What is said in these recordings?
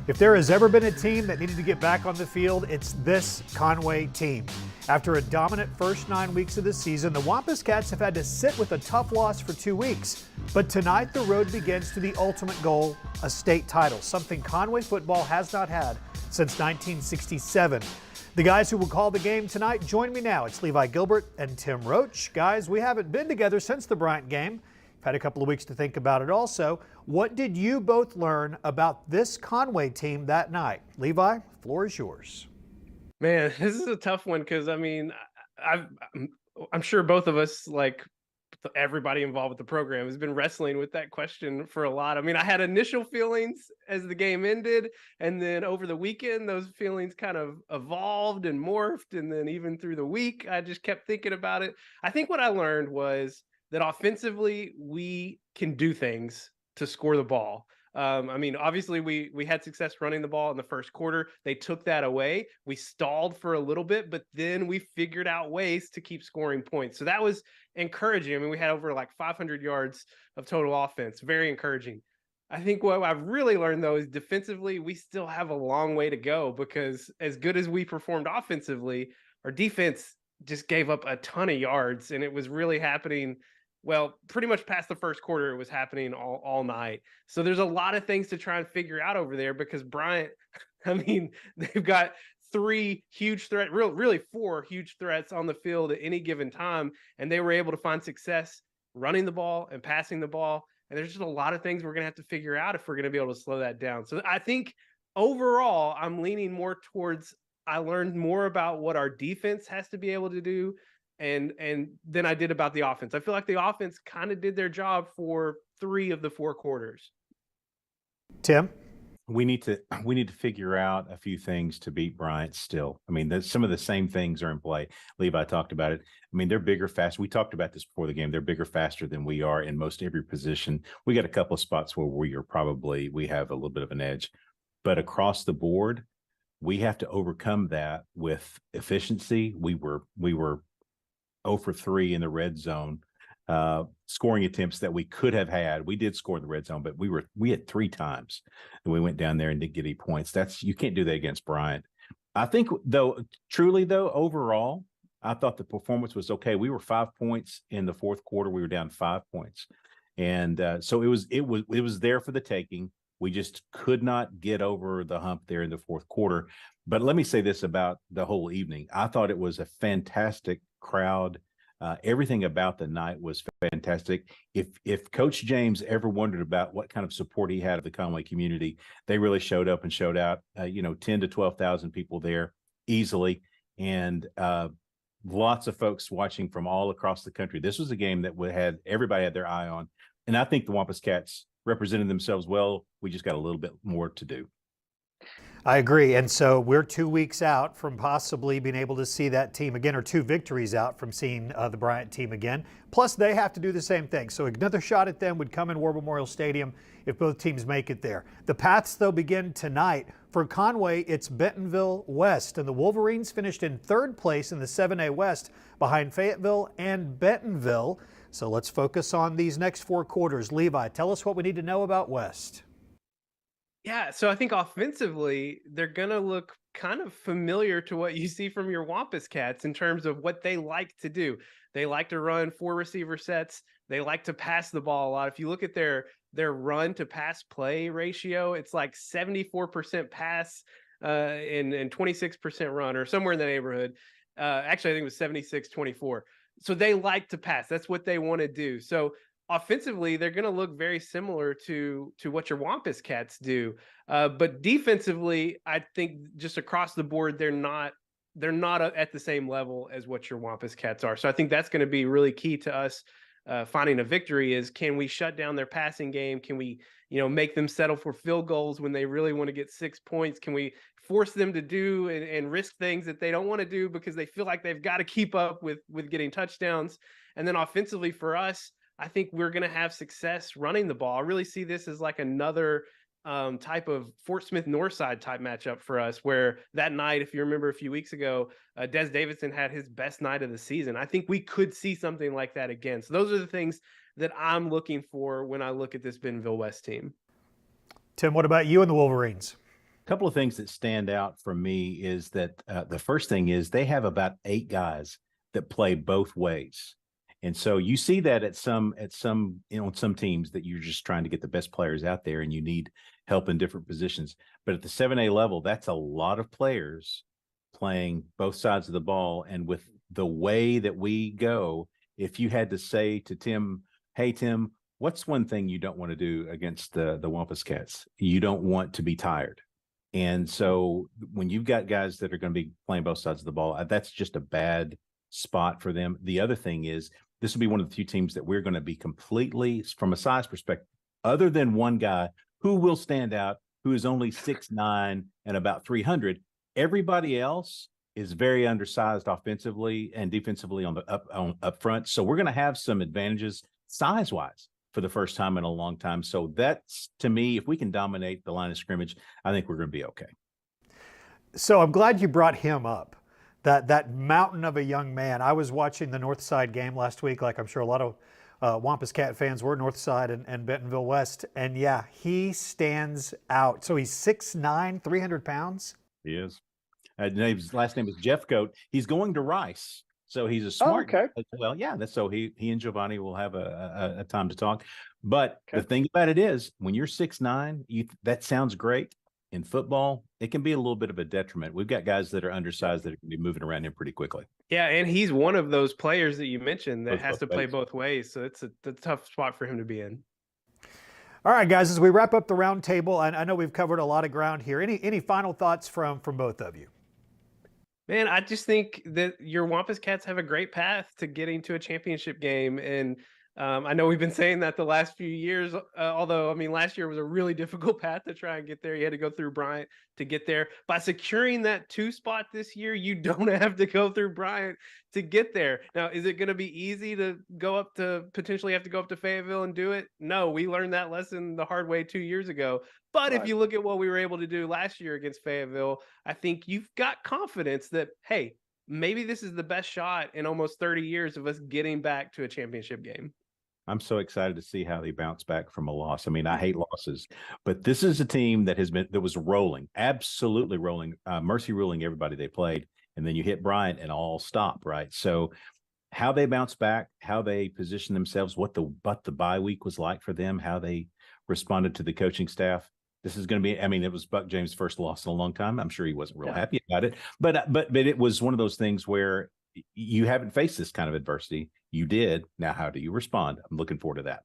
If there has ever been a team that needed to get back on the field, it's this Conway team. After a dominant first 9 weeks of the season, the Wampus Cats have had to sit with a tough loss for 2 weeks. But tonight, the road begins to the ultimate goal, a state title, something Conway football has not had since 1967. The guys who will call the game tonight join me now. It's Levi Gilbert and Tim Roach. Guys, we haven't been together since the Bryant game. We've had a couple of weeks to think about it also. What did you both learn about this Conway team that night? Levi, floor is yours. Man, this is a tough one because, I mean, I'm sure both of us, like everybody involved with the program, has been wrestling with that question for a lot. I mean, I had initial feelings as the game ended, and then over the weekend, those feelings kind of evolved and morphed, and then even through the week, I just kept thinking about it. I think what I learned was that offensively, we can do things to score the ball. I mean, obviously we had success running the ball in the first quarter. They took that away. We stalled for a little bit, but then we figured out ways to keep scoring points. So that was encouraging. I mean, we had over like 500 yards of total offense. Very encouraging. I think what I've really learned, though, is defensively, we still have a long way to go because as good as we performed offensively, our defense just gave up a ton of yards, and it was really happening. Well, pretty much past the first quarter, it was happening all night. So there's a lot of things to try and figure out over there because Bryant, I mean, they've got three huge threats, really four huge threats on the field at any given time. And they were able to find success running the ball and passing the ball. And there's just a lot of things we're going to have to figure out if we're going to be able to slow that down. So I think overall, I'm leaning more towards I learned more about what our defense has to be able to do and then I did about the offense. I feel like the offense kind of did their job for 3 of the 4 quarters. Tim? We need to figure out a few things to beat Bryant still. I mean, some of the same things are in play. Levi talked about it. I mean, they're bigger, fast. We talked about this before the game. They're bigger, faster than we are in most every position. We got a couple of spots where we have a little bit of an edge. But across the board, we have to overcome that with efficiency. We were 0 for 3 in the red zone, scoring attempts that we could have had. We did score in the red zone, but we had 3 times and we went down there and didn't get any points. You can't do that against Bryant. I think truly overall, I thought the performance was okay. We were 5 points in the fourth quarter. We were down 5 points. And so it was there for the taking. We just could not get over the hump there in the fourth quarter. But let me say this about the whole evening. I thought it was a fantastic crowd. Everything about the night was fantastic. If Coach James ever wondered about what kind of support he had of the Conway community, they really showed up and showed out. 10 to 12,000 people there easily, and lots of folks watching from all across the country. This was a game that everybody had their eye on, and I think the Wampus Cats represented themselves well. We just got a little bit more to do. I agree. And so we're 2 weeks out from possibly being able to see that team again, or 2 victories out from seeing the Bryant team again. Plus, they have to do the same thing. So another shot at them would come in War Memorial Stadium if both teams make it there. The paths, though, begin tonight. For Conway, it's Bentonville West, and the Wolverines finished in 3rd place in the 7A West behind Fayetteville and Bentonville. So let's focus on these next 4 quarters. Levi, tell us what we need to know about West. Yeah, so I think offensively, they're going to look kind of familiar to what you see from your Wampus Cats in terms of what they like to do. They like to run 4 receiver sets. They like to pass the ball a lot. If you look at their run to pass play ratio, it's like 74% pass and 26% run, or somewhere in the neighborhood. Actually, I think it was 76-24. So they like to pass. That's what they want to do. So offensively, they're going to look very similar to what your Wampus Cats do. But defensively, I think just across the board, they're not at the same level as what your Wampus Cats are. So I think that's going to be really key to us finding a victory is, can we shut down their passing game? Can we, make them settle for field goals when they really want to get 6 points? Can we force them to do and risk things that they don't want to do because they feel like they've got to keep up with getting touchdowns? And then offensively for us, I think we're going to have success running the ball. I really see this as like another type of Fort Smith Northside type matchup for us, where that night, if you remember a few weeks ago, Des Davidson had his best night of the season. I think we could see something like that again. So those are the things that I'm looking for when I look at this Bentonville West team. Tim, what about you and the Wolverines? couple of things that stand out for me is that the first thing is they have about 8 guys that play both ways. And so you see that at some on some teams that you're just trying to get the best players out there and you need help in different positions. But at the 7A level, that's a lot of players playing both sides of the ball. And with the way that we go, if you had to say to Tim, hey, Tim, what's one thing you don't want to do against the Wampus Cats? You don't want to be tired. And so when you've got guys that are going to be playing both sides of the ball, that's just a bad spot for them. The other thing is this will be one of the few teams that we're going to be completely, from a size perspective, other than one guy who will stand out, who is only 6'9" and about 300. Everybody else is very undersized offensively and defensively on the up front. So we're going to have some advantages size-wise for the first time in a long time. So that's, to me, if we can dominate the line of scrimmage, I think we're going to be okay. So I'm glad you brought him up. That mountain of a young man. I was watching the Northside game last week, like I'm sure a lot of Wampus Cat fans were, Northside and Bentonville West. And yeah, he stands out. So he's 6'9", 300 pounds. He is. His last name is Jeffcoat. He's going to Rice. So he's a smart guy as well. Yeah, that's so he and Giovanni will have a time to talk. But the thing about it is, when you're 6'9", that sounds great. In football, it can be a little bit of a detriment. We've got guys that are undersized that can be moving around him pretty quickly. Yeah, and he's one of those players that you mentioned that has to play both ways. So it's a tough spot for him to be in. All right, guys, as we wrap up the round table, I know we've covered a lot of ground here. Any final thoughts from both of you? Man, I just think that your Wampus Cats have a great path to getting to a championship game. And I know we've been saying that the last few years, although, I mean, last year was a really difficult path to try and get there. You had to go through Bryant to get there. By securing that 2 spot this year, you don't have to go through Bryant to get there. Now, is it going to be easy to potentially have to go up to Fayetteville and do it? No, we learned that lesson the hard way 2 years ago. But if you look at what we were able to do last year against Fayetteville, I think you've got confidence that, hey, maybe this is the best shot in almost 30 years of us getting back to a championship game. I'm so excited to see how they bounce back from a loss. I mean, I hate losses, but this is a team that was rolling, absolutely rolling, mercy ruling everybody they played. And then you hit Bryant and all stop, right? So how they bounce back, how they position themselves, what the bye week was like for them, how they responded to the coaching staff. This is going to be, I mean, it was Buck James' first loss in a long time. I'm sure he wasn't real happy about it, but it was one of those things where you haven't faced this kind of adversity. You did. Now, how do you respond? I'm looking forward to that.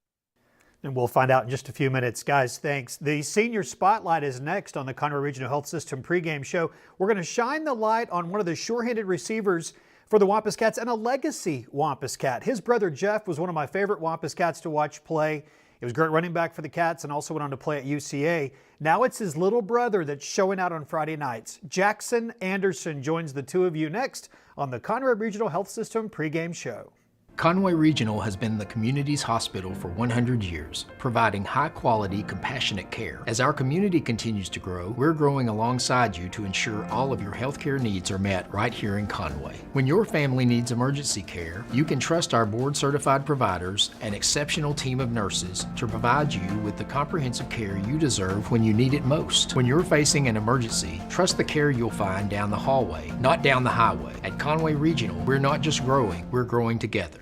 And we'll find out in just a few minutes. Guys, thanks. The Senior Spotlight is next on the Conway Regional Health System pregame show. We're going to shine the light on one of the sure-handed receivers for the Wampus Cats and a legacy Wampus Cat. His brother Jeff was one of my favorite Wampus Cats to watch play. He was a great running back for the Cats and also went on to play at UCA. Now it's his little brother that's showing out on Friday nights. Jackson Anderson joins the two of you next on the Conway Regional Health System pregame show. Conway Regional has been the community's hospital for 100 years, providing high-quality, compassionate care. As our community continues to grow, we're growing alongside you to ensure all of your healthcare needs are met right here in Conway. When your family needs emergency care, you can trust our board-certified providers and exceptional team of nurses to provide you with the comprehensive care you deserve when you need it most. When you're facing an emergency, trust the care you'll find down the hallway, not down the highway. At Conway Regional, we're not just growing, we're growing together.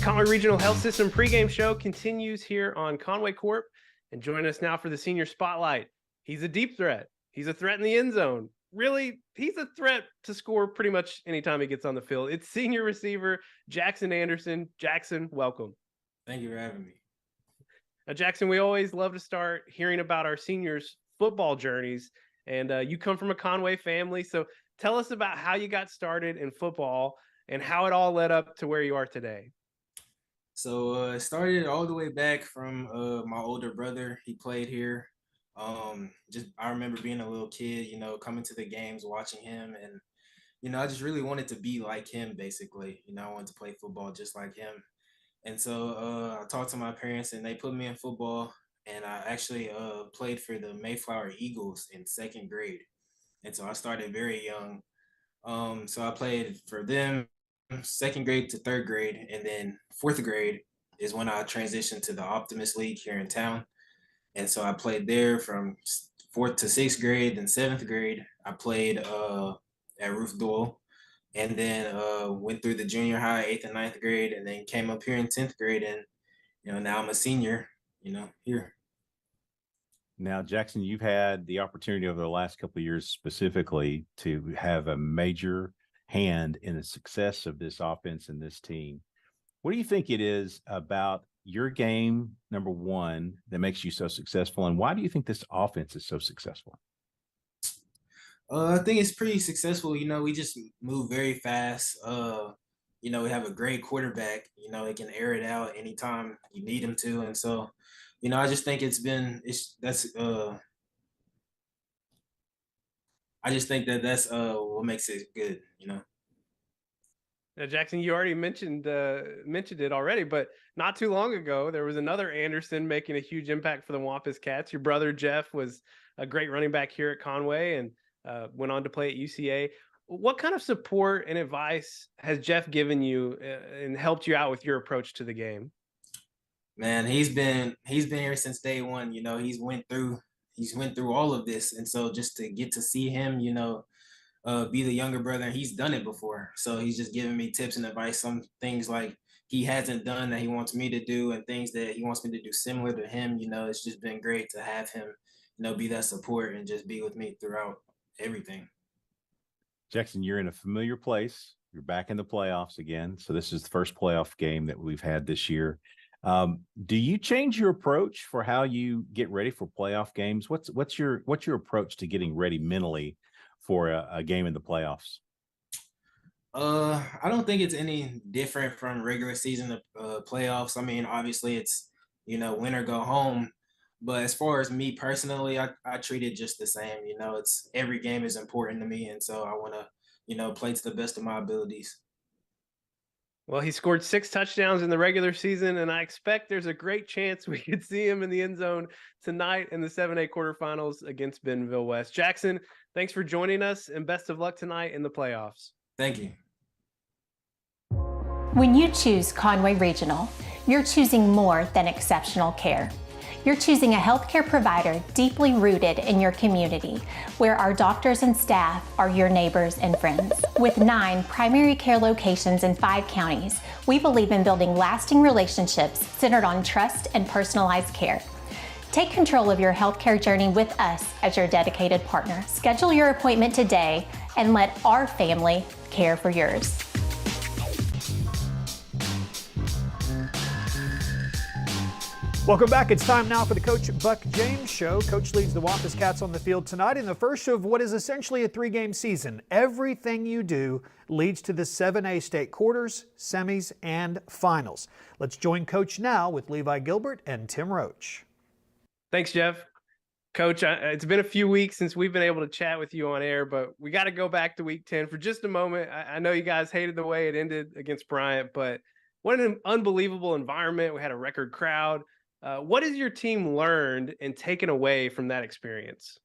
Conway Regional Health System pregame show continues here on Conway Corp. And join us now for the Senior Spotlight. He's a deep threat. He's a threat in the end zone. Really, he's a threat to score pretty much anytime he gets on the field. It's senior receiver Jackson Anderson. Jackson, welcome. Thank you for having me. Now, Jackson, we always love to start hearing about our seniors' football journeys. And you come from a Conway family. So tell us about how you got started in football and how it all led up to where you are today. So it started all the way back from my older brother. He played here. I remember being a little kid, coming to the games, watching him, and I just really wanted to be like him, basically. I wanted to play football just like him. And so I talked to my parents, and they put me in football. And I actually played for the Mayflower Eagles in 2nd grade. And so I started very young. So I played for them 2nd grade to 3rd grade, and then 4th grade is when I transitioned to the Optimist League here in town. And so I played there from 4th to 6th grade. Then 7th grade, I played at Ruth Doyle, and then went through the junior high, 8th and 9th grade, and then came up here in 10th grade, and now I'm a senior, here. Now, Jackson, you've had the opportunity over the last couple of years specifically to have a major hand in the success of this offense and this team. What do you think it is about your game, number one, that makes you so successful? And why do you think this offense is so successful? I think it's pretty successful. We just move very fast. We have a great quarterback. He can air it out anytime you need him to, and so, I just think I just think that's what makes it good. Now, Jackson, you already mentioned it already, but not too long ago, there was another Anderson making a huge impact for the Wampus Cats. Your brother Jeff was a great running back here at Conway and went on to play at UCA. What kind of support and advice has Jeff given you and helped you out with your approach to the game? Man, he's been here since day one. He's went through all of this, and so just to get to see him, be the younger brother, and he's done it before. So he's just giving me tips and advice, some things like he hasn't done that he wants me to do, and things that he wants me to do similar to him. It's just been great to have him, be that support and just be with me throughout everything. Jackson, you're in a familiar place. You're back in the playoffs again. So this is the first playoff game that we've had this year. Do you change your approach for how you get ready for playoff games? What's your approach to getting ready mentally for a game in the playoffs? I don't think it's any different from regular season to playoffs. I mean, obviously it's, win or go home. But as far as me personally, I treat it just the same. It's every game is important to me. And so I want to, play to the best of my abilities. Well, he scored 6 touchdowns in the regular season, and I expect there's a great chance we could see him in the end zone tonight in the 7A quarterfinals against Bentonville West. Jackson, thanks for joining us, and best of luck tonight in the playoffs. Thank you. When you choose Conway Regional, you're choosing more than exceptional care. You're choosing a healthcare provider deeply rooted in your community, where our doctors and staff are your neighbors and friends. With 9 primary care locations in 5 counties, we believe in building lasting relationships centered on trust and personalized care. Take control of your healthcare journey with us as your dedicated partner. Schedule your appointment today and let our family care for yours. Welcome back. It's time now for the Coach Buck James Show. Coach leads the Wampus Cats on the field tonight in the first of what is essentially a 3-game season. Everything you do leads to the 7A state quarters, semis, and finals. Let's join Coach now with Levi Gilbert and Tim Roach. Thanks, Jeff. Coach, it's been a few weeks since we've been able to chat with you on air, but we got to go back to week 10 for just a moment. I know you guys hated the way it ended against Bryant, but what an unbelievable environment. We had a record crowd. What has your team learned and taken away from that experience?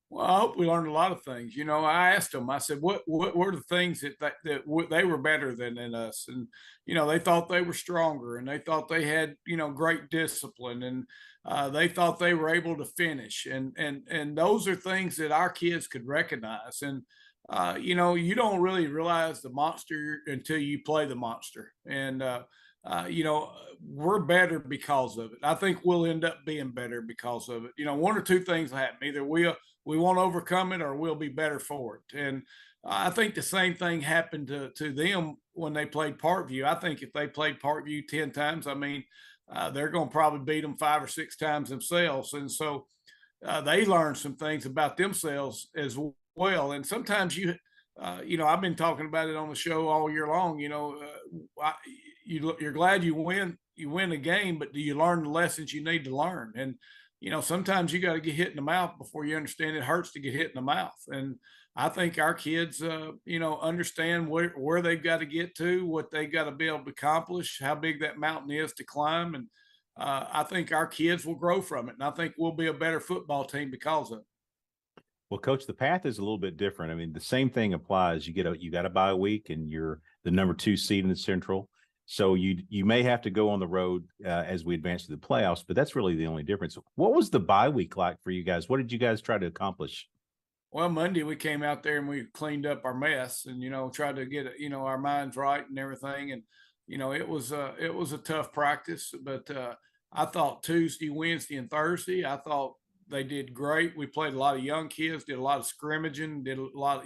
Well, I hope we learned a lot of things. I asked them, I said, what were the things that they were better than us? And, they thought they were stronger, and they thought they had, great discipline, and they thought they were able to finish. And those are things that our kids could recognize. And, you don't really realize the monster until you play the monster. And, we're better because of it. I think we'll end up being better because of it. One or two things will happen. Either we won't overcome it or we'll be better for it. And I think the same thing happened to them when they played Parkview. I think if they played Parkview 10 times, they're going to probably beat them 5 or 6 times themselves. And so they learned some things about themselves as well. And sometimes I've been talking about it on the show all year long. You're glad you win a game, but do you learn the lessons you need to learn? And sometimes you got to get hit in the mouth before you understand it hurts to get hit in the mouth. And I think our kids, understand where they've got to get to, what they've got to be able to accomplish, how big that mountain is to climb. And I think our kids will grow from it. And I think we'll be a better football team because of it. Well, Coach, the path is a little bit different. I mean, the same thing applies. You got a bye week, and you're the number 2 seed in the Central. So you may have to go on the road as we advance to the playoffs, but that's really the only difference. What was the bye week like for you guys? What did you guys try to accomplish? Well, Monday we came out there and we cleaned up our mess and, tried to get, our minds right and everything. And, it was a tough practice, but I thought Tuesday, Wednesday, and Thursday, I thought they did great. We played a lot of young kids, did a lot of scrimmaging, did a lot,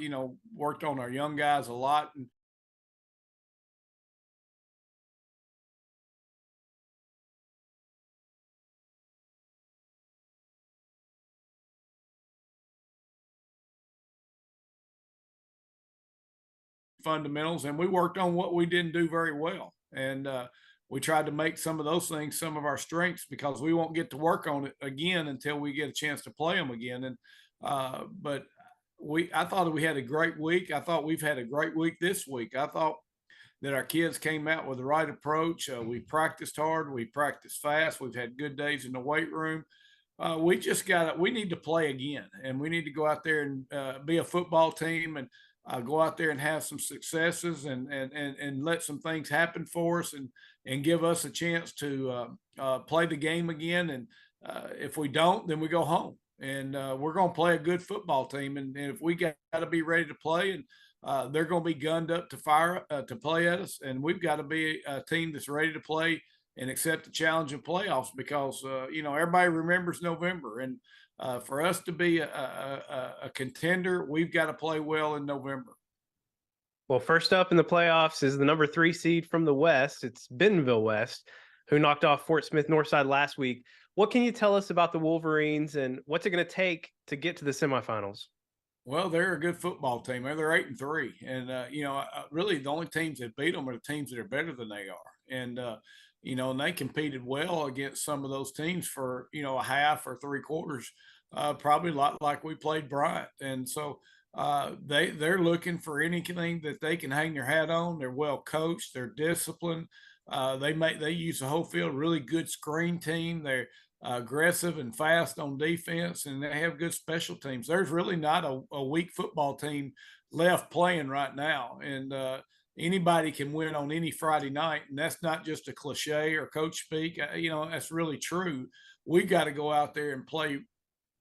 worked on our young guys a lot. And fundamentals, and we worked on what we didn't do very well. And we tried to make some of those things some of our strengths, because we won't get to work on it again until we get a chance to play them again. And but I thought we had a great week. I thought we've had a great week this week. I thought that our kids came out with the right approach. We practiced hard. We practiced fast. We've had good days in the weight room. We need to play again, and we need to go out there and be a football team and go out there and have some successes and let some things happen for us and give us a chance to play the game again. And if we don't, then we go home. And we're going to play a good football team. And if we got to be ready to play, and they're going to be gunned up to fire to play at us, and we've got to be a team that's ready to play and accept the challenge of playoffs, because everybody remembers November, and for us to be a contender, we've got to play well in November. Well, first up in the playoffs is the number 3 seed from the West. It's Bentonville West, who knocked off Fort Smith Northside last week. What can you tell us about the Wolverines, and what's it going to take to get to the semifinals? Well, they're a good football team. They're 8-3, and really the only teams that beat them are the teams that are better than they are. And and they competed well against some of those teams for a half or 3 quarters, probably a lot like we played Bryant. And so they're looking for anything that they can hang their hat on. They're well coached. They're disciplined. They use the whole field. Really good screen team. They're aggressive and fast on defense, and they have good special teams. There's really not a weak football team left playing right now, and anybody can win on any Friday night. And that's not just a cliche or coach speak. That's really true. We've got to go out there and play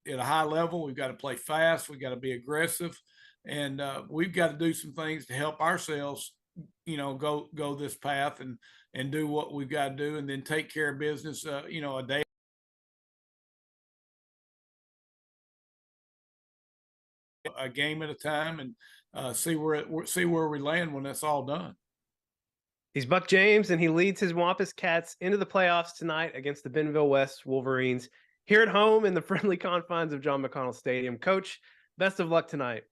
at a high level. We've got to play fast. We've got to be aggressive, and we've got to do some things to help ourselves, go this path and do what we've got to do, and then take care of business, a day. A game at a time, and see where we land when that's all done. He's Buck James, and he leads his Wampus Cats into the playoffs tonight against the Bentonville West Wolverines here at home in the friendly confines of John McConnell Stadium. Coach, best of luck tonight.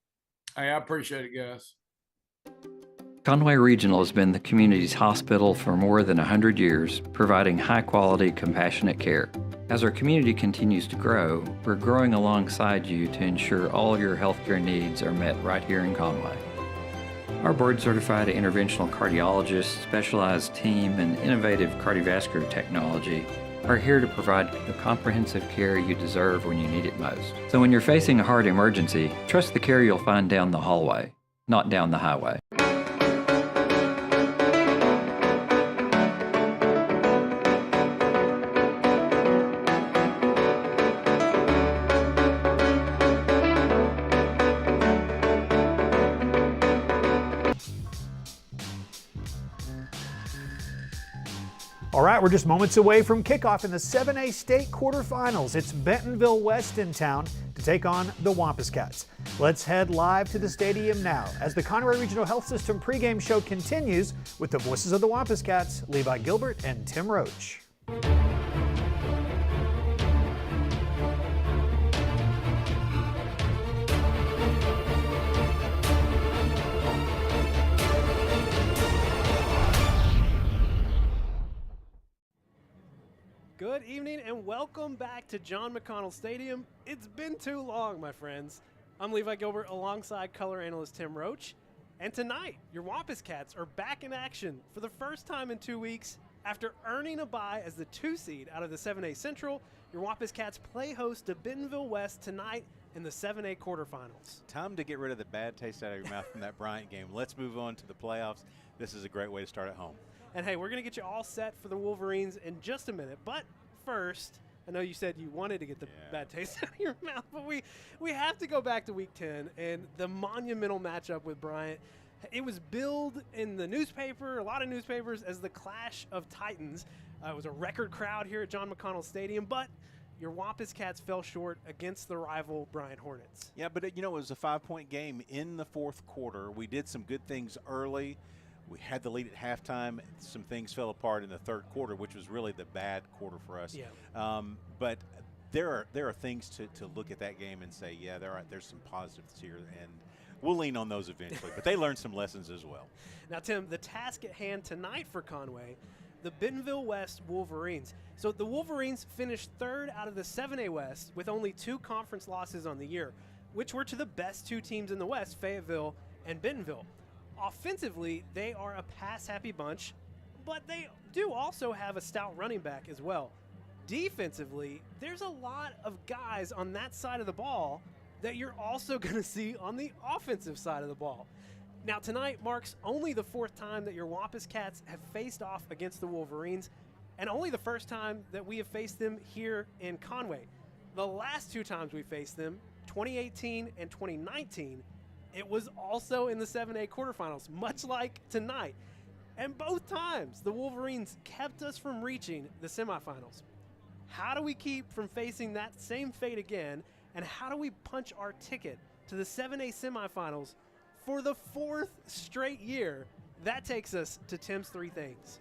Hey, I appreciate it, guys. Conway Regional has been the community's hospital for more than 100 years, providing high-quality, compassionate care. As our community continues to grow, we're growing alongside you to ensure all of your healthcare needs are met right here in Conway. Our board-certified interventional cardiologists, specialized team, and innovative cardiovascular technology are here to provide the comprehensive care you deserve when you need it most. So when you're facing a heart emergency, trust the care you'll find down the hallway, not down the highway. All right, we're just moments away from kickoff in the 7A state quarterfinals. It's Bentonville West in town to take on the Wampus Cats. Let's head live to the stadium now as the Conway Regional Health System pregame show continues with the voices of the Wampus Cats, Levi Gilbert and Tim Roach. Good evening and welcome back to John McConnell Stadium. It's been too long, my friends. I'm Levi Gilbert alongside color analyst Tim Roach. And tonight, your Wampus Cats are back in action for the first time in 2 weeks. After earning a bye as the 2 seed out of the 7A Central, your Wampus Cats play host to Bentonville West tonight in the 7A quarterfinals. Time to get rid of the bad taste out of your mouth from that Bryant game. Let's move on to the playoffs. This is a great way to start at home. And hey, we're going to get you all set for the Wolverines in just a minute. But first, I know you said you wanted to get the bad taste out of your mouth, but we have to go back to Week 10 and the monumental matchup with Bryant. It was billed in the newspaper, a lot of newspapers, as the Clash of Titans. It was a record crowd here at John McConnell Stadium, but your Wampus Cats fell short against the rival Bryant Hornets. Yeah, but it was a 5-point game in the fourth quarter. We did some good things early. We had the lead at halftime. Some things fell apart in the third quarter, which was really the bad quarter for us. Yeah. But there are things to look at that game and say, yeah, there's some positives here, and we'll lean on those eventually. But they learned some lessons as well. Now, Tim, the task at hand tonight for Conway, the Bentonville West Wolverines. So the Wolverines finished third out of the 7A West with only 2 conference losses on the year, which were to the best 2 teams in the West, Fayetteville and Bentonville. Offensively, they are a pass-happy bunch, but they do also have a stout running back as well. Defensively, there's a lot of guys on that side of the ball that you're also going to see on the offensive side of the ball. Now, tonight marks only the 4th time that your Wampus Cats have faced off against the Wolverines, and only the first time that we have faced them here in Conway. The last 2 times we faced them, 2018 and 2019, it was also in the 7A quarterfinals, much like tonight. And both times, the Wolverines kept us from reaching the semifinals. How do we keep from facing that same fate again? And how do we punch our ticket to the 7A semifinals for the 4th straight year? That takes us to Tim's 3 things.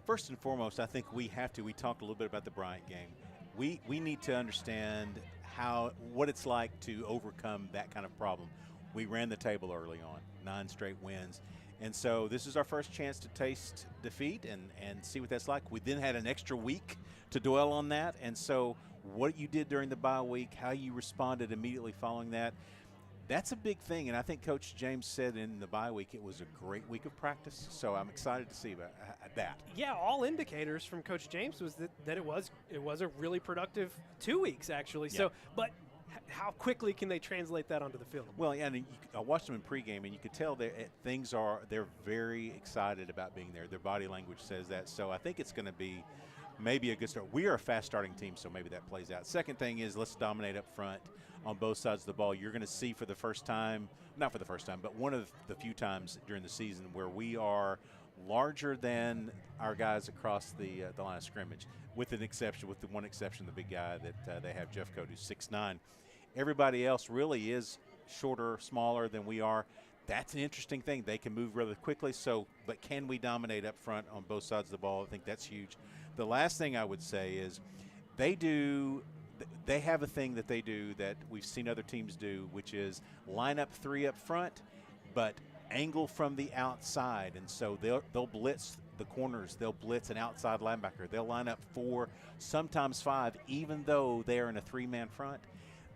First and foremost, I think we talked a little bit about the Bryant game. We need to understand what it's like to overcome that kind of problem. We ran the table early on, 9 straight wins. And so this is our first chance to taste defeat and see what that's like. We then had an extra week to dwell on that. And so what you did during the bye week, how you responded immediately following that, that's a big thing. And I think Coach James said in the bye week it was a great week of practice. So I'm excited to see about that. Yeah, all indicators from Coach James was that it was a really productive 2 weeks, actually. Yeah. So, but how quickly can they translate that onto the field? Well, yeah, and I watched them in pregame, and you could tell they're very excited about being there. Their body language says that. So I think it's going to be maybe a good start. We are a fast-starting team, so maybe that plays out. Second thing is let's dominate up front on both sides of the ball. You're going to see for the first time, not for the first time, but one of the few times during the season where we are larger than our guys across the line of scrimmage, with the one exception, the big guy that they have, Jeff Code, who's 6'9". Everybody else really is shorter, smaller than we are. That's an interesting thing. They can move really quickly. But can we dominate up front on both sides of the ball? I think that's huge. The last thing I would say is they have a thing that they do that we've seen other teams do, which is line up 3 up front, but angle from the outside. And so they'll blitz the corners. They'll blitz an outside linebacker. They'll line up 4, sometimes 5, even though they're in a 3-man front.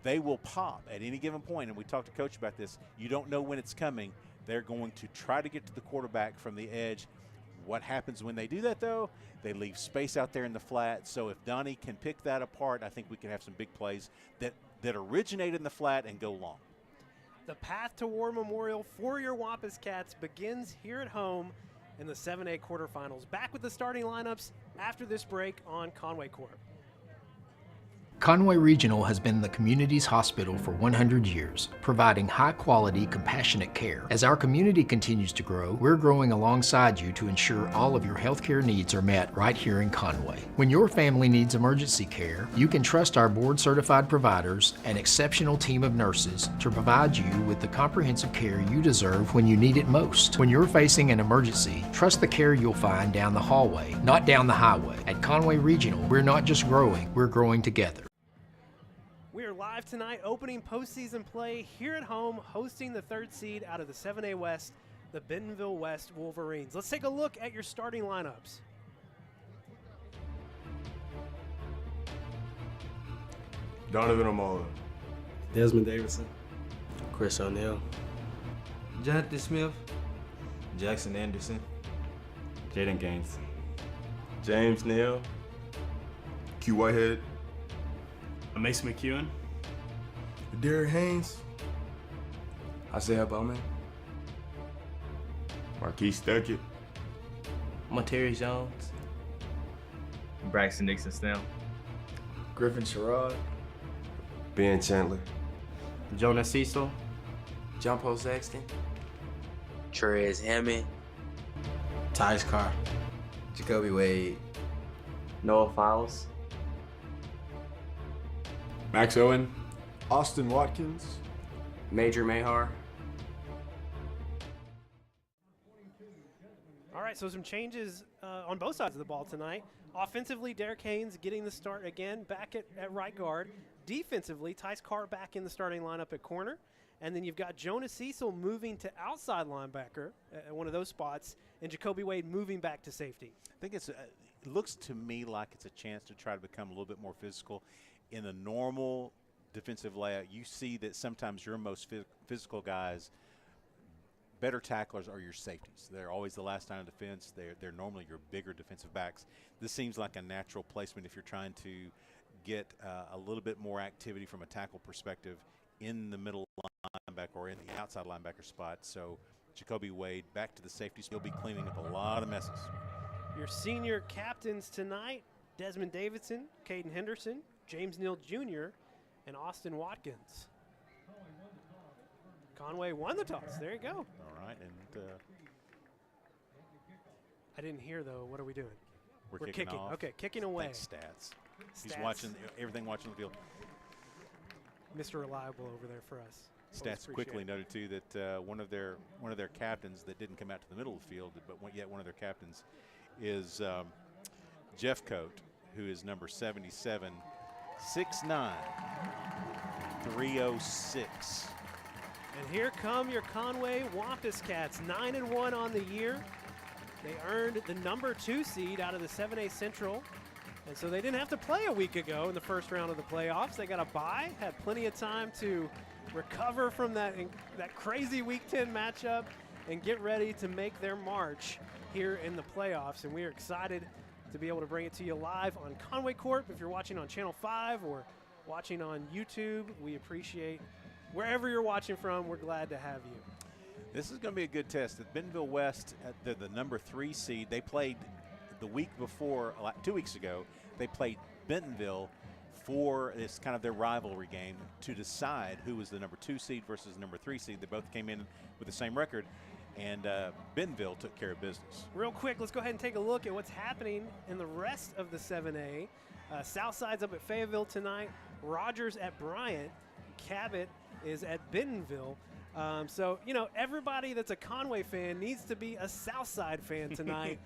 They will pop at any given point, and we talked to Coach about this. You don't know when it's coming. They're going to try to get to the quarterback from the edge. What happens when they do that, though? They leave space out there in the flat. So if Donnie can pick that apart, I think we can have some big plays that originate in the flat and go long. The path to War Memorial for your Wampus Cats begins here at home in the 7A quarterfinals. Back with the starting lineups after this break on Conway Corp. Conway Regional has been the community's hospital for 100 years, providing high-quality, compassionate care. As our community continues to grow, we're growing alongside you to ensure all of your healthcare needs are met right here in Conway. When your family needs emergency care, you can trust our board-certified providers and exceptional team of nurses to provide you with the comprehensive care you deserve when you need it most. When you're facing an emergency, trust the care you'll find down the hallway, not down the highway. At Conway Regional, we're not just growing, we're growing together. We are live tonight, opening postseason play here at home, hosting the 3rd seed out of the 7A West, the Bentonville West Wolverines. Let's take a look at your starting lineups. Donovan Amala. Desmond Davidson. Chris O'Neal. Jonathan Smith. Jackson Anderson. Jaden Gaines. James Neal. Q Whitehead. Mason McEwen. Derek Haynes. Isaiah Bowman. Marquise Duckett. Monterey Jones. Braxton Nixon Snell. Griffin Sherrod. Ben Chandler. Jonah Cecil. John Paul Saxton. Trez Hammond. Tyus Carr. Jacoby Wade. Noah Files. Max Owen. Austin Watkins. Major Mahar. All right, so some changes on both sides of the ball tonight. Offensively, Derek Haynes getting the start again, back at right guard. Defensively, Tyus Carr back in the starting lineup at corner. And then you've got Jonah Cecil moving to outside linebacker at one of those spots, and Jacoby Wade moving back to safety. I think it looks to me like it's a chance to try to become a little bit more physical. In a normal defensive layout, you see that sometimes your most physical guys, better tacklers, are your safeties. They're always the last line of defense. They're normally your bigger defensive backs. This seems like a natural placement if you're trying to get a little bit more activity from a tackle perspective in the middle linebacker or in the outside linebacker spot. So Jacoby Wade back to the safety. He'll be cleaning up a lot of messes. Your senior captains tonight, Desmond Davidson, Caden Henderson, James Neal Jr., and Austin Watkins. Conway won the toss. There you go. All right. And I didn't hear, though. What are we doing? We're kicking. off. Okay, kicking away. Thanks, stats. He's watching everything, watching the field. Mr. Reliable over there for us. Stats quickly noted too that one of their captains that didn't come out to the middle of the field, but yet one of their captains is Jeff Coate, who is number 77, 6'9", 306. And here come your Conway Wampus Cats, 9-1 on the year. They earned the number 2 seed out of the 7A Central. And so they didn't have to play a week ago in the first round of the playoffs. They got a bye, had plenty of time to recover from that crazy Week 10 matchup and get ready to make their march here in the playoffs. And we are excited to be able to bring it to you live on Conway Corp. If you're watching on Channel 5 or watching on YouTube, we appreciate wherever you're watching from. We're glad to have you. This is going to be a good test. At Bentonville West, they're the number 3 seed. They played the week before, 2 weeks ago, they played Bentonville for this kind of their rivalry game to decide who was the number 2 seed versus the number 3 seed. They both came in with the same record, and Bentonville took care of business. Real quick, let's go ahead and take a look at what's happening in the rest of the 7A. Southside's up at Fayetteville tonight. Rogers at Bryant. Cabot is at Bentonville. So, you know, everybody that's a Conway fan needs to be a Southside fan tonight.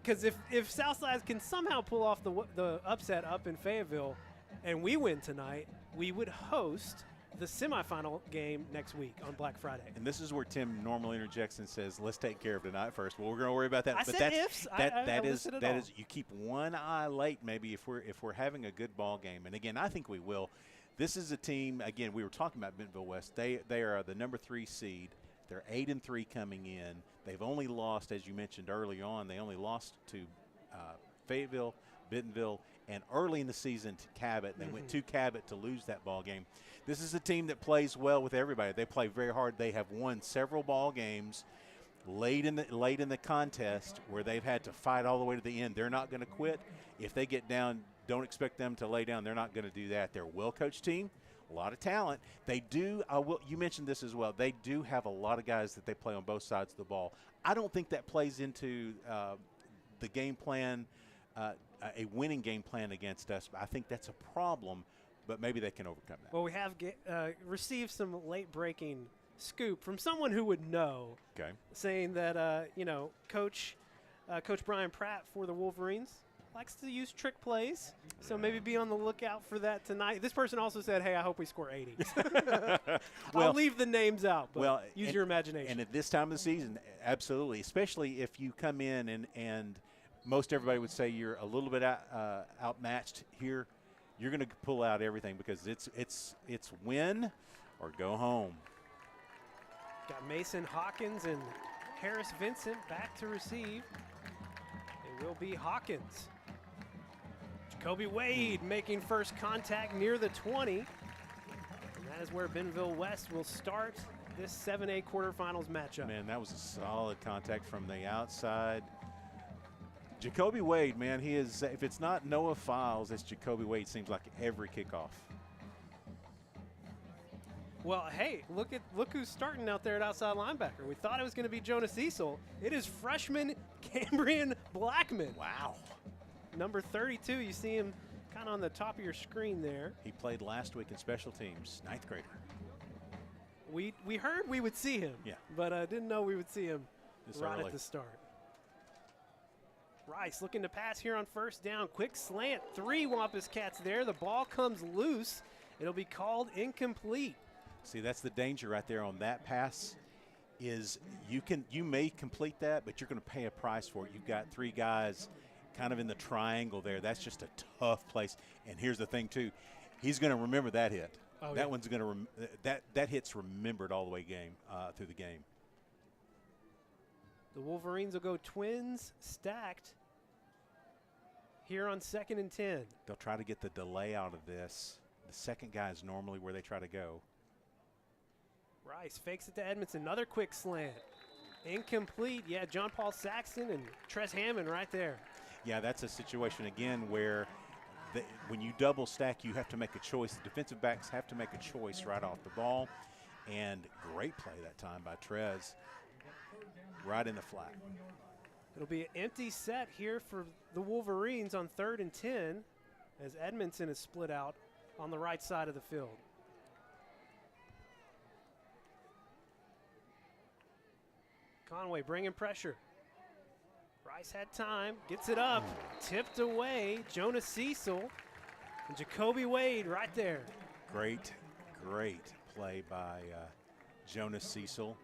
Because if Southside can somehow pull off the upset up in Fayetteville and we win tonight, we would host the semifinal game next week on Black Friday. And this is where Tim normally interjects and says, let's take care of tonight first. Well, we're going to worry about that. I said ifs. That is you keep one eye late maybe if we're having a good ball game. And again, I think we will. This is a team, again, we were talking about Bentonville West. They are the number 3 seed. They're 8-3 coming in. They've only lost, as you mentioned early on, they only lost to Fayetteville, Bentonville, and early in the season to Cabot. They went to Cabot to lose that ball game. This is a team that plays well with everybody. They play very hard. They have won several ball games late in the contest where they've had to fight all the way to the end. They're not going to quit. If they get down, don't expect them to lay down. They're not going to do that. They're a well-coached team. A lot of talent. They do, you mentioned this as well, they do have a lot of guys that they play on both sides of the ball. I don't think that plays into the game plan, a winning game plan against us. I think that's a problem, but maybe they can overcome that. Well, we have received some late-breaking scoop from someone who would know, saying that, you know, Coach Brian Pratt for the Wolverines likes to use trick plays, so maybe be on the lookout for that tonight. This person also said, hey, I hope we score 80. I'll leave the names out, but use your imagination. And at this time of the season, absolutely, especially if you come in and most everybody would say you're a little bit outmatched here. you're going to pull out everything because it's win or go home. Got Mason Hawkins and Harris Vincent back to receive. It will be Hawkins. Jacoby Wade making first contact near the 20. And that is where Bentonville West will start this 7A quarterfinals matchup. Man, that was a solid contact from the outside. Jacoby Wade, man, he is, if it's not Noah Files, it's Jacoby Wade, seems like every kickoff. Well, hey, look who's starting out there at outside linebacker. We thought it was going to be Jonah Cecil. It is freshman Cambrian Blackman. Wow. Number 32, you see him kind of on the top of your screen there. He played last week in special teams, 9th grader. We heard we would see him, yeah, but didn't know we would see him right early at the start. Rice looking to pass here on first down. Quick slant, 3 Wampus Cats there. The ball comes loose. It'll be called incomplete. See, that's the danger right there on that pass is you may complete that, but you're going to pay a price for it. You've got 3 guys kind of in the triangle there. That's just a tough place. And here's the thing, too. He's going to remember that hit. Oh, that one's going to that hit's remembered all the way through the game. The Wolverines will go twins stacked here on 2nd and 10. They'll try to get the delay out of this. The second guy is normally where they try to go. Rice fakes it to Edmondson. Another quick slant. Incomplete. Yeah, John Paul Saxton and Tress Hammond right there. Yeah, that's a situation again where when you double stack, you have to make a choice. The defensive backs have to make a choice right off the ball. And great play that time by Trez, right in the flat. It'll be an empty set here for the Wolverines on 3rd and 10 as Edmondson is split out on the right side of the field. Conway bringing pressure. Rice had time, gets it up, tipped away. Jonah Cecil and Jacoby Wade right there. Great play by Jonas Cecil.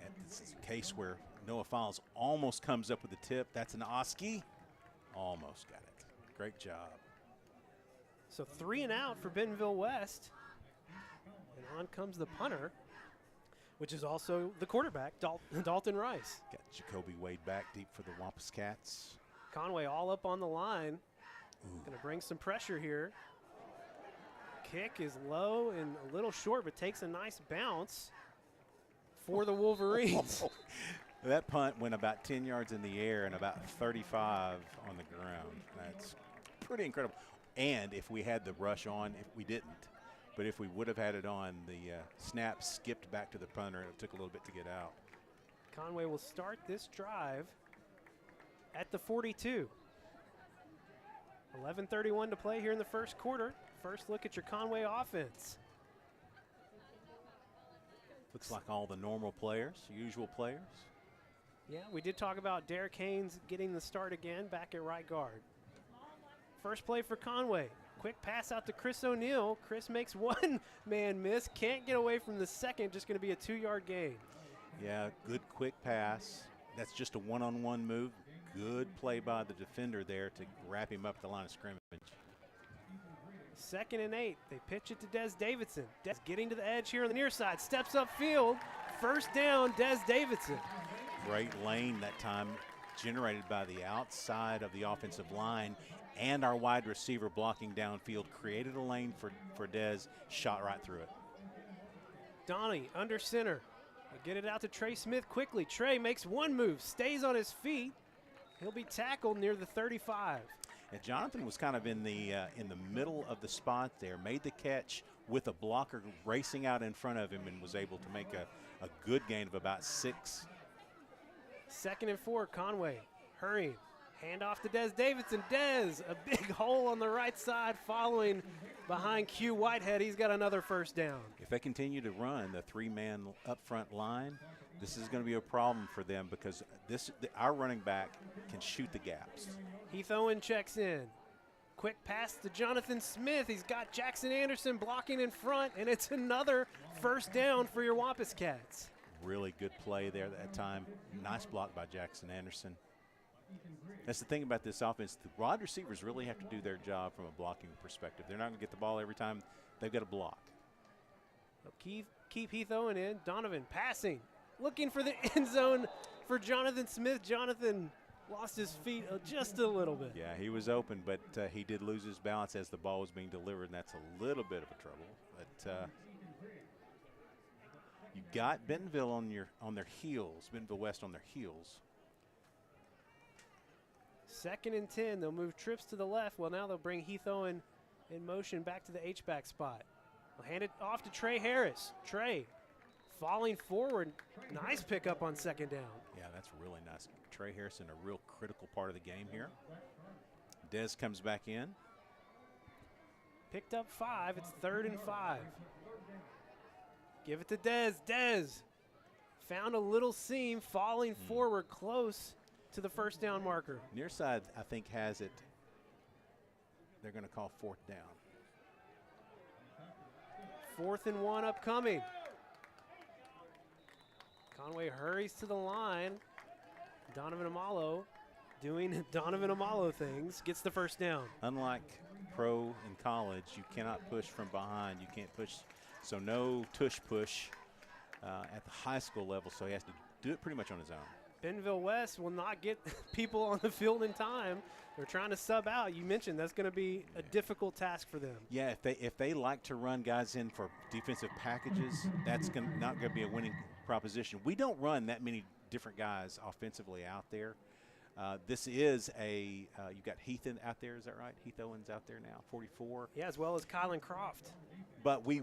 And this is a case where Noah Files almost comes up with the tip. That's an Oski. Almost got it. Great job. So 3 and out for Bentonville West. And on comes the punter, which is also the quarterback, Dalton Rice. Got Jacoby Wade back deep for the Wampus Cats. Conway all up on the line. Going to bring some pressure here. Kick is low and a little short, but takes a nice bounce for the Wolverines. That punt went about 10 yards in the air and about 35 on the ground. That's pretty incredible. And if we had the rush on, if we didn't, but if we would have had it on, the snap skipped back to the punter, and it took a little bit to get out. Conway will start this drive at the 42. 11:31 to play here in the first quarter. First look at your Conway offense. Looks like all the normal players, usual players. Yeah, we did talk about Derek Haynes getting the start again back at right guard. First play for Conway. Quick pass out to Chris O'Neill. Chris makes one man miss. Can't get away from the second. Just going to be a 2-yard gain. Yeah, good quick pass. That's just a one-on-one move. Good play by the defender there to wrap him up at the line of scrimmage. 2nd and 8. They pitch it to Des Davidson. Des getting to the edge here on the near side. Steps upfield. First down, Des Davidson. Great lane that time generated by the outside of the offensive line, and our wide receiver blocking downfield created a lane for Des, shot right through it. Donnie under center. They get it out to Trey Smith quickly. Trey makes one move, stays on his feet. He'll be tackled near the 35. And Jonathan was kind of in the middle of the spot there, made the catch with a blocker racing out in front of him and was able to make a good gain of about 6. 2nd and 4, Conway hurrying. Hand off to Des Davidson. Des, a big hole on the right side following behind Q Whitehead. He's got another first down. If they continue to run the 3-man up front line, this is going to be a problem for them because our running back can shoot the gaps. Heath Owen checks in. Quick pass to Jonathan Smith. He's got Jackson Anderson blocking in front, and it's another first down for your Wampus Cats. Really good play there that time. Nice block by Jackson Anderson. That's the thing about this offense. The wide receivers really have to do their job from a blocking perspective. They're not going to get the ball every time. They've got to block. Keep Heath Owen in. Donovan passing. Looking for the end zone for Jonathan Smith. Jonathan lost his feet just a little bit. Yeah, he was open, but he did lose his balance as the ball was being delivered, and that's a little bit of a trouble. But you got Bentonville on their heels, Bentonville West on their heels. 2nd and 10. They'll move trips to the left. Well, now they'll bring Heath Owen in motion back to the H-back spot. They'll hand it off to Trey Harris. Trey falling forward. Nice pickup on 2nd down. Yeah, that's really nice. Trey Harris in a real critical part of the game here. Dez comes back in. Picked up 5. It's 3rd and 5. Give it to Dez. Dez found a little seam, falling forward close to the 1st down marker. Near side, I think, has it. They're going to call 4th down. 4th and 1 upcoming. Conway hurries to the line. Donovan Amalo doing Donovan Amalo things, gets the 1st down. Unlike pro and college, you cannot push from behind. You can't push, so no tush push at the high school level, so he has to do it pretty much on his own. Bentonville West will not get people on the field in time. They're trying to sub out. You mentioned that's going to be a difficult task for them. Yeah, if they like to run guys in for defensive packages, that's not going to be a winning proposition. We don't run that many different guys offensively out there. This is you got Heath out there, is that right? Heath Owens out there now, 44. Yeah, as well as Kylan Croft. But we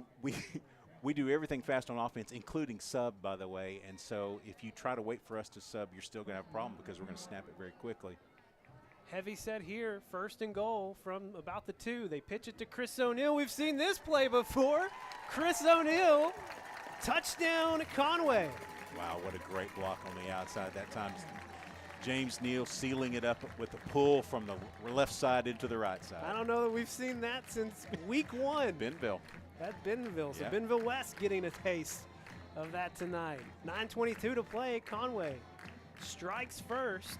do everything fast on offense, including sub, by the way. And so if you try to wait for us to sub, you're still going to have a problem because we're going to snap it very quickly. Heavy set here, 1st and goal from about the 2. They pitch it to Chris O'Neal. We've seen this play before. Chris O'Neal, touchdown Conway. Wow, what a great block on the outside that time. James Neal sealing it up with a pull from the left side into the right side. I don't know that we've seen that since week 1. Bentonville. At Bentonville. So yeah. Bentonville West getting a taste of that tonight. 9:22 to play. Conway strikes first.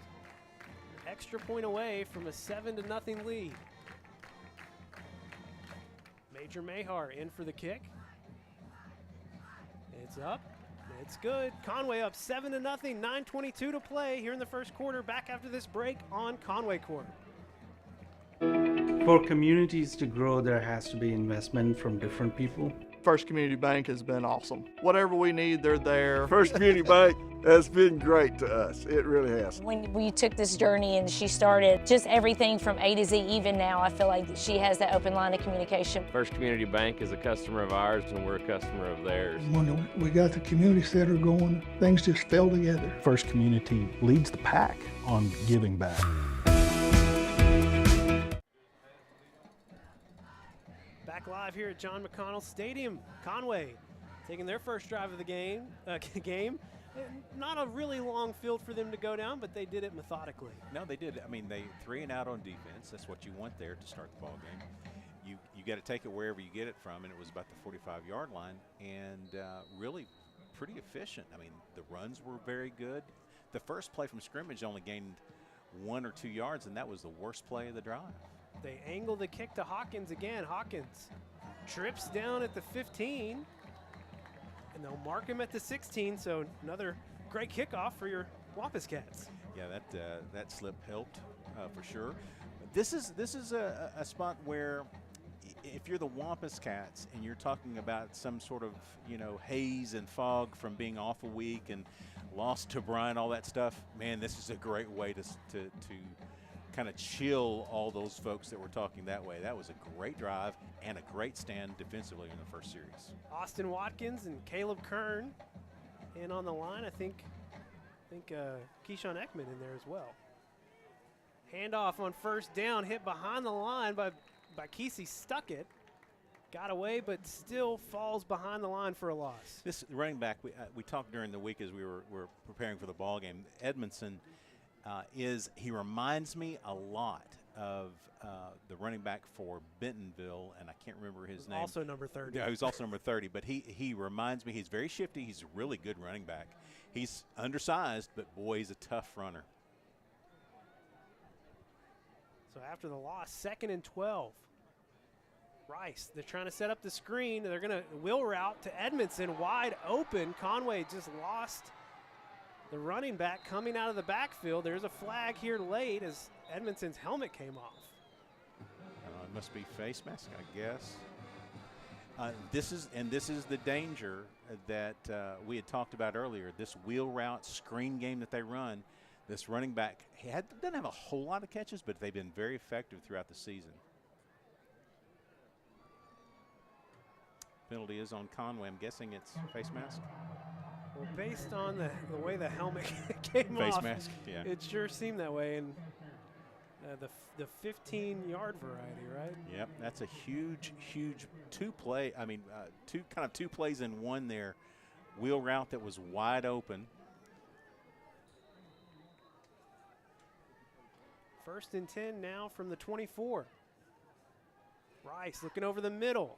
Extra point away from a 7-0 lead. Major Mahar in for the kick. It's up. It's good. Conway up 7-0. 9:22 to play here in the 1st quarter. Back after this break on Conway Corp. For communities to grow, there has to be investment from different people. First Community Bank has been awesome. Whatever we need, they're there. First Community Bank has been great to us. It really has. When we took this journey and she started just everything from A to Z, even now, I feel like she has that open line of communication. First Community Bank is a customer of ours and we're a customer of theirs. When we got the community center going, things just fell together. First Community leads the pack on giving back. Back live here at John McConnell Stadium. Conway taking their first drive of the game. Not a really long field for them to go down, but they did it methodically. No, they did. I mean, they 3 and out on defense. That's what you want there to start the ball game. You got to take it wherever you get it from, and it was about the 45-yard line, and really pretty efficient. I mean, the runs were very good. The first play from scrimmage only gained 1 or 2 yards, and that was the worst play of the drive. They angle the kick to Hawkins again. Hawkins trips down at the 15, and they'll mark him at the 16. So another great kickoff for your Wampus Cats. Yeah, that slip helped for sure. This is a spot where if you're the Wampus Cats and you're talking about some sort of haze and fog from being off a week and lost to Brian, all that stuff, man, this is a great way to kind of chill all those folks that were talking that way. That was a great drive and a great stand defensively in the first series. Austin Watkins and Caleb Kern in on the line. I think Keyshawn Ekman in there as well. Handoff on 1st down, hit behind the line by Kesey Stuckett. Got away, but still falls behind the line for a loss. This running back, we talked during the week as we were preparing for the ball game. Edmondson he reminds me a lot of the running back for Bentonville, and I can't remember his name. Also number 30. Yeah, he's also number 30, but he reminds me, he's very shifty. He's a really good running back. He's undersized, but boy, he's a tough runner. So after the loss, 2nd and 12. Rice, they're trying to set up the screen. They're going to wheel route to Edmondson, wide open. Conway just lost the running back coming out of the backfield. There's a flag here late as Edmondson's helmet came off. It must be face mask, I guess. This is the danger that we had talked about earlier. This wheel route screen game that they run. This running back doesn't have a whole lot of catches, but they've been very effective throughout the season. Penalty is on Conway. I'm guessing it's face mask. Well, based on the way the helmet came face off, mask, yeah. It sure seemed that way. And the 15-yard variety, right? Yep, that's a huge two plays in one there. Wheel route that was wide open. 1st and 10 now from the 24. Rice looking over the middle.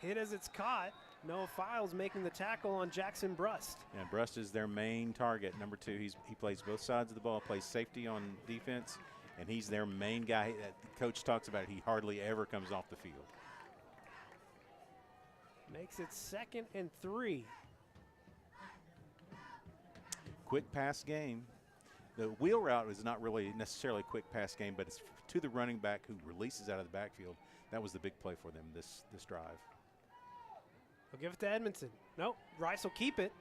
Hit as it's caught. Noah Files making the tackle on Jackson Brust. And Brust is their main target, number 2. He plays both sides of the ball, plays safety on defense, and he's their main guy. The coach talks about it. He hardly ever comes off the field. Makes it 2nd and 3. Quick pass game. The wheel route is not really necessarily a quick pass game, but it's to the running back who releases out of the backfield. That was the big play for them this drive. They'll give it to Edmondson. Nope, Rice will keep it.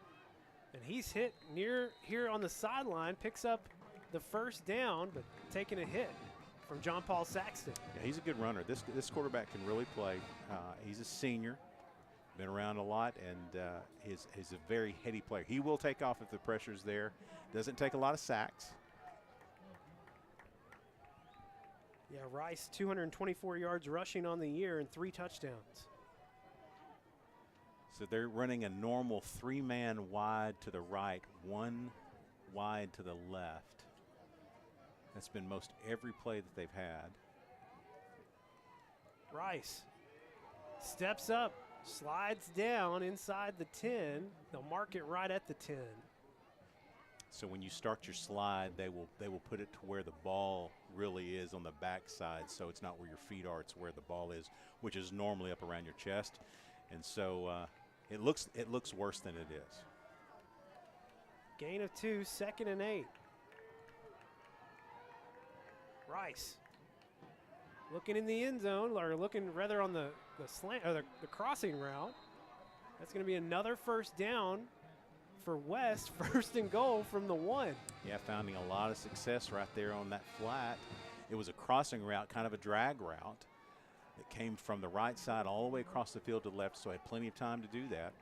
And he's hit near here on the sideline, picks up the 1st down, but taking a hit from John Paul Saxton. Yeah, he's a good runner. This quarterback can really play. He's a senior, been around a lot, and he's a very heady player. He will take off if the pressure's there. Doesn't take a lot of sacks. Yeah, Rice, 224 yards rushing on the year and 3 touchdowns. So they're running a normal 3-man wide to the right, 1 wide to the left. That's been most every play that they've had. Rice steps up, slides down inside the 10. They'll mark it right at the 10. So when you start your slide, they will put it to where the ball really is on the backside. So it's not where your feet are; it's where the ball is, which is normally up around your chest. And so it looks worse than it is. Gain of 2, 2nd and 8. Rice looking in the end zone, or looking rather on the slant or the crossing route. That's going to be another 1st down for West, 1st and goal from the 1. Yeah, finding a lot of success right there on that flat. It was a crossing route, kind of a drag route. It came from the right side all the way across the field to the left, so I had plenty of time to do that.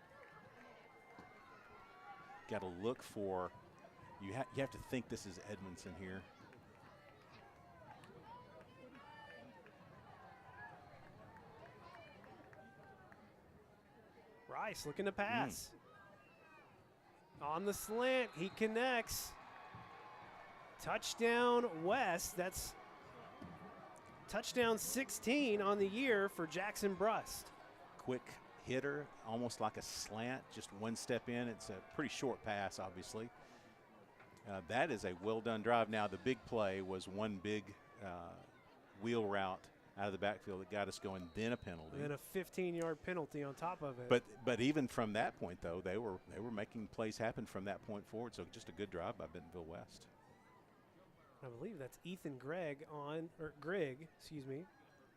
Got to look for, you have to think this is Edmondson here. Rice looking to pass. On the slant, he connects. Touchdown West. That's touchdown 16 on the year for Jackson Brust. Quick hitter, almost like a slant, just 1 step in. It's a pretty short pass, obviously. That is a well-done drive. Now, the big play was 1 big wheel route out of the backfield that got us going, then a penalty. And then a 15-yard penalty on top of it. But even from that point, though, they were making plays happen from that point forward. So just a good drive by Bentonville West. I believe that's Ethan Grigg,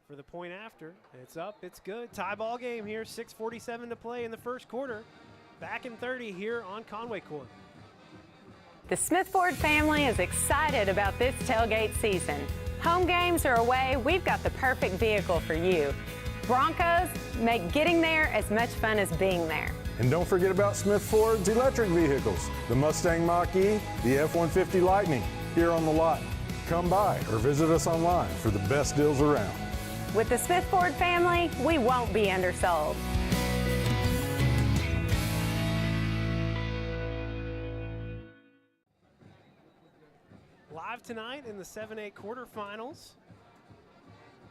for the point after. It's up, it's good. Tie ball game here, 6:47 to play in the 1st quarter. Back in 30 here on Conway Corp. The Smith Ford family is excited about this tailgate season. Home games or away, we've got the perfect vehicle for you. Broncos make getting there as much fun as being there. And don't forget about Smith Ford's electric vehicles, the Mustang Mach-E, the F-150 Lightning, here on the lot. Come by or visit us online for the best deals around. With the Smith Ford family, we won't be undersold. Live tonight in the 7A quarterfinals.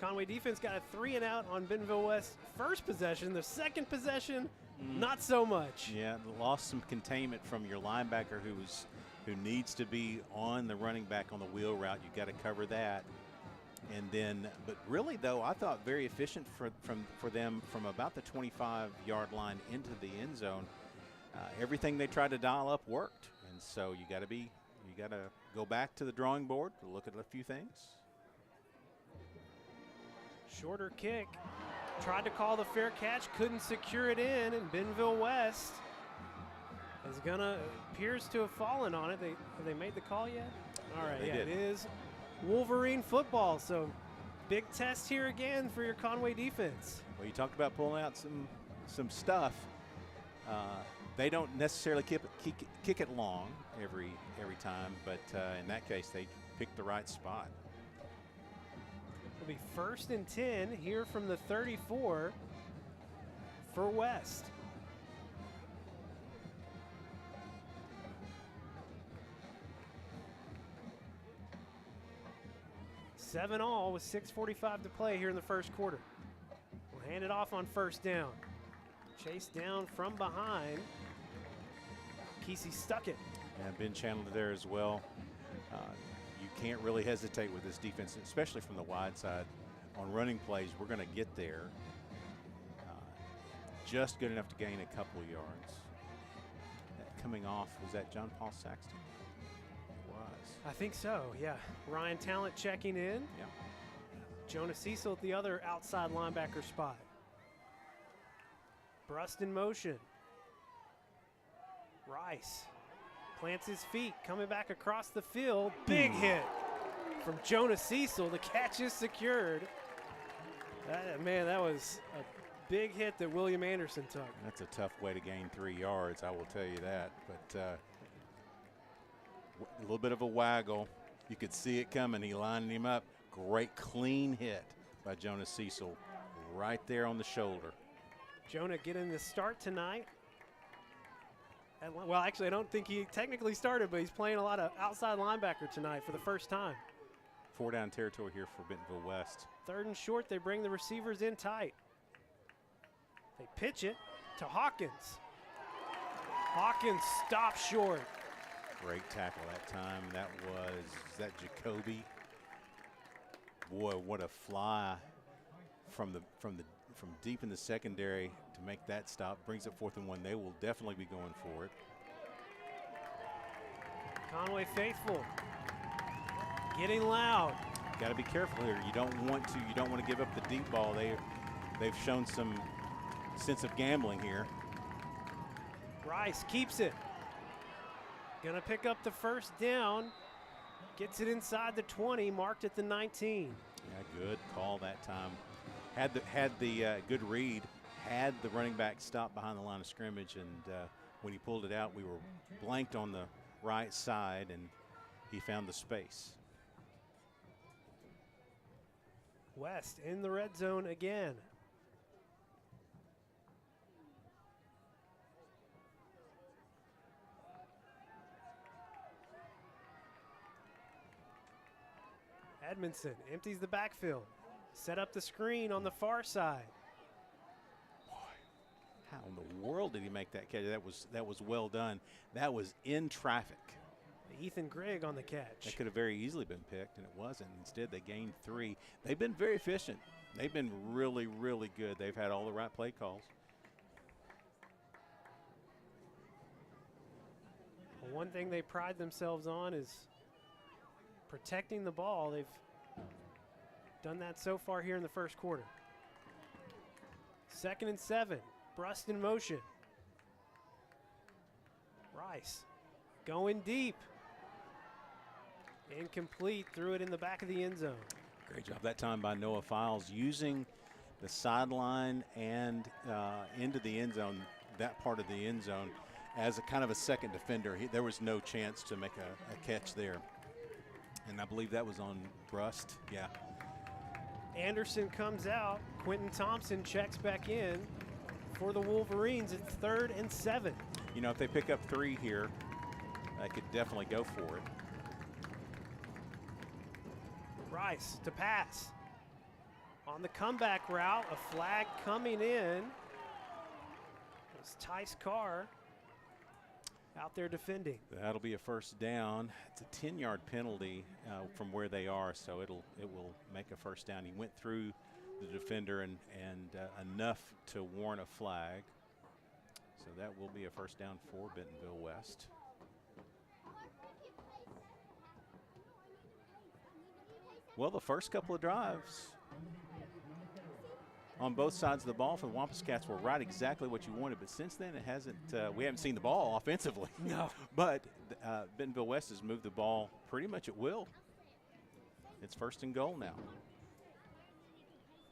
Conway defense got a 3-and-out on Bentonville West first possession. The 2nd possession, not so much. Yeah, lost some containment from your linebacker who needs to be on the running back on the wheel route. You've got to cover that. And then, but really though, I thought very efficient for them from about the 25-yard line into the end zone. Everything they tried to dial up worked, and so you got to go back to the drawing board to look at a few things. Shorter kick. Tried to call the fair catch, couldn't secure it in, and Bentonville West appears to have fallen on it. Have they made the call yet? All right, yeah, it is Wolverine football. So big test here again for your Conway defense. Well, you talked about pulling out some stuff. They don't necessarily kick it long every time, but in that case, they picked the right spot. It'll be 1st and 10 here from the 34 for West. Seven all with 6:45 to play here in the first quarter. We'll hand it off on 1st down. Chase down from behind. Kesey stuck it. And Ben Chandler there as well. You can't really hesitate with this defense, especially from the wide side. On running plays, we're going to get there. Just good enough to gain a couple of yards. That coming off, was that John Paul Saxton? It was. I think so, yeah. Ryan Talent checking in. Yeah. Jonah Cecil at the other outside linebacker spot. Brust in motion. Rice plants his feet, coming back across the field. Big hit from Jonah Cecil. The catch is secured. That was a big hit that William Anderson took. That's a tough way to gain 3 yards, I will tell you that. But a little bit of a waggle. You could see it coming. He lined him up. Great clean hit by Jonah Cecil right there on the shoulder. Jonah getting the start tonight. Well, actually, I don't think he technically started, but he's playing a lot of outside linebacker tonight for the first time. 4-down territory here for Bentonville West. 3rd and short, they bring the receivers in tight. They pitch it to Hawkins. Hawkins stops short. Great tackle that time. Was that Jacoby? Boy, what a fly from deep in the secondary to make that stop. Brings it 4th and 1. They will definitely be going for it. Conway faithful. Getting loud. Got to be careful here. You don't want to give up the deep ball. They've shown some sense of gambling here. Rice keeps it. Gonna pick up the 1st down. Gets it inside the 20, marked at the 19. Yeah, good call that time. Had the good read, had the running back stop behind the line of scrimmage, and when he pulled it out, we were blanked on the right side, and he found the space. West in the red zone again. Edmondson empties the backfield. Set up the screen on the far side. Boy, how in the world did he make that catch? That was well done. That was in traffic. Ethan Grigg on the catch. That could have very easily been picked, and it wasn't. Instead, they gained 3. They've been very efficient. They've been really, really good. They've had all the right play calls. Well, one thing they pride themselves on is protecting the ball. They've done that so far here in the first quarter. 2nd and 7. Brust in motion. Rice going deep. Incomplete. Threw it in the back of the end zone. Great job that time by Noah Files, using the sideline and into the end zone, that part of the end zone, as a kind of a second defender. There was no chance to make a catch there. And I believe that was on Brust. Yeah. Anderson comes out. Quentin Thompson checks back in for the Wolverines. It's 3rd and 7. You know, if they pick up 3 here, they could definitely go for it. Rice to pass. On the comeback route, a flag coming in. It was Tice Carr. out there defending. That'll be a first down. It's a 10-yard penalty from where they are, so it will make a first down. He went through the defender and enough to warrant a flag. So that will be a first down for Bentonville West. Well, the first couple of drives on both sides of the ball for the Wampus Cats were right exactly what you wanted, but since then it hasn't. We haven't seen the ball offensively. No. But Bentonville West has moved the ball pretty much at will. It's first and goal now.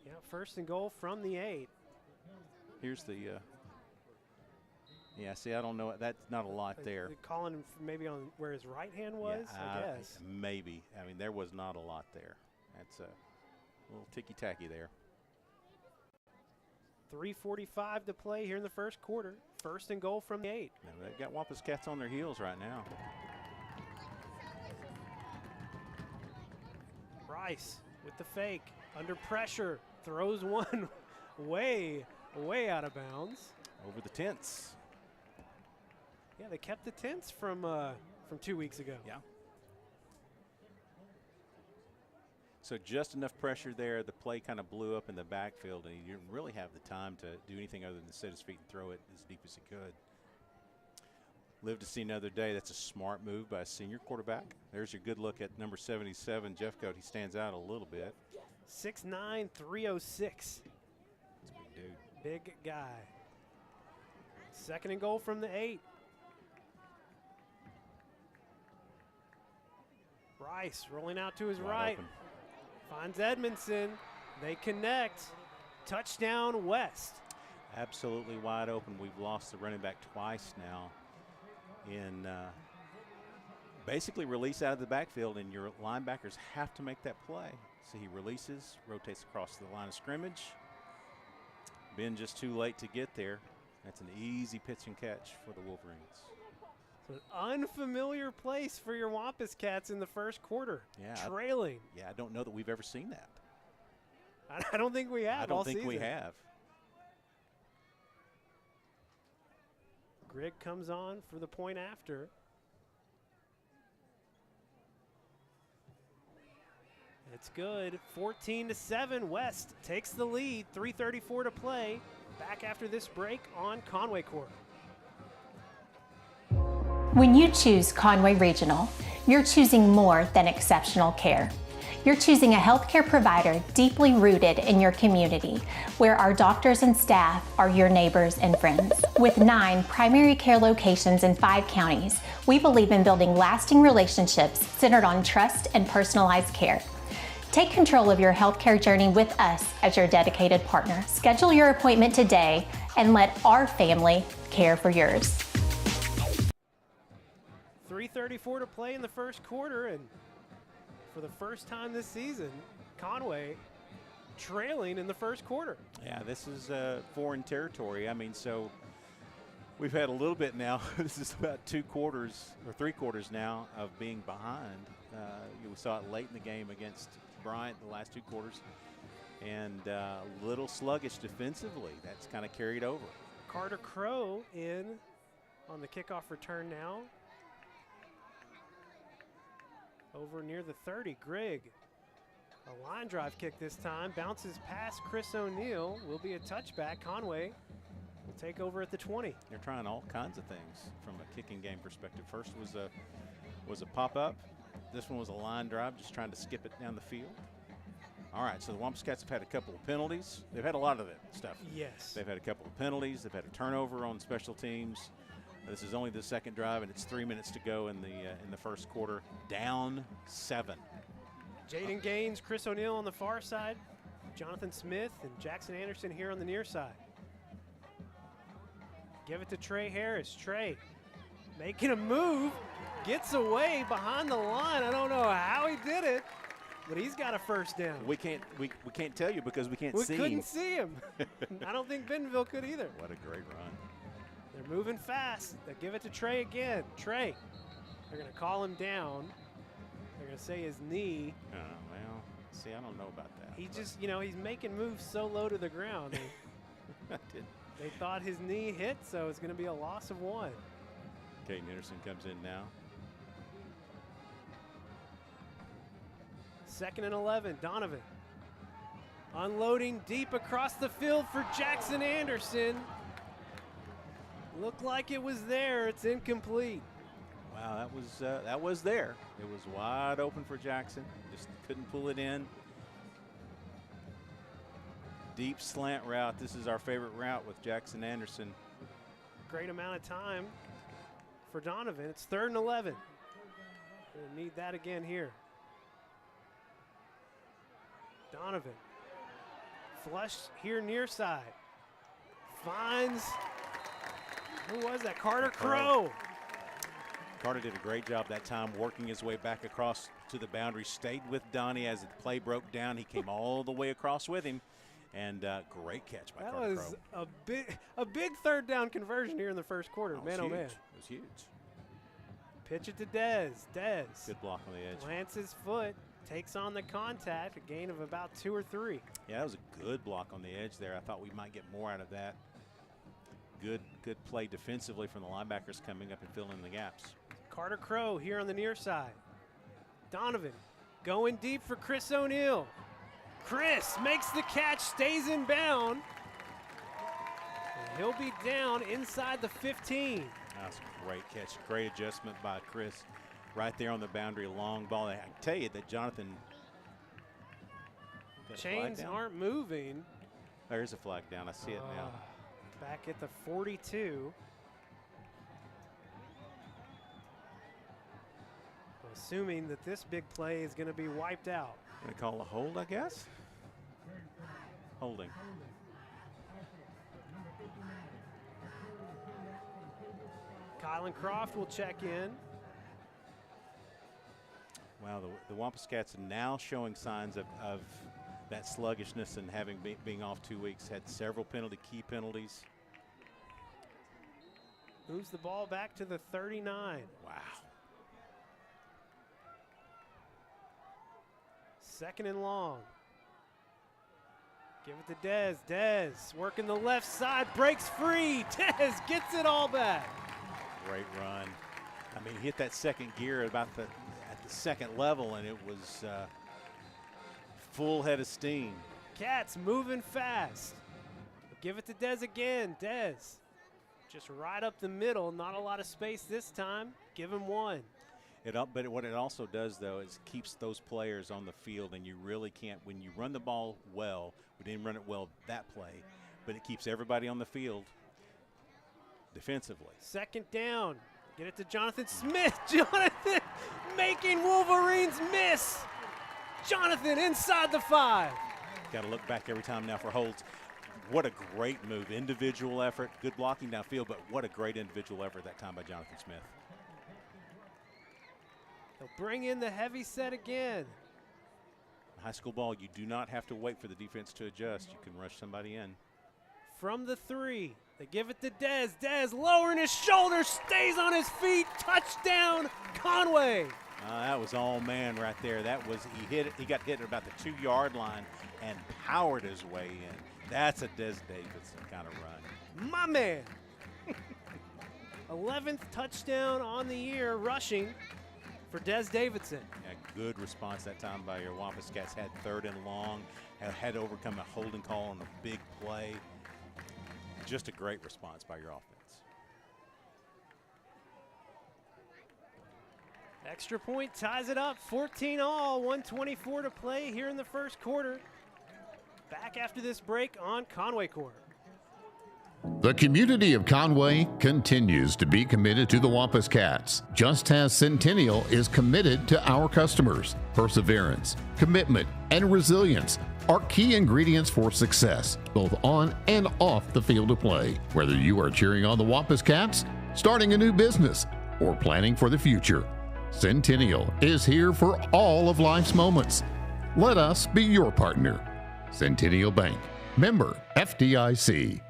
Yeah, first and goal from the 8. Here's the. Yeah, see, I don't know. That's not a lot there. They're calling him maybe on where his right hand was, I guess. Maybe. I mean, there was not a lot there. That's a little ticky-tacky there. 3:45 to play here in the first quarter. First and goal from the 8. Now, they've got Wampus Cats on their heels right now. Rice with the fake. Under pressure. Throws one way out of bounds. Over the tents. Yeah, they kept the tents from 2 weeks ago. Yeah. So just enough pressure there. The play kind of blew up in the backfield, and he didn't really have the time to do anything other than set his feet and throw it as deep as he could. Live to see another day. That's a smart move by a senior quarterback. There's your good look at number 77, Jeffcoat. He stands out a little bit. 6'9", 306. That's a big dude. Big guy. Second and goal from the 8. Rice rolling out to his right. Open. Finds Edmondson. They connect. Touchdown West. Absolutely wide open. We've lost the running back twice now in basically release out of the backfield, and your linebackers have to make that play. So he releases, rotates across the line of scrimmage. Been just too late to get there. That's an easy pitch and catch for the Wolverines. So an unfamiliar place for your Wampus Cats in the first quarter. Yeah, trailing. I don't know that we've ever seen that. I don't think we have. I don't think we have. Grigg comes on for the point after. It's good. 14-7. West takes the lead. 3:34 to play. Back after this break on Conway Corp. When you choose Conway Regional, you're choosing more than exceptional care. You're choosing a healthcare provider deeply rooted in your community, where our doctors and staff are your neighbors and friends. With 9 primary care locations in 5 counties, we believe in building lasting relationships centered on trust and personalized care. Take control of your healthcare journey with us as your dedicated partner. Schedule your appointment today and let our family care for yours. 3:34 to play in the first quarter, and for the first time this season, Conway trailing in the first quarter. Yeah, this is foreign territory. I mean, so we've had a little bit now. This is about 2 quarters or 3 quarters now of being behind. We saw it late in the game against Bryant the last 2 quarters, and a little sluggish defensively. That's kind of carried over. Carter Crow in on the kickoff return now. Over near the 30, Grigg. A line drive kick this time. Bounces past Chris O'Neill. Will be a touchback. Conway will take over at the 20. They're trying all kinds of things from a kicking game perspective. First was a pop-up. This one was a line drive, just trying to skip it down the field. All right, so the Wampus Cats have had a couple of penalties. They've had a lot of that stuff. Yes. They've had a couple of penalties. They've had a turnover on special teams. This is only the second drive, and it's 3 minutes to go in the first quarter. Down 7. Jaden Gaines, Chris O'Neill on the far side. Jonathan Smith and Jackson Anderson here on the near side. Give it to Trey Harris. Trey making a move. Gets away behind the line. I don't know how he did it, but he's got a first down. We can't tell you because we can't see him. We couldn't see him. I don't think Bentonville could either. What a great run. They're moving fast. They give it to Trey again. Trey, they're going to call him down. They're going to say his knee. Well, see, I don't know about that. He just, he's making moves so low to the ground. I did. They thought his knee hit, so it's going to be a loss of 1. Caden Henderson comes in now. 2nd and 11, Donovan. Unloading deep across the field for Jackson Anderson. Looked like it was there. It's incomplete. Wow, that was there. It was wide open for Jackson. Just couldn't pull it in. Deep slant route. This is our favorite route with Jackson Anderson. Great amount of time for Donovan. It's 3rd and 11. Gonna need that again here. Donovan. Flush here near side. Finds, who was that? Carter Crow. Carter did a great job that time working his way back across to the boundary. Stayed with Donnie as the play broke down. He came all the way across with him. And great catch by Carter Crow. That was a big 3rd down conversion here in the first quarter. Oh, man, oh man. It was huge. Pitch it to Dez. Dez. Good block on the edge. Plants his foot. Takes on the contact, a gain of about 2 or 3. Yeah, that was a good block on the edge there. I thought we might get more out of that. Good play defensively from the linebackers coming up and filling in the gaps. Carter Crow here on the near side. Donovan going deep for Chris O'Neal. Chris makes the catch, stays in bound. And he'll be down inside the 15. That's a great catch. Great adjustment by Chris. Right there on the boundary, long ball. I can tell you that Jonathan. Chains aren't moving. There's a flag down. I see it now. Back at the 42. Assuming that this big play is going to be wiped out. Going to call a hold, I guess. Holding. Kylan Croft will check in. Wow, the Wampus Cats are now showing signs of that sluggishness and having being off 2 weeks. Had several key penalties. Moves the ball back to the 39. Wow. 2nd and long. Give it to Dez. Dez working the left side, breaks free. Dez gets it all back. Great run. I mean, he hit that second gear at the second level, and it was full head of steam. Cats moving fast. Give it to Dez again. Dez just right up the middle. Not a lot of space this time. Give him 1. But what it also does, though, is keeps those players on the field, and you really can't, when you run the ball well, we didn't run it well that play, but it keeps everybody on the field defensively. 2nd down. Get it to Jonathan Smith. Jonathan making Wolverines miss. Jonathan inside the 5. Got to look back every time now for holds. What a great move. Individual effort. Good blocking downfield, but what a great individual effort that time by Jonathan Smith. They'll bring in the heavy set again. In high school ball, you do not have to wait for the defense to adjust. You can rush somebody in. From the 3, they give it to Dez. Dez lowering his shoulder, stays on his feet. Touchdown, Conway. That was all man right there. That was, he hit it. He got hit at about the 2-yard line and powered his way in. That's a Des Davidson kind of run. My man. 11th touchdown on the year rushing for Des Davidson. Yeah, good response that time by your Wampus Cats. Had 3rd and long, had to overcome a holding call on a big play. Just a great response by your offense. Extra point ties it up, 14-all, 1:24 to play here in the first quarter. Back after this break on Conway Corp. The community of Conway continues to be committed to the Wampus Cats, just as Centennial is committed to our customers. Perseverance, commitment, and resilience are key ingredients for success, both on and off the field of play. Whether you are cheering on the Wampus Cats, starting a new business, or planning for the future, Centennial is here for all of life's moments. Let us be your partner. Centennial Bank, member FDIC.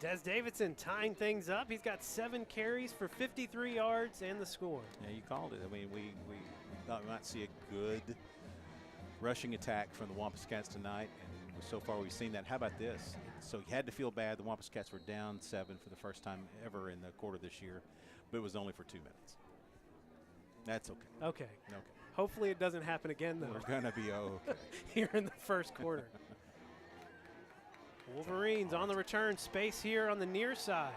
Des Davidson tying things up. He's got 7 carries for 53 yards and the score. Yeah, you called it. I mean, we thought we might see a good rushing attack from the Wampus Cats tonight, and we so far we've seen that. How about this? So you had to feel bad. The Wampus Cats were down 7 for the first time ever in the quarter this year, but it was only for 2 minutes. That's okay. Okay. Okay. Hopefully it doesn't happen again, though. We're going to be okay. Here in the first quarter. Wolverines on the return. Space here on the near side.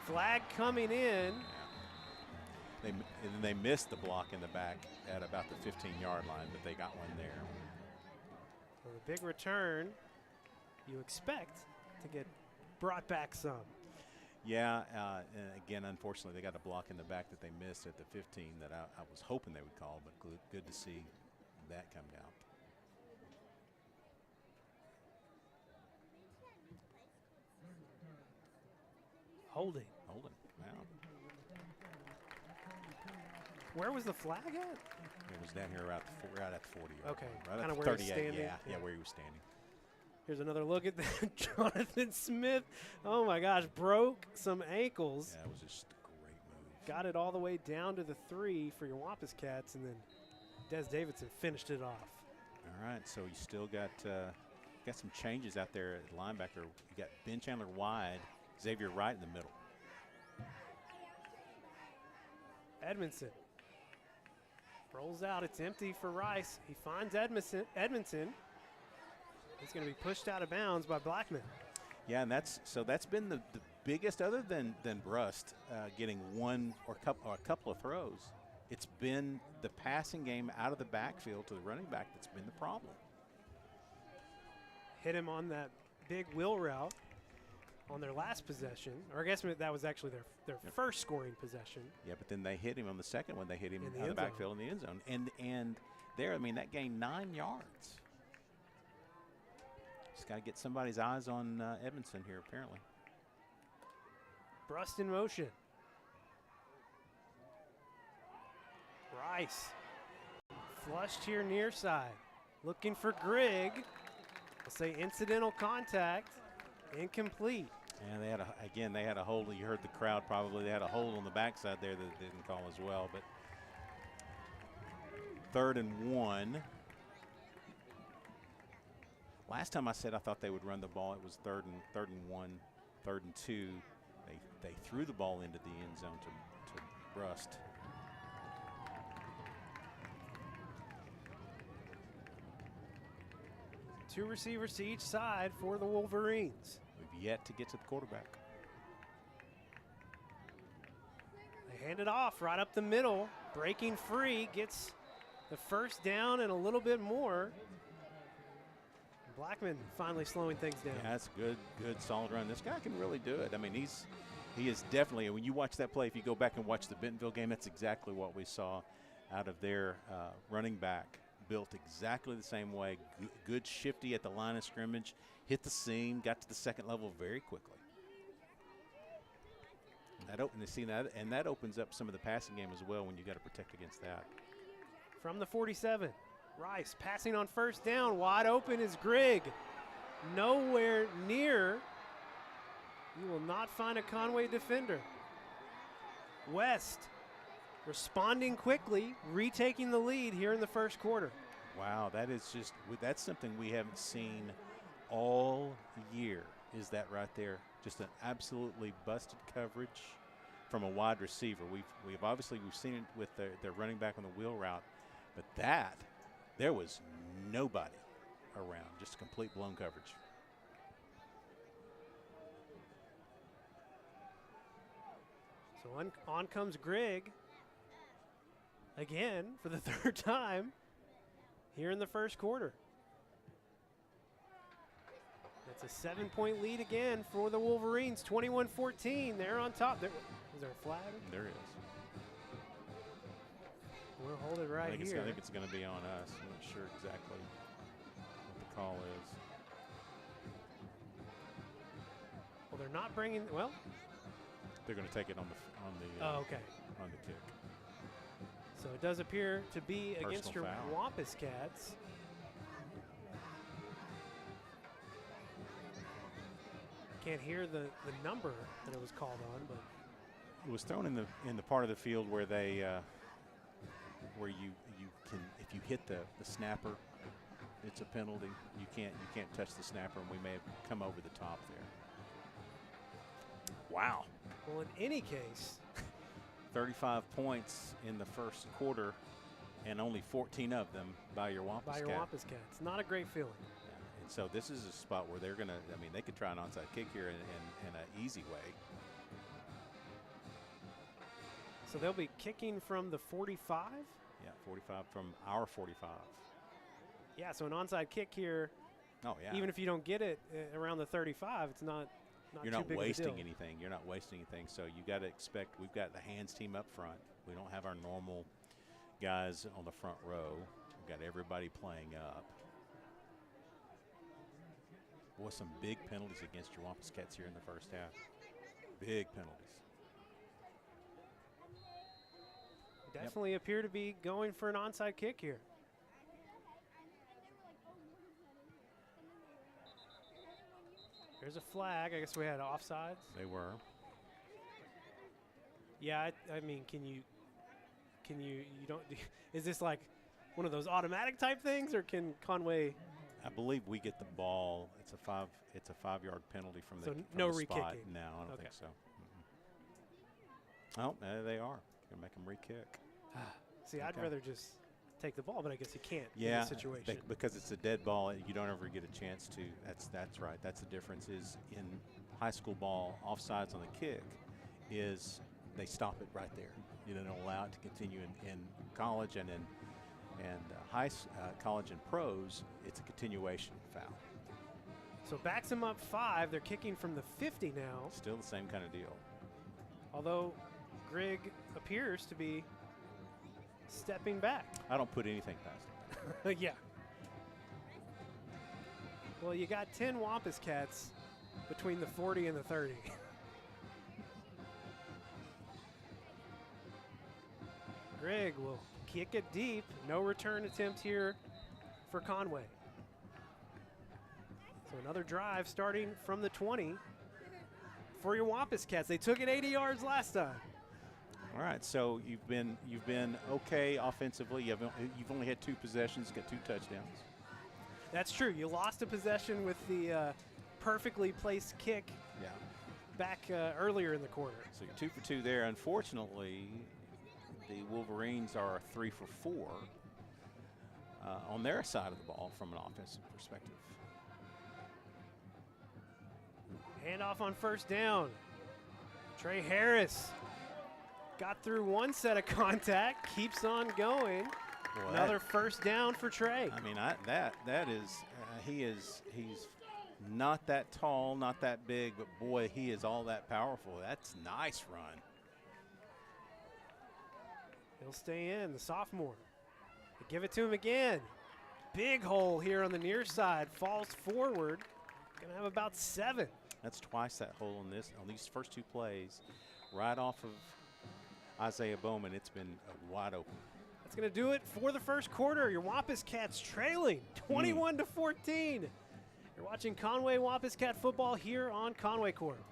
Flag coming in. They missed the block in the back at about the 15-yard line, but they got one there. So the big return, you expect to get brought back some. Yeah, and again, unfortunately, they got a block in the back that they missed at the 15 that I was hoping they would call, but good to see that come down. Holding. Wow. Where was the flag at? It was down here right at the 40. Okay, right kind of at where he's standing. Yeah, where he was standing. Here's another look at that. Jonathan Smith, oh my gosh, broke some ankles. Yeah, it was just a great move. Got it all the way down to the 3 for your Wampus Cats, and then Des Davidson finished it off. All right, so you still got some changes out there at linebacker. You got Ben Chandler wide, Xavier Wright in the middle. Edmondson rolls out. It's empty for Rice. He finds Edmondson. He's going to be pushed out of bounds by Blackman. Yeah, and that's been the biggest, other than Brust getting one or a couple of throws. It's been the passing game out of the backfield to the running back that's been the problem. Hit him on that big wheel route on their last possession, or I guess that was actually their first scoring possession. Yeah, but then they hit him on the second one. They hit him out of the backfield in the end zone. And there, I mean, that gained 9 yards. Just got to get somebody's eyes on Edmondson here, apparently. Brust in motion. Rice. Flushed here near side. Looking for Grigg. I'll say incidental contact. Incomplete. And they had a hold. You heard the crowd probably. They had a hold on the backside there that didn't call as well. But 3rd and 1. Last time I said I thought they would run the ball, it was 3rd and 1, 3rd and 2. They threw the ball into the end zone to Brust. Two receivers to each side for the Wolverines. We've yet to get to the quarterback. They hand it off right up the middle. Breaking free, gets the first down and a little bit more. Blackman finally slowing things down. Yeah, that's a good, solid run. This guy can really do it. I mean, he is definitely, when you watch that play, if you go back and watch the Bentonville game, that's exactly what we saw out of their running back. Built exactly the same way. Good shifty at the line of scrimmage, hit the seam, got to the second level very quickly. That opens up some of the passing game as well when you got to protect against that. From the 47, Rice passing on first down. Wide open is Grigg. Nowhere near. You will not find a Conway defender. West responding quickly, retaking the lead here in the first quarter. Wow, that's something we haven't seen all year, is that right there. Just an absolutely busted coverage from a wide receiver. We've obviously seen it with their running back on the wheel route, but there was nobody around, just complete blown coverage. So on comes Grigg again for the 3rd time here in the first quarter. It's a 7-point lead again for the Wolverines, 21-14. They're on top. Is there a flag? There is. We'll hold it right here. I think it's going to be on us. I'm not sure exactly what the call is. Well, they're not bringing. Well, they're going to take it on the kick. So it does appear to be Personal against your foul. Wampus Cats. Can't hear the number that it was called on, but it was thrown in the part of the field where they where you can, if you hit the snapper, it's a penalty. You can't touch the snapper, and we may have come over the top there. Wow. Well, in any case, 35 points in the first quarter, and only 14 of them by your Wampus by your Cat. Wampus Cats. Not a great feeling. Yeah. And so this is a spot where they're going to, I mean, they could try an onside kick here in an easy way. So they'll be kicking from the 45? Yeah, 45 from our 45. Yeah, so an onside kick here. Oh, yeah. Even if you don't get it around the 35, it's not You're too not big wasting of a deal. anything. You're not wasting anything. So you got to expect, we've got the hands team up front. We don't have our normal guys on the front row. We've got everybody playing up. Boy, some big penalties against your Wampus Cats here in the first half. Big penalties. Definitely appear to be going for an onside kick here. There's a flag. I guess we had offsides. They were. Yeah, I mean, you don't, is this like one of those automatic type things, or can Conway? I believe we get the ball. It's a 5-yard penalty from the, So from no the spot. re-kicking. No, I don't Okay. think so. Oh, there they are. Gonna make them re-kick. See, I'd Okay. rather just take the ball, but I guess you can't Yeah, in this situation. because it's a dead ball, you don't ever get a chance to. That's right. That's the difference. Is in high school ball, offsides on the kick is they stop it right there. You don't allow it to continue in college and college and pros. It's a continuation foul. So backs them up 5. They're kicking from the 50 now. Still the same kind of deal. Although Grigg appears to be stepping back. I don't put anything past him. Yeah. Well, you got 10 Wampus Cats between the 40 and the 30. Grigg will kick it deep. No return attempt here for Conway. So another drive starting from the 20 for your Wampus Cats. They took it 80 yards last time. All right, so you've been okay offensively. You've only had 2 possessions, got 2 touchdowns. That's true. You lost a possession with the perfectly placed kick back earlier in the quarter. So you're 2 for 2 there. Unfortunately, the Wolverines are 3 for 4 on their side of the ball from an offensive perspective. Handoff on first down. Trey Harris got through one set of contact, keeps on going. Boy, another first down for Trey. I mean, that is he's not that tall, not that big, but boy, he is all that powerful. That's a nice run. He'll stay in, the sophomore. They give it to him again. Big hole here on the near side, falls forward. Gonna have about 7. That's twice that hole on these first 2 plays, right off of Isaiah Bowman. It's been wide open. That's going to do it for the first quarter. Your Wampus Cats trailing 21-14. You're watching Conway Wampus Cat football here on Conway Corp.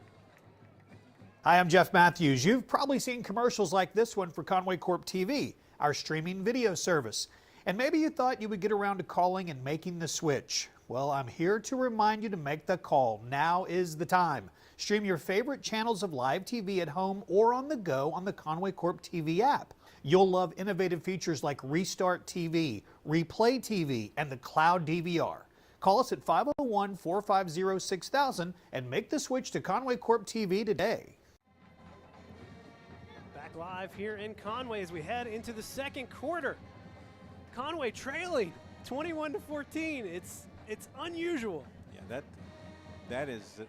Hi, I'm Jeff Matthews. You've probably seen commercials like this one for Conway Corp TV, our streaming video service. And maybe you thought you would get around to calling and making the switch. Well, I'm here to remind you to make the call. Now is the time. Stream your favorite channels of live TV at home or on the go on the Conway Corp TV app. You'll love innovative features like Restart TV, Replay TV, and the Cloud DVR. Call us at 501-450-6000 and make the switch to Conway Corp TV today. Back live here in Conway as we head into the second quarter. Conway trailing 21-14. It's unusual. Yeah, that is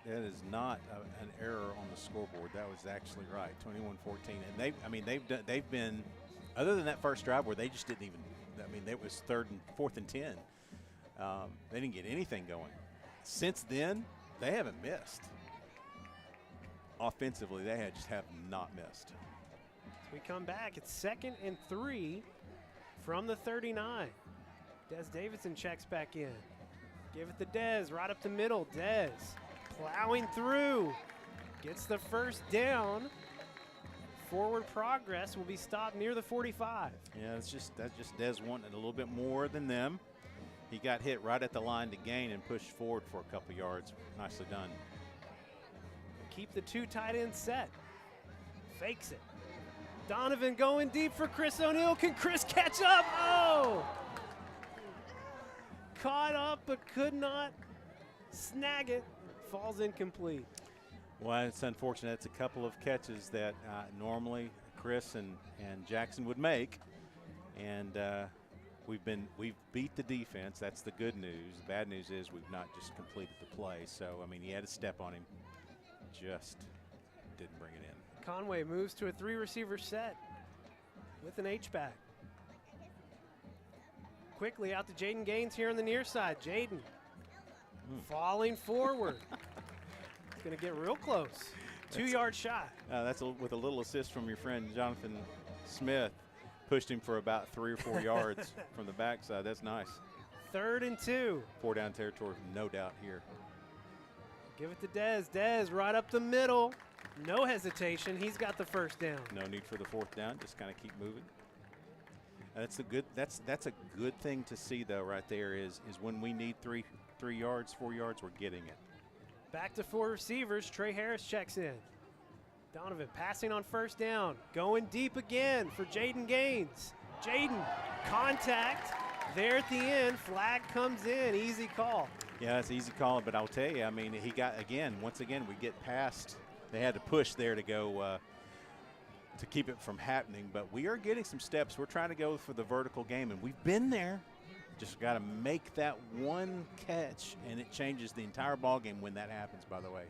not an error on the scoreboard. That was actually right, 21-14. And they've been, other than that first drive where they just didn't even, it was 4th and 10. They didn't get anything going. Since then, they haven't missed. Offensively, they just have not missed. As we come back, it's 2nd and 3 from the 39. Des Davidson checks back in. Give it to Des, right up the middle. Des plowing through, gets the first down. Forward progress will be stopped near the 45. Yeah, that's just Des wanting it a little bit more than them. He got hit right at the line to gain and pushed forward for a couple yards. Nicely done. Keep the 2 tight ends set. Fakes it. Donovan going deep for Chris O'Neal. Can Chris catch up? Oh! Caught up but could not snag it. Falls incomplete. Well, it's unfortunate. It's a couple of catches that normally Chris and Jackson would make, and we've beat the defense. That's the good news. The bad news is we've not just completed the play. So I mean, he had a step on him, just didn't bring it in. Conway moves to a 3-receiver set with an H-back. Quickly out to Jaden Gaines here on the near side. Jaden falling forward. It's going to get real close. 2-yard shot. That's with a little assist from your friend Jonathan Smith. Pushed him for about 3 or 4 yards from the backside. That's nice. 3rd and 2. 4 down territory, no doubt here. Give it to Dez. Dez right up the middle. No hesitation. He's got the first down. No need for the 4th down. Just kind of keep moving. That's a good thing to see though. Right there is when we need 3 yards, 4 yards, we're getting it. Back to 4 receivers. Trey Harris checks in. Donovan passing on 1st down. Going deep again for Jaden Gaines. Jaden, contact there at the end. Flag comes in. Easy call. Yeah, it's easy call, but I'll tell you, I mean, he got, once again, we get past. They had to push there to go to keep it from happening, but we are getting some steps. We're trying to go for the vertical game, and we've been there. Just got to make that one catch, and it changes the entire ball game when that happens, by the way.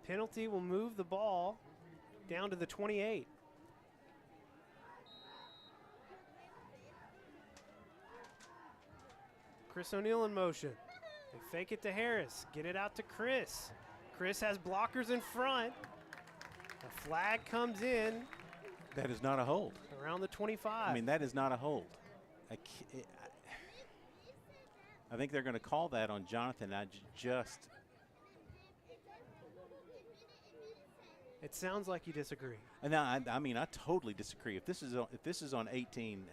Penalty will move the ball down to the 28. Chris O'Neal in motion. They fake it to Harris. Get it out to Chris. Chris has blockers in front. A flag comes in. That is not a hold. Around the 25. I mean, that is not a hold. I think they're going to call that on Jonathan. It sounds like you disagree. No, I mean, I totally disagree. If this is on 18,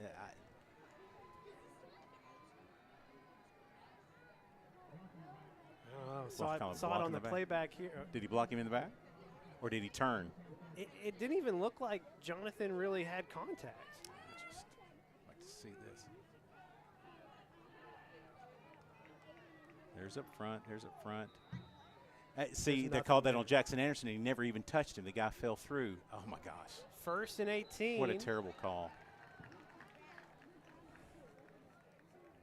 saw it on the playback here. Did he block him in the back, or did he turn? It didn't even look like Jonathan really had contact. I just like to see this. There's up front. There's up front. See, they called that on Jackson Anderson, and he never even touched him. The guy fell through. Oh, my gosh. 1st and 18. What a terrible call.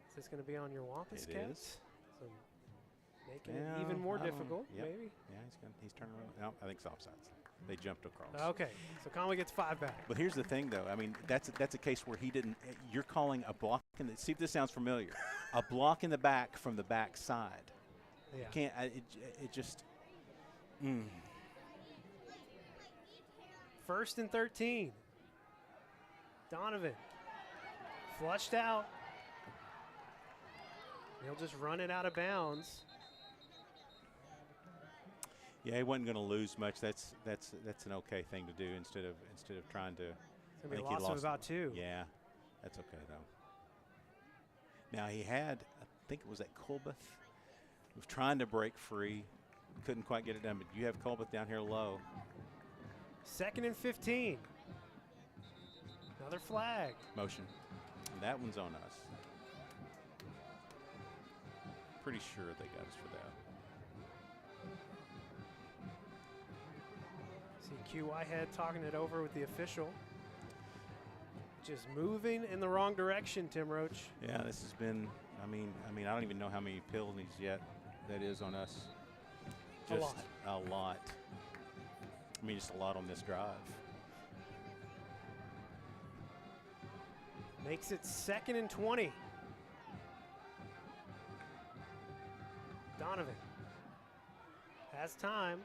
Is this going to be on your Wampus Cats? It is. So making it even more difficult, yep. maybe? Yeah, he's turning around. No, I think it's offsides. They jumped across. Okay, so Conway gets 5 back. But here's the thing, though. I mean, that's a case where he didn't. You're calling a block. See if this sounds familiar. A block in the back from the back side. Yeah. You can't. It just. 1st and 13. Donovan flushed out. He'll just run it out of bounds. Yeah, he wasn't going to lose much. That's an okay thing to do instead of trying to. It's going to be a loss of about 2. Yeah, that's okay though. Now he had, I think it was at Colbeth, was trying to break free, couldn't quite get it done. But you have Colbeth down here low. 2nd and 15. Another flag. Motion. And that one's on us. Pretty sure they got us for that. See Q Whitehead talking it over with the official. Just moving in the wrong direction, Tim Roach. Yeah, this has been, I mean, I don't even know how many penalties yet that is on us. Just a lot. I mean, just a lot on this drive. Makes it 2nd and 20. Donovan has time.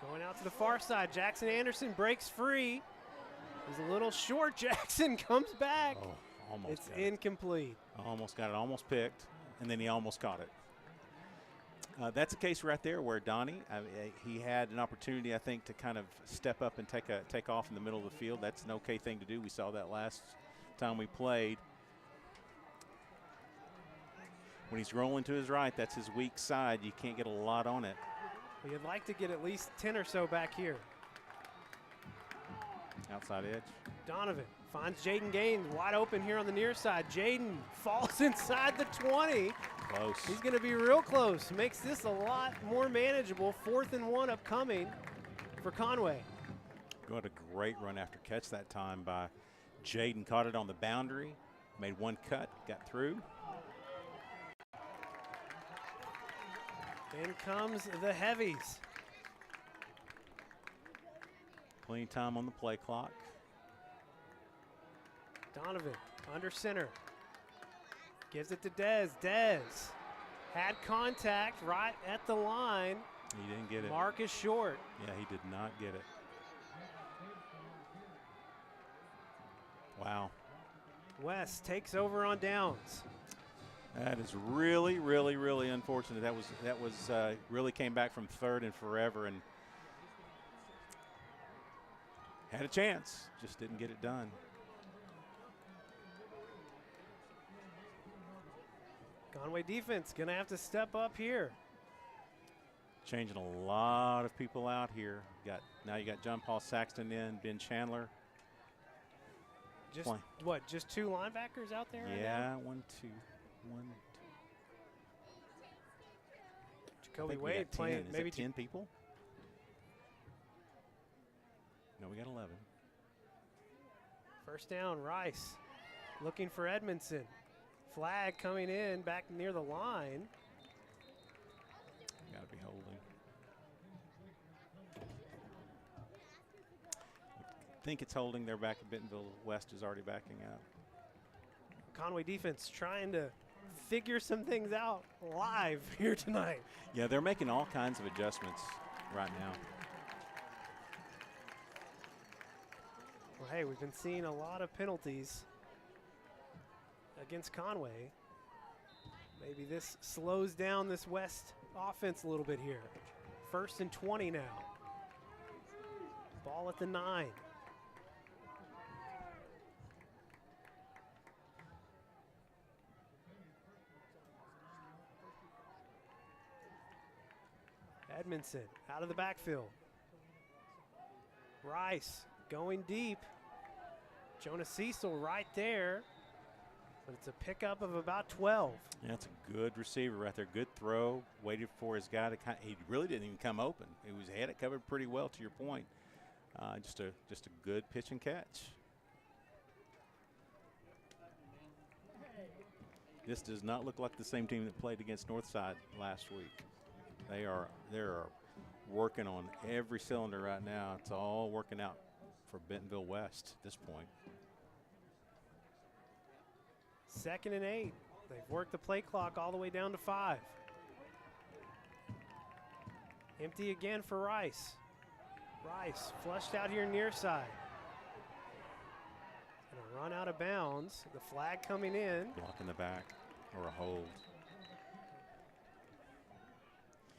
Going out to the far side. Jackson Anderson breaks free. He's a little short. Jackson comes back. Oh, almost. It's incomplete. Almost got it. Almost picked, and then he almost caught it. That's a case right there where Donnie, he had an opportunity, I think, to kind of step up and take off in the middle of the field. That's an okay thing to do. We saw that last time we played. When he's rolling to his right, that's his weak side. You can't get a lot on it. Well, you'd like to get at least 10 or so back here. Outside edge. Donovan finds Jaden Gaines wide open here on the near side. Jaden falls inside the 20. Close. He's going to be real close. Makes this a lot more manageable. 4th and 1 upcoming for Conway. Got a great run after catch that time by Jaden. Caught it on the boundary, made one cut, got through. In comes the heavies. Plenty of time on the play clock. Donovan under center. Gives it to Dez. Dez had contact right at the line. He didn't get it. Mark is short. Yeah, he did not get it. Wow. West takes over on downs. That is really, really, really unfortunate. That was really came back from 3rd and forever and had a chance, just didn't get it done. Conway defense gonna have to step up here. Changing a lot of people out here. Now you got John Paul Saxton in, Ben Chandler. Just what? Just 2 linebackers out there? Yeah, right now? 1, 2, 1, 2. Jacoby Wade playing maybe 10 people. No, we got 11. First down, Rice looking for Edmondson. Flag coming in back near the line. Got to be holding. I think it's holding. They're back at Bentonville. West is already backing out. Conway defense trying to figure some things out live here tonight. Yeah, they're making all kinds of adjustments right now. Well, hey, we've been seeing a lot of penalties against Conway. Maybe this slows down this West offense a little bit here. 1st and 20 now. Ball at the 9. Edmondson out of the backfield. Rice going deep. Jonas Cecil right there. But it's a pickup of about 12. Yeah, that's a good receiver right there. Good throw. Waited for his guy to he really didn't even come open. He had it covered pretty well, to your point. Just a good pitch and catch. This does not look like the same team that played against Northside last week. They're working on every cylinder right now. It's all working out for Bentonville West at this point. 2nd and 8. They've worked the play clock all the way down to 5. Empty again for Rice. Rice flushed out here near side. And a run out of bounds. The flag coming in. Block in the back or a hold.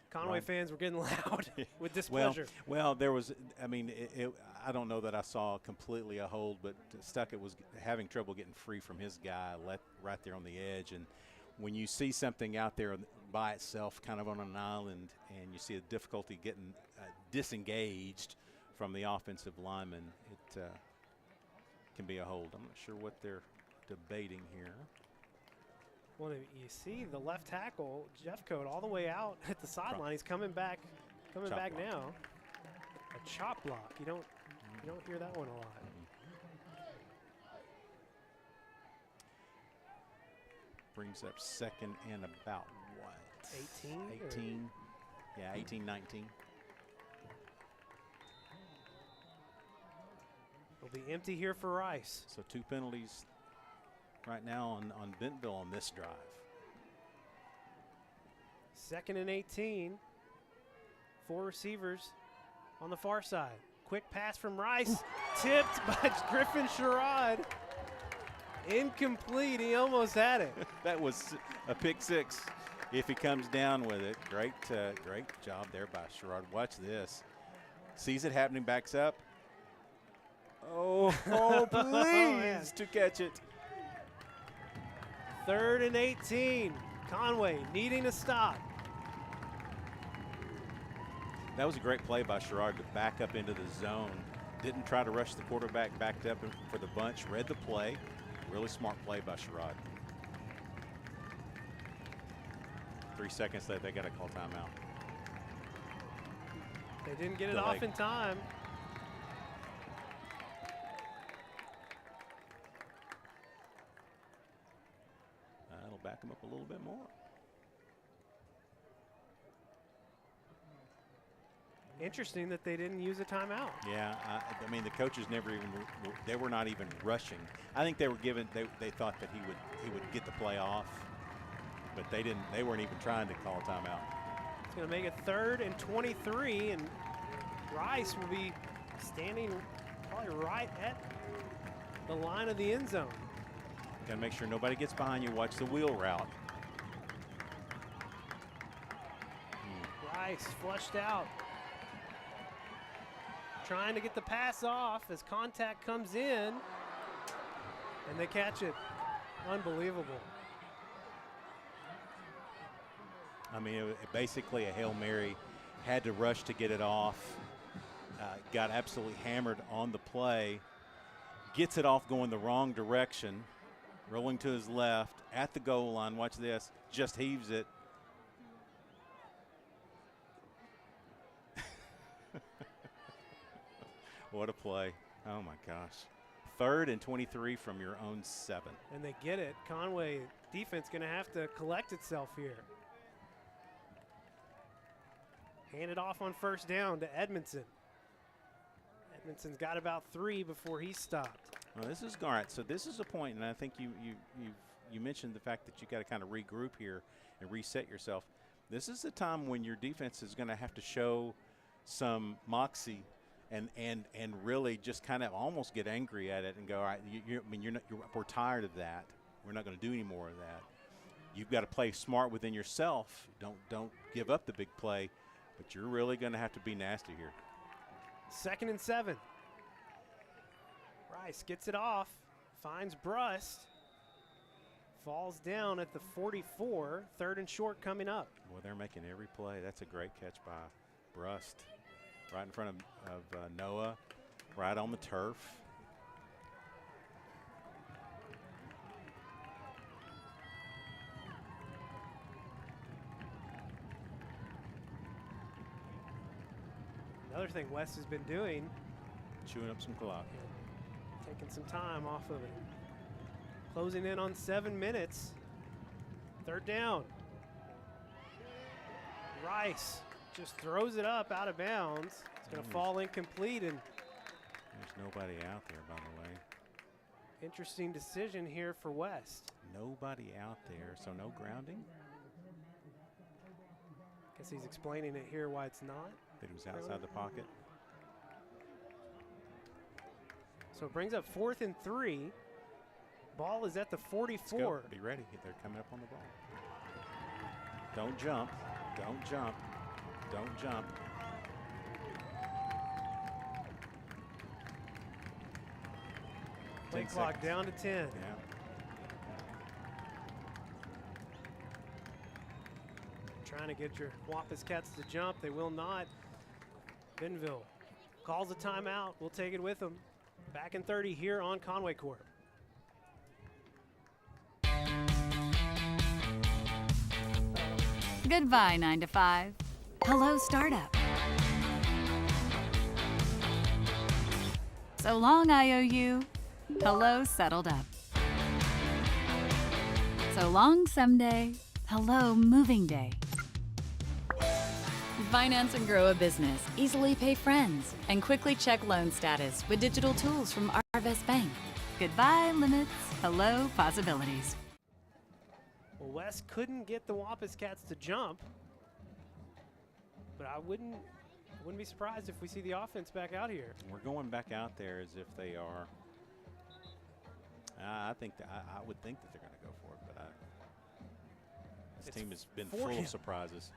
Conway fans were getting loud with displeasure. Well, there was, I mean, I don't know that I saw completely a hold, but Stuckett was having trouble getting free from his guy right there on the edge. And when you see something out there by itself kind of on an island and you see a difficulty getting disengaged from the offensive lineman, it can be a hold. I'm not sure what they're debating here. Well, you see the left tackle, Jeffcoat, all the way out at the sideline. He's coming back now. A chop block. You don't hear that one a lot. Brings up 2nd and about what? 18? 18. Yeah, 18, 19. It'll be empty here for Rice. So 2 penalties right now on Bentonville on this drive. 2nd and 18. 4 receivers on the far side. Quick pass from Rice. Tipped by Griffin Sherrod. Incomplete. He almost had it. That was a pick 6 if he comes down with it. Great job there by Sherrod. Watch this. Sees it happening, backs up. Oh, please to catch it. 3rd and 18. Conway needing a stop. That was a great play by Sherrod to back up into the zone. Didn't try to rush the quarterback, backed up for the bunch, read the play. Really smart play by Sherrod. 3 seconds left, they got to call timeout. They didn't get it off in time. That'll back them up a little bit more. Interesting that they didn't use a timeout. Yeah, I mean the coaches never even they were not even rushing. I think they were given they thought that he would get the play off, but they didn't. They weren't even trying to call a timeout. It's going to make it 3rd and 23, and Rice will be standing probably right at the line of the end zone. Got to make sure nobody gets behind you. Watch the wheel route. Rice flushed out. Trying to get the pass off as contact comes in, and they catch it. Unbelievable. I mean, basically a Hail Mary. Had to rush to get it off. Got absolutely hammered on the play. Gets it off going the wrong direction. Rolling to his left at the goal line. Watch this. Just heaves it. What a play. Oh, my gosh. 3rd and 23 from your own 7. And they get it. Conway defense going to have to collect itself here. Hand it off on 1st down to Edmondson. Edmondson's got about 3 before he stopped. Well, this is all right. So this is a point, and I think you mentioned the fact that you got to kind of regroup here and reset yourself. This is the time when your defense is going to have to show some moxie and really just kind of almost get angry at it and go, all right, we're tired of that. We're not going to do any more of that. You've got to play smart within yourself. Don't give up the big play, but you're really going to have to be nasty here. 2nd and 7. Rice gets it off, finds Brust, falls down at the 44. 3rd and short coming up. Well, they're making every play. That's a great catch by Brust. Right in front of Noah, right on the turf. Another thing West has been doing. Chewing up some clock. Taking some time off of it. Closing in on 7 minutes. 3rd down. Rice just throws it up out of bounds. It's going to fall incomplete. And there's nobody out there, by the way. Interesting decision here for West. Nobody out there, so no grounding? Guess he's explaining it here why it's not. That he was outside the pocket. So it brings up 4th and 3. Ball is at the 44. Let's go. Be ready. They're coming up on the ball. Don't jump. Don't jump. Don't jump. Play clock down to 10. Yeah. Trying to get your Wampus Cats to jump. They will not. Bentonville calls a timeout. We'll take it with them. Back in 30 here on Conway Corp. Goodbye, 9 to 5. Hello, startup. So long, IOU. Hello, settled up. So long, someday. Hello, moving day. Finance and grow a business. Easily pay friends. And quickly check loan status with digital tools from Arvest Bank. Goodbye, limits. Hello, possibilities. Well, West couldn't get the Wampus Cats to jump. But I wouldn't be surprised if we see the offense back out here. We're going back out there as if they are. I think that I would think that they're going to go for it, but this team has been full of surprises.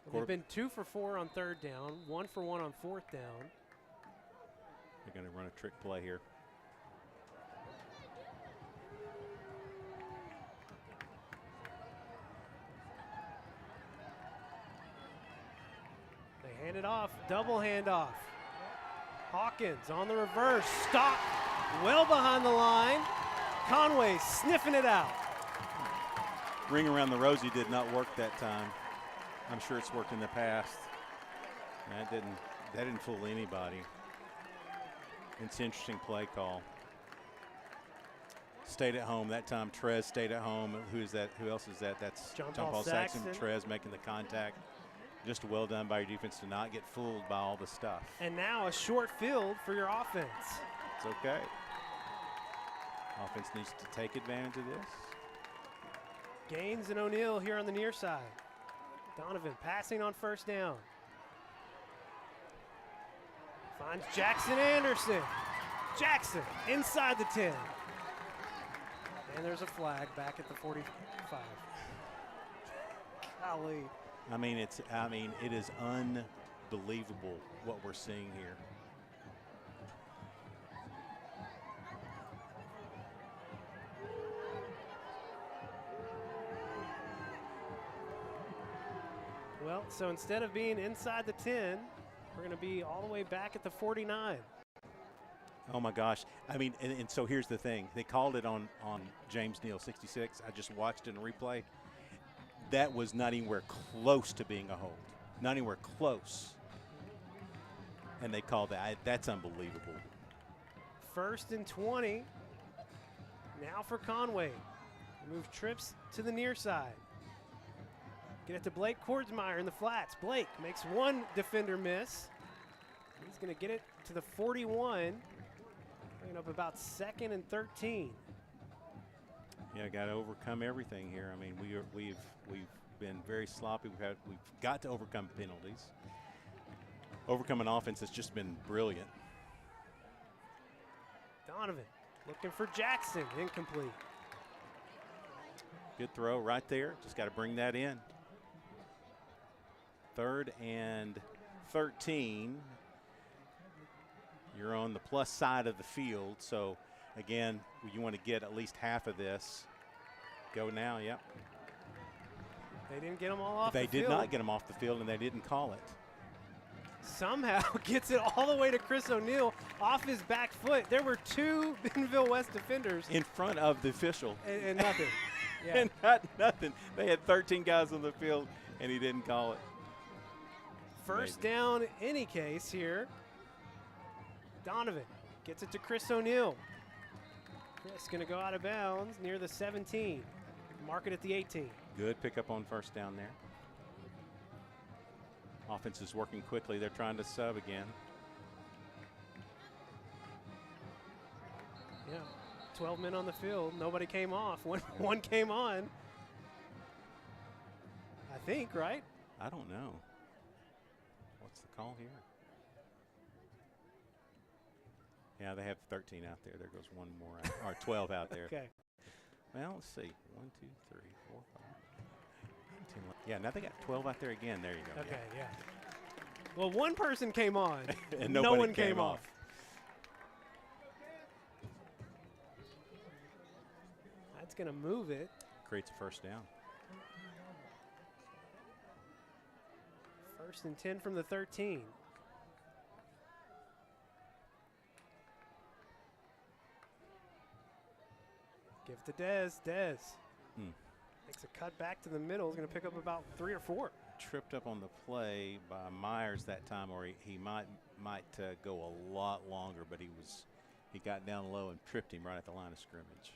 Well, they've been 2 for 4 on 3rd down, 1 for 1 on 4th down. They're going to run a trick play here. Hand it off, double handoff. Hawkins on the reverse, stop, well behind the line. Conway sniffing it out. Ring around the rosy did not work that time. I'm sure it's worked in the past. That didn't fool anybody. It's an interesting play call. Stayed at home that time. Trez stayed at home. Who's that? Who else is that? That's John Paul Saxon. Trez making the contact. Just well done by your defense to not get fooled by all the stuff. And now a short field for your offense. It's okay. Offense needs to take advantage of this. Gaines and O'Neal here on the near side. Donovan passing on first down. Finds Jackson Anderson. Jackson inside the 10. And there's a flag back at the 45. Golly. I mean, it is unbelievable what we're seeing here. Well, so instead of being inside the 10, we're going to be all the way back at the 49. Oh my gosh. I mean, and so here's the thing. They called it on James Neal 66. I just watched it in replay. That was not anywhere close to being a hold. Not anywhere close. And they called that. That's unbelievable. 1st and 20. Now for Conway. Move trips to the near side. Get it to Blake Kordsmeyer in the flats. Blake makes one defender miss. He's going to get it to the 41. Bringing up about 2nd and 13. Yeah, got to overcome everything here. I mean, we've been very sloppy. We've got to overcome penalties. Overcoming offense has just been brilliant. Donovan looking for Jackson, incomplete. Good throw right there. Just got to bring that in. 3rd and 13. You're on the plus side of the field, so again, you want to get at least half of this. Go now, yep. They didn't get them all off the field. They did not get them off the field, and they didn't call it. Somehow gets it all the way to Chris O'Neal off his back foot. There were 2 Bentonville West defenders in front of the official. And nothing. Yeah. And not nothing. They had 13 guys on the field, and he didn't call it. First down, any case here. Donovan gets it to Chris O'Neal. Chris going to go out of bounds near the 17. Mark it at the 18. Good pickup on first down there. Offense is working quickly. They're trying to sub again. Yeah, 12 men on the field. Nobody came off. One came on. I think, right? I don't know. What's the call here? Yeah, they have 13 out there. There goes one more, or 12 out there. Okay. Well, let's see. 1, 2, 3, 4, 5, 10. Yeah, now they got 12 out there again. There you go. Okay, yeah. Well, one person came on, and no one came off. That's going to move it. Creates a first down. 1st and 10 from the 13. Give it to Dez. Dez makes a cut back to the middle. He's going to pick up about 3 or 4. Tripped up on the play by Myers that time, or he might go a lot longer, but he got down low and tripped him right at the line of scrimmage.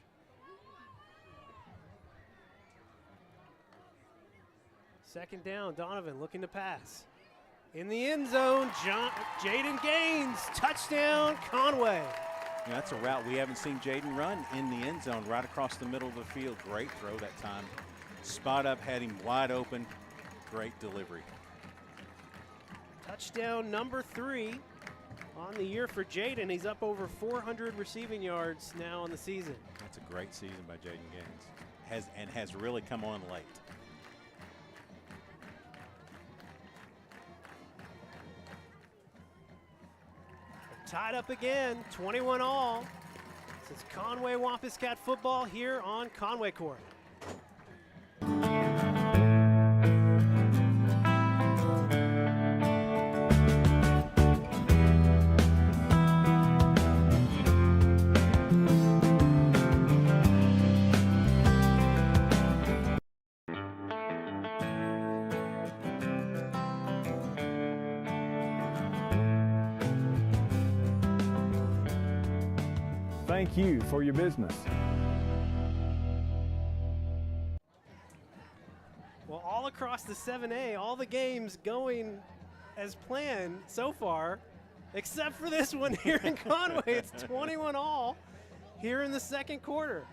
Second down, Donovan looking to pass. In the end zone, Jaden Gaines, touchdown, Conway. Yeah, that's a route we haven't seen Jaden run in the end zone, right across the middle of the field. Great throw that time. Spot up, had him wide open. Great delivery. Touchdown number 3 on the year for Jaden. He's up over 400 receiving yards now on the season. That's a great season by Jaden Gaines. Has really come on late. Tied up again, 21 all. This is Conway Wampus Cat football here on Conway Corp. McHugh for your business. Well, all across the 7A, all the games going as planned so far, except for this one here in Conway. It's 21-all here in the second quarter.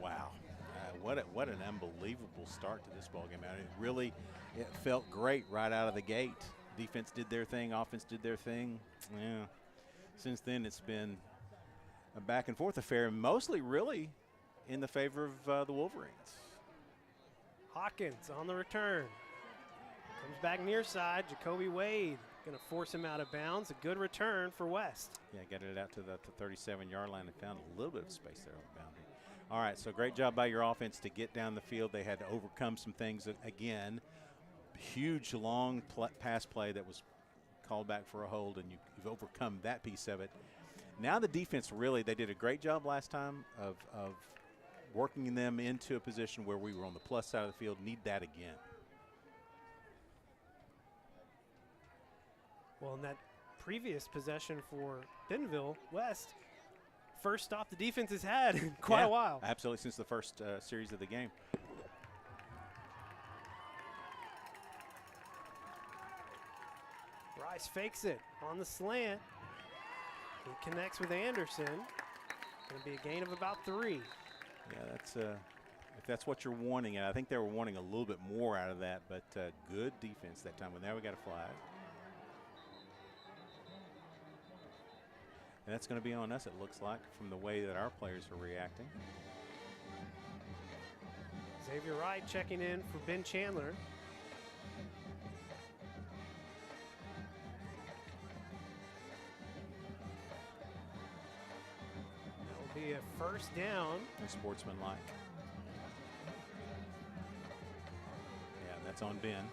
Wow. What an unbelievable start to this ballgame. I mean, it felt great right out of the gate. Defense did their thing, offense did their thing. Yeah. Since then, it's been a back and forth affair, mostly really in the favor of the Wolverines. Hawkins on the return. Comes back near side. Jacoby Wade going to force him out of bounds. A good return for West. Yeah, got it out to the 37-yard line and found a little bit of space there on the boundary. All right, so great job by your offense to get down the field. They had to overcome some things again. Huge long pass play that was called back for a hold, and you've overcome that piece of it. Now the defense they did a great job last time of working them into a position where we were on the plus side of the field. Need that again. Well, in that previous possession for Bentonville, West, first stop the defense has had in quite a while. Absolutely, since the first series of the game. Rice fakes it on the slant. He connects with Anderson. Going to be a gain of about 3. Yeah, that's if that's what you're wanting, and I think they were wanting a little bit more out of that, but good defense that time. Well, now we got a flag. And that's going to be on us, it looks like, from the way that our players are reacting. Xavier Wright checking in for Ben Chandler. That will be a first down. And sportsmanlike. Yeah, that's on Ben.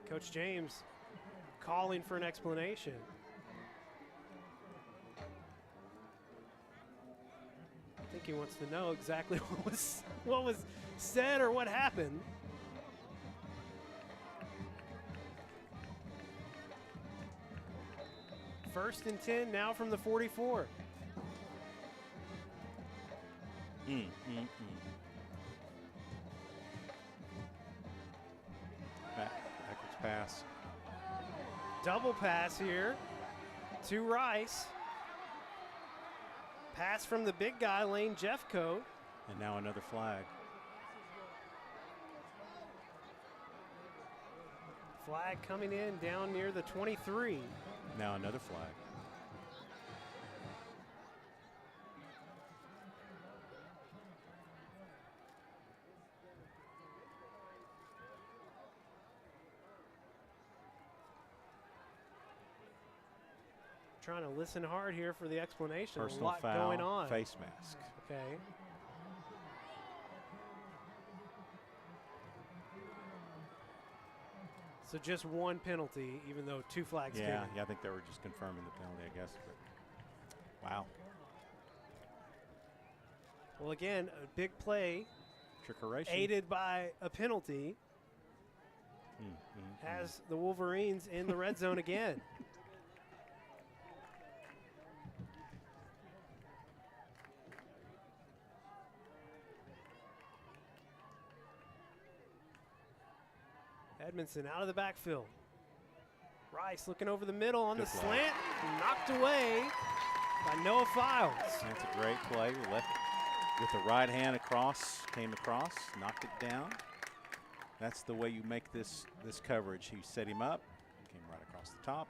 Coach James calling for an explanation. I think he wants to know exactly what was said or what happened. First and 10 now from the 44. Backwards pass. Double pass here to Rice. Pass from the big guy, Lane Jeffcoat. And now another flag. Flag coming in down near the 23. Now another flag. Trying to listen hard here for the explanation. Personal a lot foul, going on. face mask. Okay. So just one penalty, even though 2 flags came in. Yeah, I think they were just confirming the penalty, I guess. But wow. Well, again, a big play. Trickeration. Aided by a penalty. Has the Wolverines in the red zone again. Edmondson out of the backfield. Rice looking over the middle on the slant. Knocked away by Noah Files. That's a great play. Left with the right hand came across, knocked it down. That's the way you make this coverage. He set him up, came right across the top,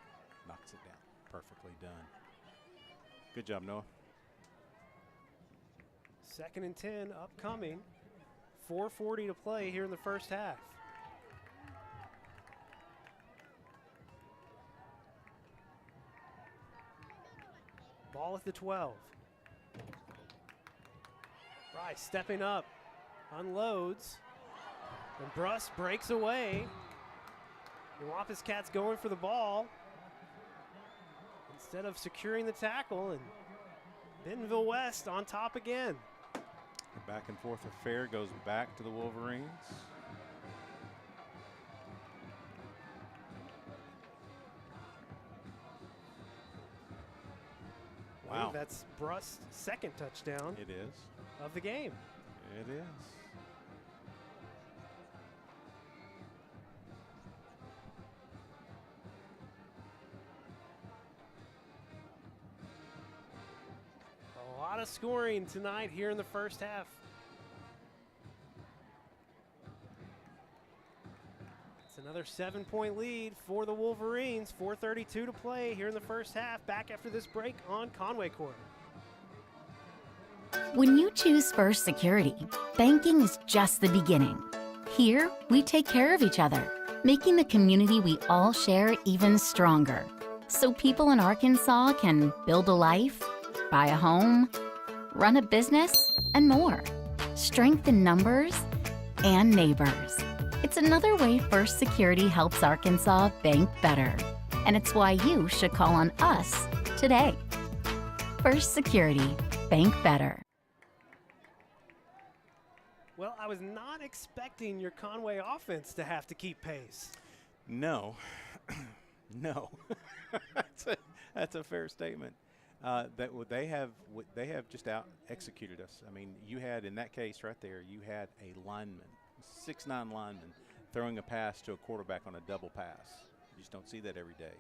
knocks it down. Perfectly done. Good job, Noah. 2nd and 10 upcoming. 4:40 to play here in the first half. Ball at the 12. Rice stepping up, unloads, and Bruss breaks away. The Wampus Cats going for the ball instead of securing the tackle, and Bentonville West on top again. The back and forth affair goes back to the Wolverines. I believe that's Brust's second touchdown. It is. Of the game. It is. A lot of scoring tonight here in the first half. It's another 7-point lead for the Wolverines. 4:32 to play here in the first half. Back after this break on Conway Corp. When you choose First Security, banking is just the beginning. Here, we take care of each other, making the community we all share even stronger. So people in Arkansas can build a life, buy a home, run a business, and more. Strength in numbers and neighbors. It's another way First Security helps Arkansas bank better. And it's why you should call on us today. First Security, bank better. Well, I was not expecting your Conway offense to have to keep pace. No. No. That's a fair statement. They have just out executed us. I mean, you had, in that case right there, you had a lineman, 6'9" lineman, throwing a pass to a quarterback on a double pass. You just don't see that every day.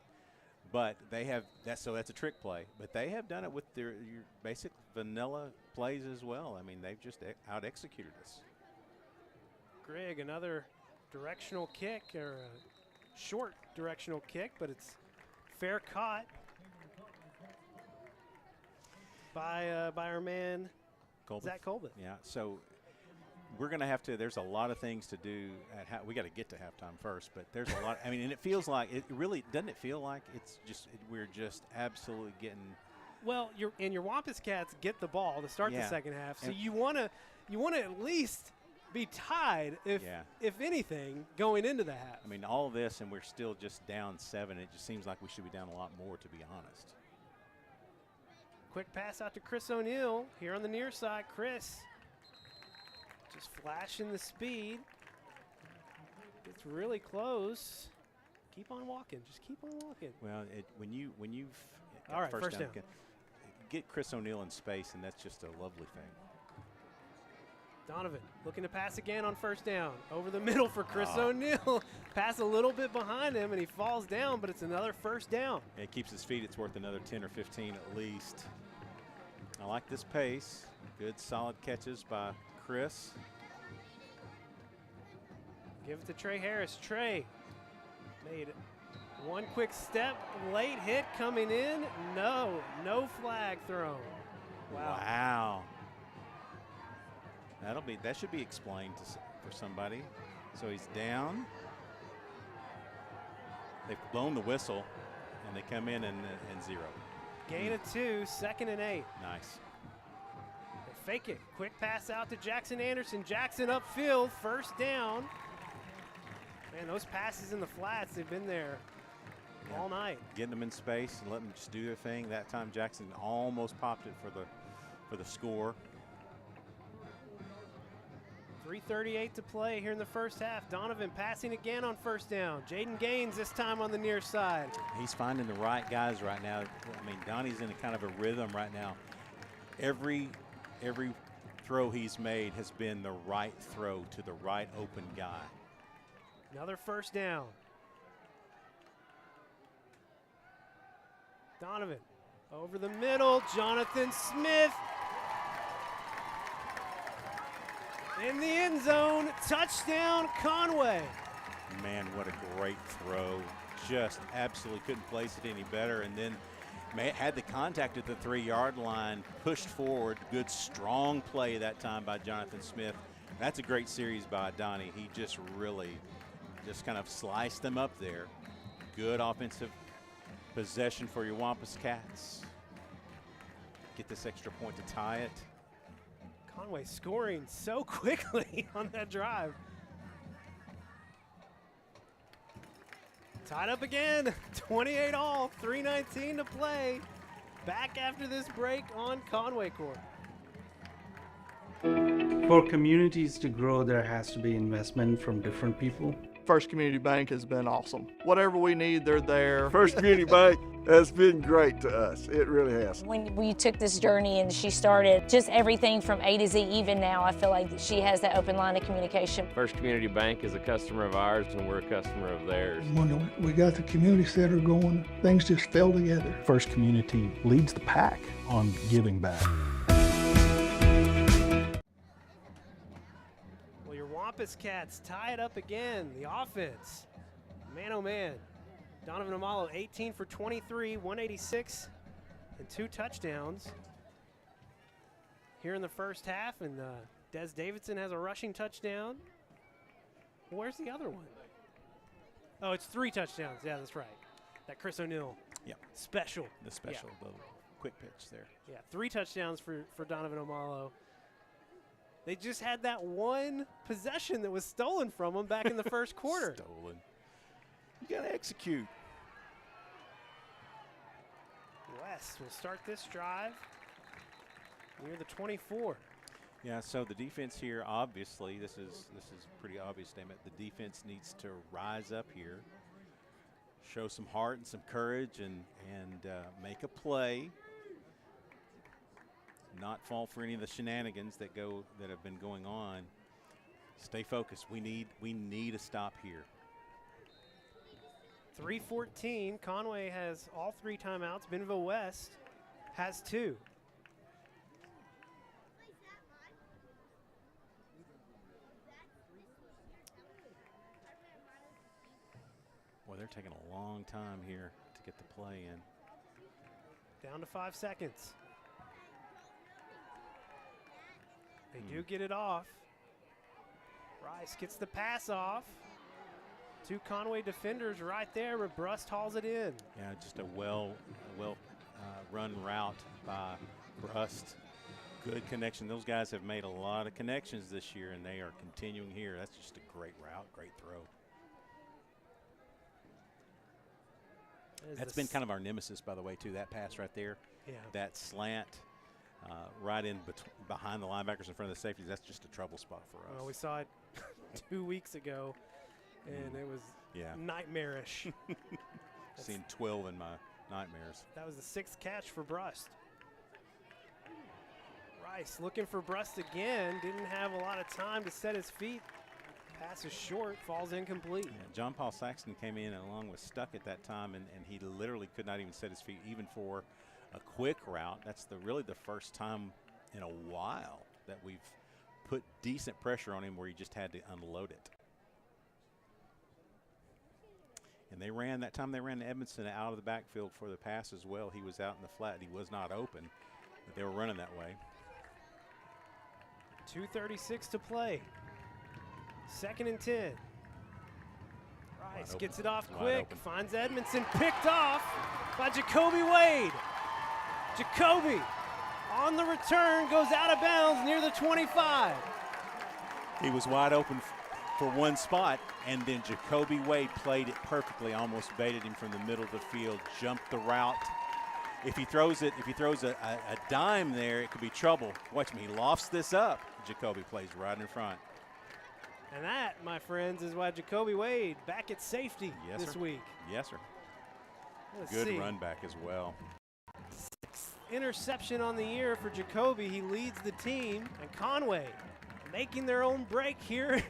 But they have that's a trick play. But they have done it with your basic vanilla plays as well. I mean, they've just out executed us. Grigg, another directional kick, or a short directional kick, but it's fair caught by our man Zach Colbert. Yeah, so we're going to have to, there's a lot of things to do. We got to get to halftime first, but there's a lot. I mean, and it feels like, doesn't it feel like it's just, we're just absolutely getting. Well, your Wampus Cats get the ball to start the second half, so you want to at least be tied, if anything, going into the half. I mean, all of this, and we're still just down 7. It just seems like we should be down a lot more, to be honest. Quick pass out to Chris O'Neill here on the near side. Chris just flashing the speed. It's really close. Keep on walking. Just keep on walking. Well, when you've got all right, first down. Get Chris O'Neill in space, and that's just a lovely thing. Donovan looking to pass again on first down. Over the middle for Chris O'Neill. Pass a little bit behind him, and he falls down, but it's another first down. It keeps his feet. It's worth another 10 or 15 at least. I like this pace. Good, solid catches by Chris. Give it to Trey Harris. Trey made one quick step. Late hit coming in. No flag thrown. Wow. That should be explained for somebody. So he's down. They've blown the whistle, and they come in and 0. Gain of 2, 2nd and 8. Nice. They fake it. Quick pass out to Jackson Anderson. Jackson upfield, first down. Man, those passes in the flats, they've been there all night. Getting them in space and letting them just do their thing. That time Jackson almost popped it for the score. 3:38 to play here in the first half. Donovan passing again on first down. Jaden Gaines this time on the near side. He's finding the right guys right now. I mean, Donnie's in a kind of a rhythm right now. Every throw he's made has been the right throw to the right open guy. Another first down. Donovan over the middle. Jonathan Smith in the end zone. Touchdown, Conway. Man, what a great throw. Just absolutely couldn't place it any better. And then had the contact at the 3-yard line, pushed forward. Good, strong play that time by Jonathan Smith. That's a great series by Donnie. He just really kind of sliced them up there. Good offensive possession for your Wampus Cats. Get this extra point to tie it. Conway scoring so quickly on that drive. Tied up again, 28 all, 3:19 to play. Back after this break on Conway Corp. For communities to grow, there has to be investment from different people. First Community Bank has been awesome. Whatever we need, they're there. First Community Bank, has been great to us. It really has. When we took this journey and she started just everything from A to Z, even now, I feel like she has that open line of communication. First Community Bank is a customer of ours, and we're a customer of theirs. When we got the community center going, things just fell together. First Community leads the pack on giving back. Well, your Wampus Cats tie it up again. The offense, man oh man. Donovan Amalo, 18 for 23, 186, and 2 touchdowns here in the first half. And Des Davidson has a rushing touchdown. Where's the other one? Oh, it's 3 touchdowns. Yeah, that's right. That Chris O'Neill special. The special, the quick pitch there. Yeah, 3 touchdowns for Donovan Amalo. They just had that one possession that was stolen from them back in the first quarter. Stolen. You got to execute. West will start this drive near the 24. Yeah, so the defense here, obviously, this is a pretty obvious statement. The defense needs to rise up here, show some heart and some courage, and make a play. Not fall for any of the shenanigans that have been going on. Stay focused. We need a stop here. 3:14. Conway has all 3 timeouts. Bentonville West has 2. Boy, they're taking a long time here to get the play in. Down to 5 seconds. They do get it off. Rice gets the pass off. 2 Conway defenders right there, but Brust hauls it in. Yeah, just a well run route by Brust. Good connection. Those guys have made a lot of connections this year, and they are continuing here. That's just a great route, great throw. That's been kind of our nemesis, by the way, too. That pass right there, that slant right in behind the linebackers in front of the safeties. That's just a trouble spot for us. Well, we saw it 2 weeks ago. And it was nightmarish. Seen 12 in my nightmares. That was the 6th catch for Brust. Rice looking for Brust again. Didn't have a lot of time to set his feet. Pass is short, falls incomplete. Yeah, John Paul Saxton came in along with Stuck at that time, and he literally could not even set his feet, even for a quick route. That's really the first time in a while that we've put decent pressure on him where he just had to unload it. And they ran Edmondson out of the backfield for the pass as well. He was out in the flat. He was not open, but they were running that way. 2:36 to play. 2nd and 10. Rice gets it off quick, finds Edmondson, picked off by Jacoby Wade. Jacoby on the return goes out of bounds near the 25. He was wide open for one spot, and then Jacoby Wade played it perfectly, almost baited him from the middle of the field, jumped the route. If he throws a dime there, it could be trouble. Watch me, he lofts this up. Jacoby plays right in front. And that, my friends, is why Jacoby Wade back at safety this week. Yes, sir. Good run back as well. 6th interception on the year for Jacoby. He leads the team, and Conway making their own break here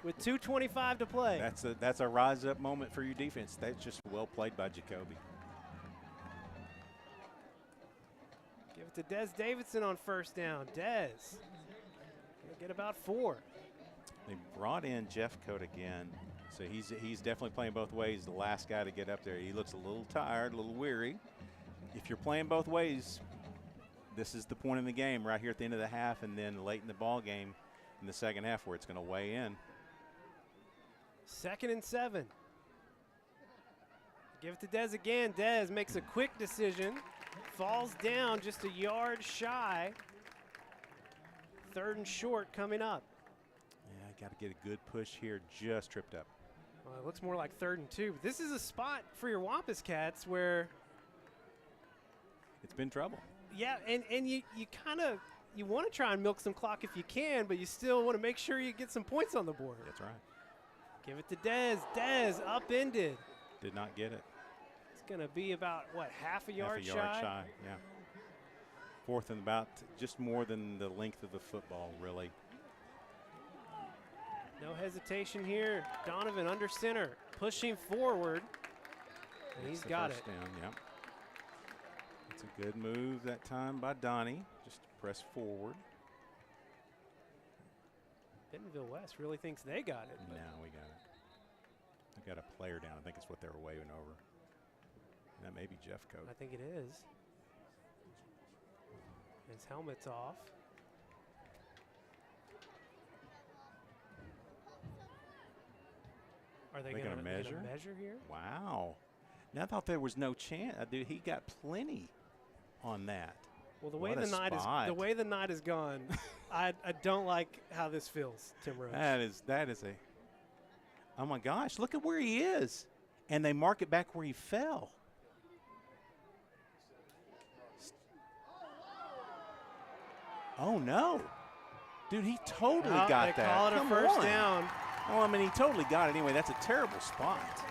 with 2:25 to play. That's a rise up moment for your defense. That's just well played by Jacoby. Give it to Des Davidson on 1st down. Des will get about 4. They brought in Jeff Cote again, so he's definitely playing both ways. The last guy to get up there. He looks a little tired, a little weary. If you're playing both ways, this is the point in the game right here at the end of the half, and then late in the ball game in the second half where it's going to weigh in. 2nd and 7. Give it to Des again. Des makes a quick decision, falls down just a yard shy. 3rd and short coming up. Yeah, got to get a good push here. Just tripped up. Well, it looks more like 3rd and 2. But this is a spot for your Wampus Cats where it's been trouble. Yeah, and you kind of want to try and milk some clock if you can, but you still want to make sure you get some points on the board. That's right. Give it to Des. Des upended. Did not get it. It's going to be about, what, half a yard shy? Half a yard shy, yeah. Fourth and about just more than the length of the football, really. No hesitation here. Donovan under center, pushing forward. And he's got it. Down, yeah. It's a good move that time by Donnie, just to press forward. Bentonville West really thinks they got it. No, we got it. They got a player down. I think it's what they were waving over. That may be Jeff Cote. I think it is. His helmet's off. Are they going to measure here? Wow. Now I thought there was no chance. Dude, he got plenty on that. Well, the way the night is gone, I don't like how this feels, Tim Roach. That is a. Oh my gosh! Look at where he is, and they mark it back where he fell. Oh no, dude! He totally got that. They call it a first down. Well, I mean, he totally got it anyway. That's a terrible spot.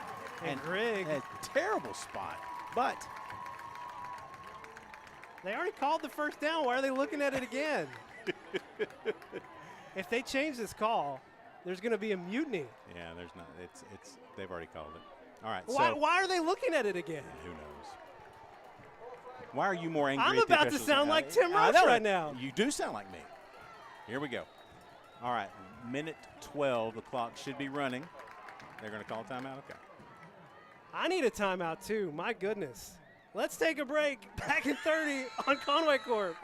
And Grigg. A terrible spot, but. They already called the first down. Why are they looking at it again? If they change this call, there's going to be a mutiny. Yeah, there's not. It's they've already called it. All right. Why are they looking at it again? Who knows? Why are you more angry? I'm about to sound like Tim Roach right now. You do sound like me. Here we go. All right, minute 12. The clock should be running. They're going to call a timeout. Okay. I need a timeout too. My goodness. Let's take a break. Back in 30 on Conway Corp.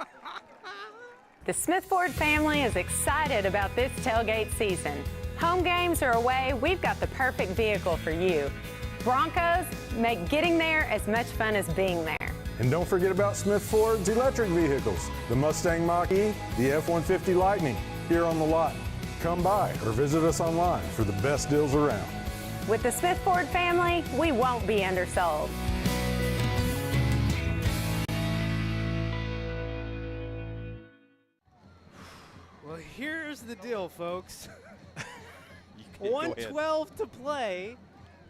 The Smith Ford family is excited about this tailgate season. Home games are away, we've got the perfect vehicle for you. Broncos make getting there as much fun as being there. And don't forget about Smith Ford's electric vehicles, the Mustang Mach-E, the F-150 Lightning, here on the lot. Come by or visit us online for the best deals around. With the Smith Ford family, we won't be undersold. Well, here's the deal, folks. 1:12 to play.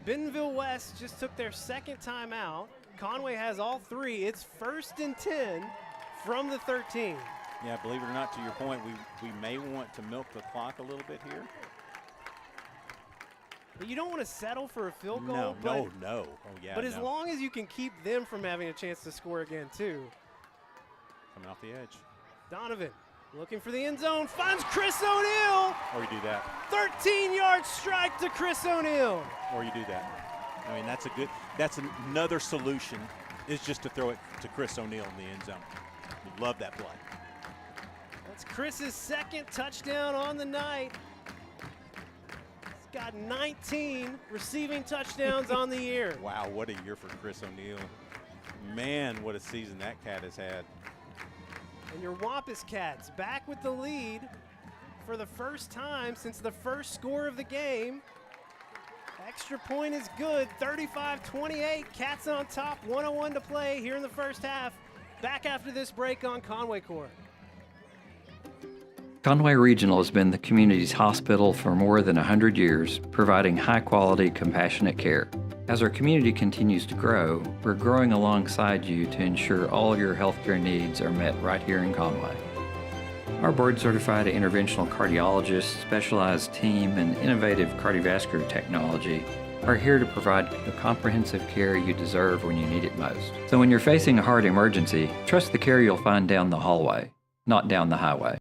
Bentonville West just took their second timeout. Conway has all three. It's 1st and 10 from the 13. Yeah, believe it or not, to your point, we may want to milk the clock a little bit here. But you don't want to settle for a field goal. No. Oh, yeah. But as long as you can keep them from having a chance to score again, too. Coming off the edge. Donovan looking for the end zone, finds Chris O'Neal. Or you do that. 13-yard strike to Chris O'Neal. Or you do that. I mean, that's another solution, is just to throw it to Chris O'Neal in the end zone. Love that play. That's Chris's second touchdown on the night. He's got 19 receiving touchdowns on the year. Wow, what a year for Chris O'Neal. Man, what a season that cat has had. And your Wampus Cats back with the lead for the first time since the first score of the game. Extra point is good, 35-28. Cats on top, 1:01 to play here in the first half. Back after this break on Conway Corp. Conway Regional has been the community's hospital for more than 100 years, providing high-quality, compassionate care. As our community continues to grow, we're growing alongside you to ensure all your healthcare needs are met right here in Conway. Our board-certified interventional cardiologists, specialized team, and innovative cardiovascular technology are here to provide the comprehensive care you deserve when you need it most. So when you're facing a heart emergency, trust the care you'll find down the hallway, not down the highway.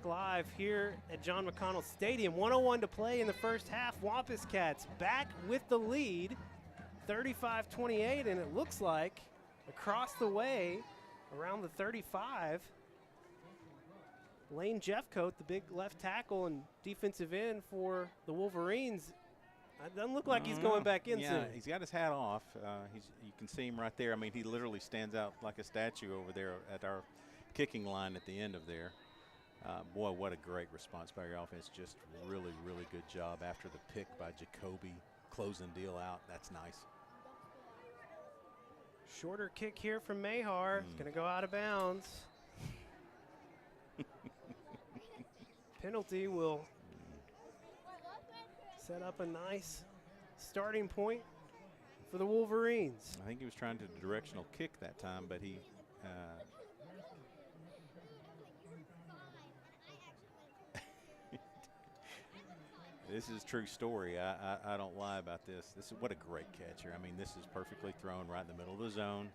Live here at John McConnell Stadium. 1:01 to play in the first half. Wampus Cats back with the lead, 35-28, and it looks like across the way, around the 35, Lane Jeffcoat, the big left tackle and defensive end for the Wolverines, it doesn't look like he's going back in soon. Yeah, he's got his hat off. You can see him right there. I mean, he literally stands out like a statue over there at our kicking line at the end of there. Boy, what a great response by your offense. Just really, really good job after the pick by Jacoby, closing deal out. That's nice. Shorter kick here from Mahar. It's going to go out of bounds. Penalty will set up a nice starting point for the Wolverines. I think he was trying to directional kick that time, but he this is a true story. I don't lie about this. This is what a great catcher. I mean, this is perfectly thrown right in the middle of the zone.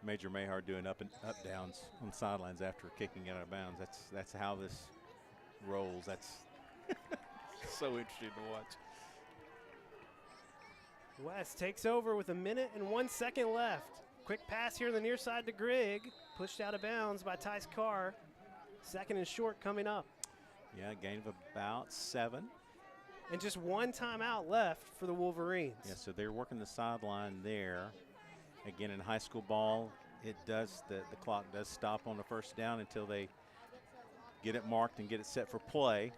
Major Mahar doing up and up downs on the sidelines after kicking it out of bounds. That's how this rolls. That's so interesting to watch. West takes over with 1 minute and 1 second left. Quick pass here on the near side to Grigg. Pushed out of bounds by Tice Carr. 2nd and short coming up. Yeah, gain of about 7. And just 1 timeout left for the Wolverines. Yeah, so they're working the sideline there. Again, in high school ball, it does the clock does stop on the first down until they get it marked and get it set for play.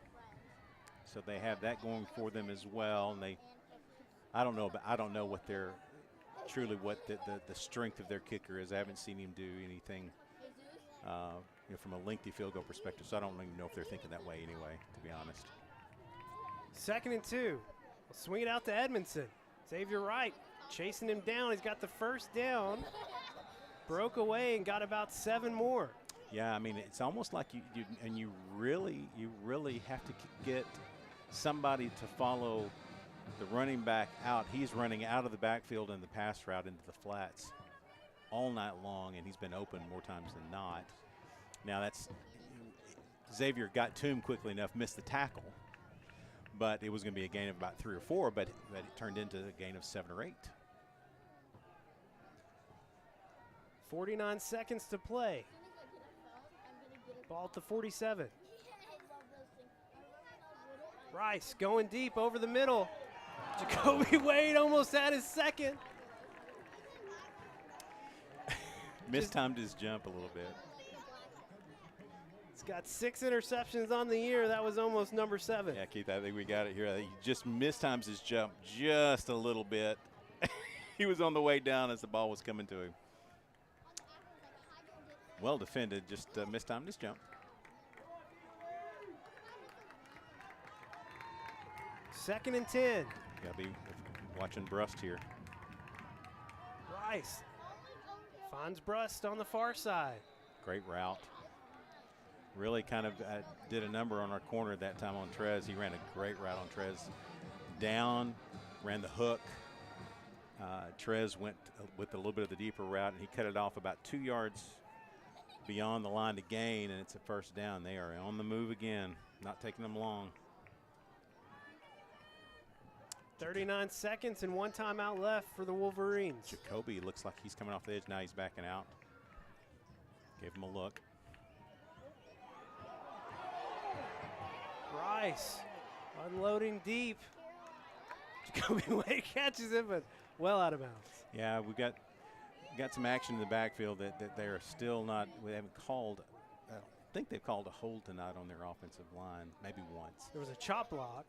So they have that going for them as well. And I don't know what their truly what the strength of their kicker is. I haven't seen him do anything from a lengthy field goal perspective, so I don't even know if they're thinking that way anyway, to be honest. 2nd and 2. We'll swing it out to Edmondson. Xavier Wright chasing him down. He's got the first down. Broke away and got about 7 more. Yeah, I mean, it's almost like you really have to get somebody to follow the running back out. He's running out of the backfield in the pass route into the flats all night long, and he's been open more times than not. Now that's Xavier got to him quickly enough, missed the tackle, but it was going to be a gain of about 3 or 4, but it turned into a gain of 7 or 8. 49 seconds to play. Ball at the 47. Rice going deep over the middle. Jacoby Wade almost had his 2nd. Mistimed his jump a little bit. He's got 6 interceptions on the year. That was almost number 7. Yeah, Keith, I think we got it here. He just mistimes his jump just a little bit. He was on the way down as the ball was coming to him. Well defended, just mistimed his jump. 2nd and 10. Gotta be watching Brust here. Rice finds Brust on the far side. Great route. Really kind of did a number on our corner that time on Trez. He ran a great route on Trez. Down, ran the hook. Trez went with a little bit of the deeper route, and he cut it off about 2 yards beyond the line to gain, and it's a first down. They are on the move again, not taking them long. 39 seconds and 1 timeout left for the Wolverines. Jacoby looks like he's coming off the edge. Now he's backing out. Gave him a look. Rice unloading deep. Jacoby Wade catches it, but well out of bounds. Yeah, we've got some action in the backfield that they're still not. We haven't called. I don't think they've called a hold tonight on their offensive line. Maybe once. There was a chop block.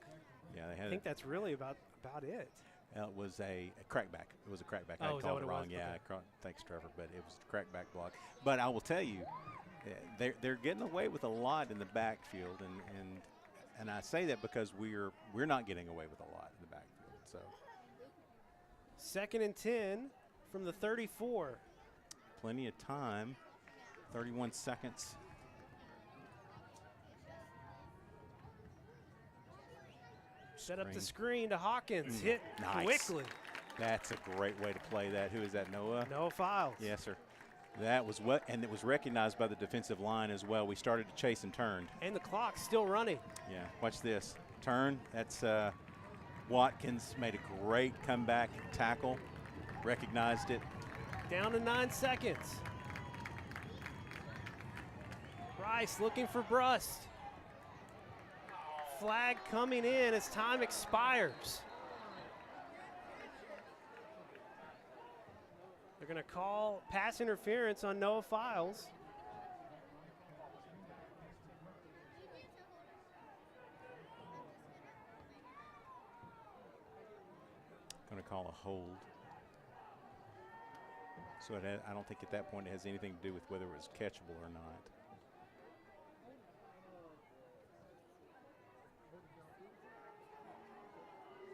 Yeah, they had. I think that's really about it. It was a crackback. It was a crackback. Oh, I called it wrong. Yeah, okay. Thanks, Trevor. But it was a crackback block. But I will tell you, they're getting away with a lot in the backfield, and I say that because we're not getting away with a lot in the backfield. So 2nd and 10 from the 34. Plenty of time. 31 seconds. Set up the screen to Hawkins. Hit nice. Quickly. That's a great way to play that. Who is that, Noah? Noah Files. Yes, sir. That was what, and it was recognized by the defensive line as well. We started to chase and turned. And the clock's still running. Yeah, watch this. Turn. That's Watkins made a great comeback tackle. Recognized it. Down to 9 seconds. Rice looking for Brust. Flag coming in as time expires. They're going to call pass interference on Noah Files. Going to call a hold. So I don't think at that point it has anything to do with whether it was catchable or not.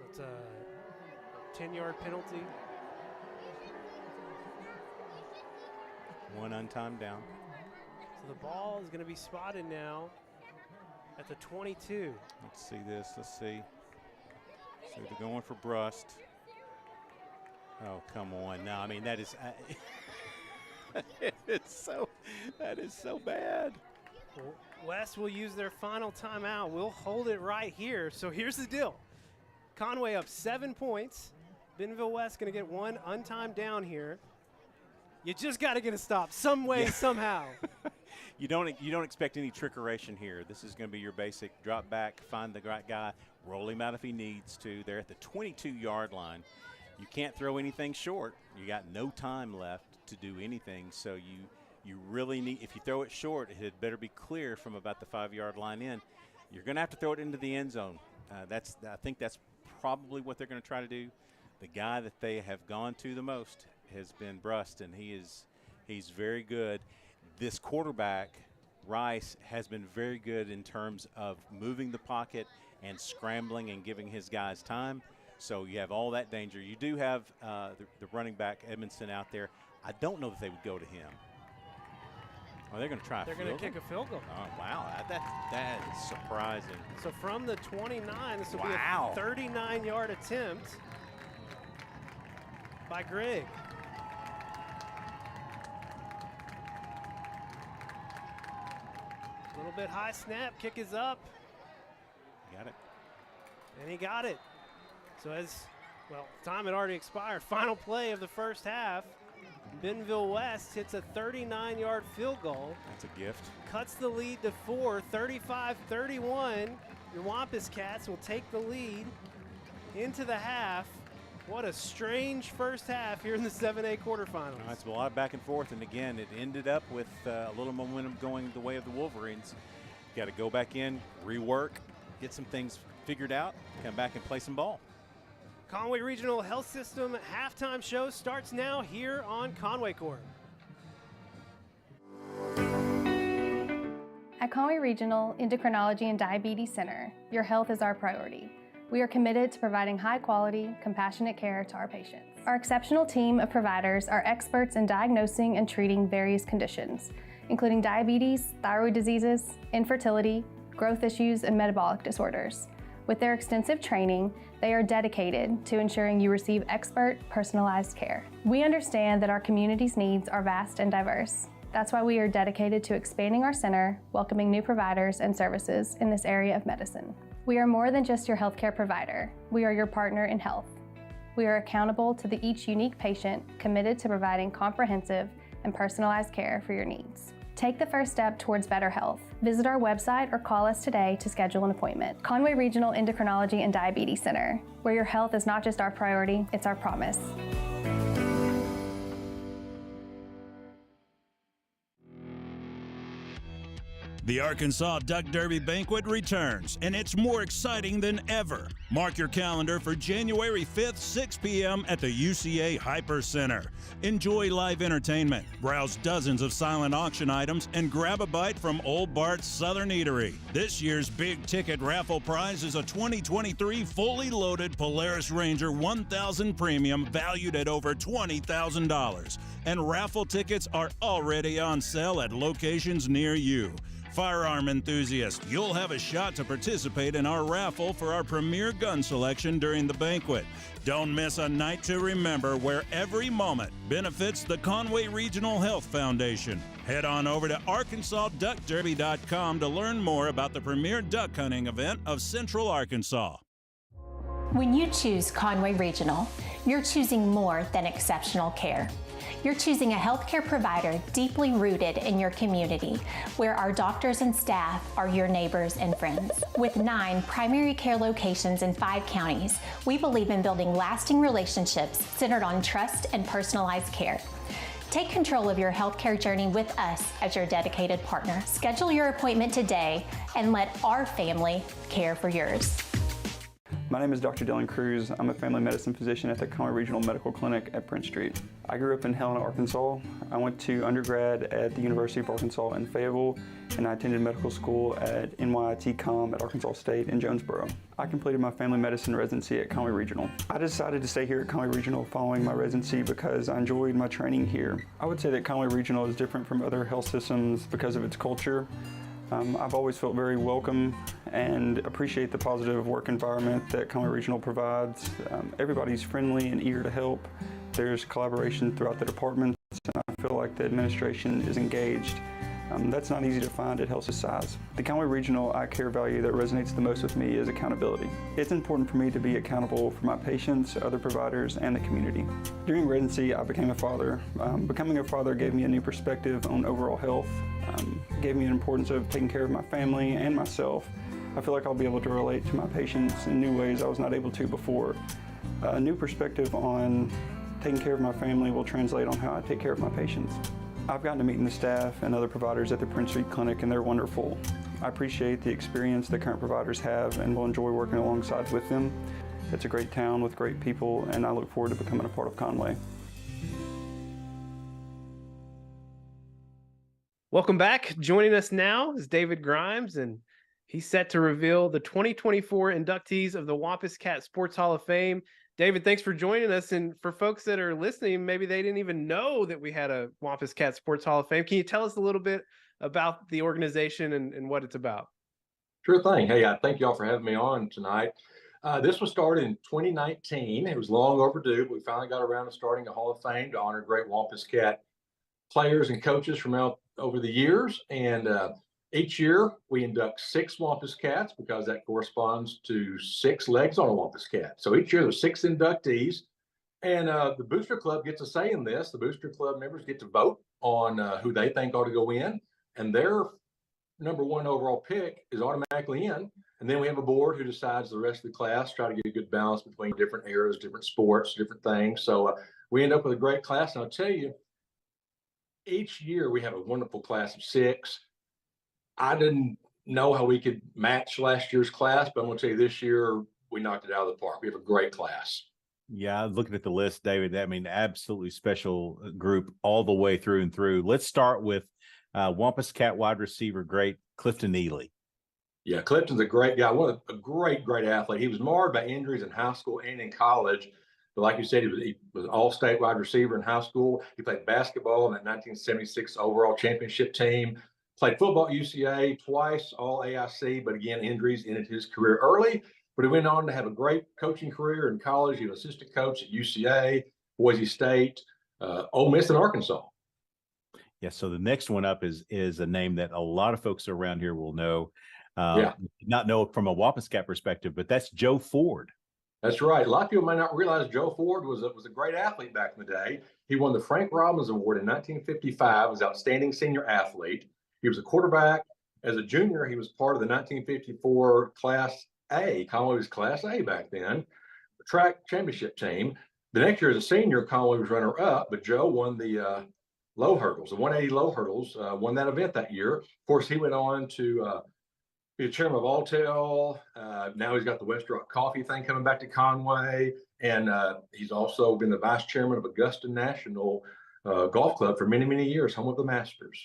It's a 10-yard penalty. One untimed down. So the ball is going to be spotted now at the 22. Let's see this. Let's see. So they're going for Brust. Oh, come on. No, I mean, that is that is so bad. Well, West will use their final timeout. We'll hold it right here. So here's the deal. Conway up 7 points. Bentonville West going to get one untimed down here. You just got to get a stop some way, somehow. You don't expect any trickeration here. This is going to be your basic drop back, find the right guy, roll him out if he needs to. They're at the 22-yard line. You can't throw anything short. You got no time left to do anything. So you really need, if you throw it short, it better be clear from about the 5-yard line in. You're going to have to throw it into the end zone. I think that's probably what they're going to try to do. The guy that they have gone to the most has been Brust, and he's very good. This quarterback, Rice, has been very good in terms of moving the pocket and scrambling and giving his guys time. So you have all that danger. You do have the running back, Edmondson, out there. I don't know if they would go to him. Oh, they're going to try. They're going to kick a field goal. Oh, wow. That is surprising. So from the 29, this will be a 39-yard attempt by Grigg. A little bit high snap, kick is up. Got it. And he got it. So time had already expired. Final play of the first half. Bentonville West hits a 39-yard field goal. That's a gift. Cuts the lead to 4, 35-31. Your Wampus Cats will take the lead into the half. What a strange first half here in the 7A quarterfinals. It's a lot of back and forth, and again, it ended up with a little momentum going the way of the Wolverines. Got to go back in, rework, get some things figured out, come back and play some ball. Conway Regional Health System halftime show starts now here on Conway Corp. At Conway Regional Endocrinology and Diabetes Center, your health is our priority. We are committed to providing high-quality, compassionate care to our patients. Our exceptional team of providers are experts in diagnosing and treating various conditions, including diabetes, thyroid diseases, infertility, growth issues, and metabolic disorders. With their extensive training, they are dedicated to ensuring you receive expert, personalized care. We understand that our community's needs are vast and diverse. That's why we are dedicated to expanding our center, welcoming new providers and services in this area of medicine. We are more than just your healthcare provider. We are your partner in health. We are accountable to each unique patient, committed to providing comprehensive and personalized care for your needs. Take the first step towards better health. Visit our website or call us today to schedule an appointment. Conway Regional Endocrinology and Diabetes Center, where your health is not just our priority, it's our promise. The Arkansas Duck Derby Banquet returns, and it's more exciting than ever. Mark your calendar for January 5th, 6 p.m. at the UCA Hyper Center. Enjoy live entertainment, browse dozens of silent auction items, and grab a bite from Old Bart's Southern Eatery. This year's big ticket raffle prize is a 2023 fully loaded Polaris Ranger 1000 Premium valued at over $20,000. And raffle tickets are already on sale at locations near you. Firearm enthusiasts, you'll have a shot to participate in our raffle for our premier gun selection during the banquet. Don't miss a night to remember where every moment benefits the Conway Regional Health Foundation. Head on over to ArkansasDuckDerby.com to learn more about the premier duck hunting event of Central Arkansas. When you choose Conway Regional, you're choosing more than exceptional care. You're choosing a healthcare provider deeply rooted in your community, where our doctors and staff are your neighbors and friends. With 9 primary care locations in 5 counties, we believe in building lasting relationships centered on trust and personalized care. Take control of your healthcare journey with us as your dedicated partner. Schedule your appointment today and let our family care for yours. My name is Dr. Dylan Cruz. I'm a family medicine physician at the Conway Regional Medical Clinic at Prince Street. I grew up in Helena, Arkansas. I went to undergrad at the University of Arkansas in Fayetteville, and I attended medical school at NYIT-Com at Arkansas State in Jonesboro. I completed my family medicine residency at Conway Regional. I decided to stay here at Conway Regional following my residency because I enjoyed my training here. I would say that Conway Regional is different from other health systems because of its culture. I've always felt very welcome and appreciate the positive work environment that Conway Regional provides. Everybody's friendly and eager to help. There's collaboration throughout the departments, and I feel like the administration is engaged. That's not easy to find at health systems. The Conway Regional eye care value that resonates the most with me is accountability. It's important for me to be accountable for my patients, other providers, and the community. During residency, I became a father. Becoming a father gave me a new perspective on overall health, gave me an importance of taking care of my family and myself. I feel like I'll be able to relate to my patients in new ways I was not able to before. A new perspective on taking care of my family will translate on how I take care of my patients. I've gotten to meet the staff and other providers at the Prince Street Clinic, and they're wonderful. I appreciate the experience the current providers have and will enjoy working alongside with them. It's a great town with great people, and I look forward to becoming a part of Conway. Welcome back. Joining us now is David Grimes, and he's set to reveal the 2024 inductees of the Wampus Cat Sports Hall of Fame. David, thanks for joining us. And for folks that are listening, maybe they didn't even know that we had a Wampus Cat Sports Hall of Fame. Can you tell us a little bit about the organization and what it's about? Sure thing. Hey, I thank you all for having me on tonight. This was started in 2019. It was long overdue, but we finally got around to starting a Hall of Fame to honor great Wampus Cat players and coaches from over the years. And each year we induct 6 Wampus Cats because that corresponds to 6 legs on a Wampus Cat. So each year there's 6 inductees, and the Booster Club gets a say in this. The Booster Club members get to vote on who they think ought to go in, and their number 1 overall pick is automatically in. And then we have a board who decides the rest of the class, try to get a good balance between different eras, different sports, different things. So we end up with a great class. And I'll tell you, each year we have a wonderful class of 6. I didn't know how we could match last year's class, but I'm going to tell you this year we knocked it out of the park. We have a great class. Yeah, looking at the list, David, I mean, absolutely special group all the way through and through. Let's start with Wampus Cat wide receiver great Clifton Ely. Yeah, Clifton's a great guy. A great athlete. He was marred by injuries in high school and in college. But like you said, he was an all-state wide receiver in high school. He played basketball in that 1976 overall championship team. Played football at UCA, twice all AIC, but again, injuries ended his career early. But he went on to have a great coaching career in college. He was assistant coach at UCA, Boise State, Ole Miss, and Arkansas. Yeah, so the next one up is a name that a lot of folks around here will know. Not know from a Wampus Cat perspective, but that's Joe Ford. That's right. A lot of people may not realize Joe Ford was a great athlete back in the day. He won the Frank Robbins Award in 1955 as Outstanding Senior Athlete. He was a quarterback. As a junior, he was part of the 1954 Class A. Conway was Class A back then, the track championship team. The next year as a senior, Conway was runner-up, but Joe won the low hurdles, the 180 low hurdles, won that event that year. Of course, he went on to be the chairman of Alltel. Now he's got the West Rock Coffee thing coming back to Conway. And he's also been the vice chairman of Augusta National Golf Club for many, many years, home of the Masters.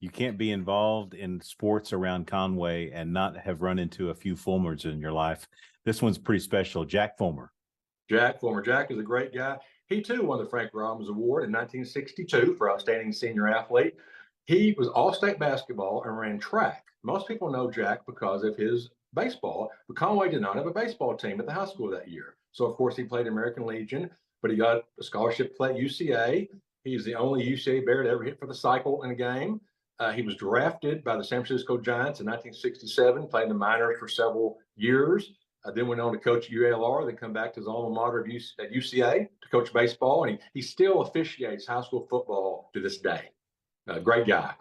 You can't be involved in sports around Conway and not have run into a few Fulmers in your life. This one's pretty special. Jack Fulmer. Jack Fulmer. Jack is a great guy. He too won the Frank Robbins Award in 1962 for Outstanding Senior Athlete. He was all-state basketball and ran track. Most people know Jack because of his baseball, but Conway did not have a baseball team at the high school that year. So, of course, he played American Legion, but he got a scholarship to play at UCA. He's the only UCA Bear to ever hit for the cycle in a game. He was drafted by the San Francisco Giants in 1967, played in the minors for several years, then went on to coach at UALR, then come back to his alma mater at UCA to coach baseball, and he still officiates high school football to this day. Great guy.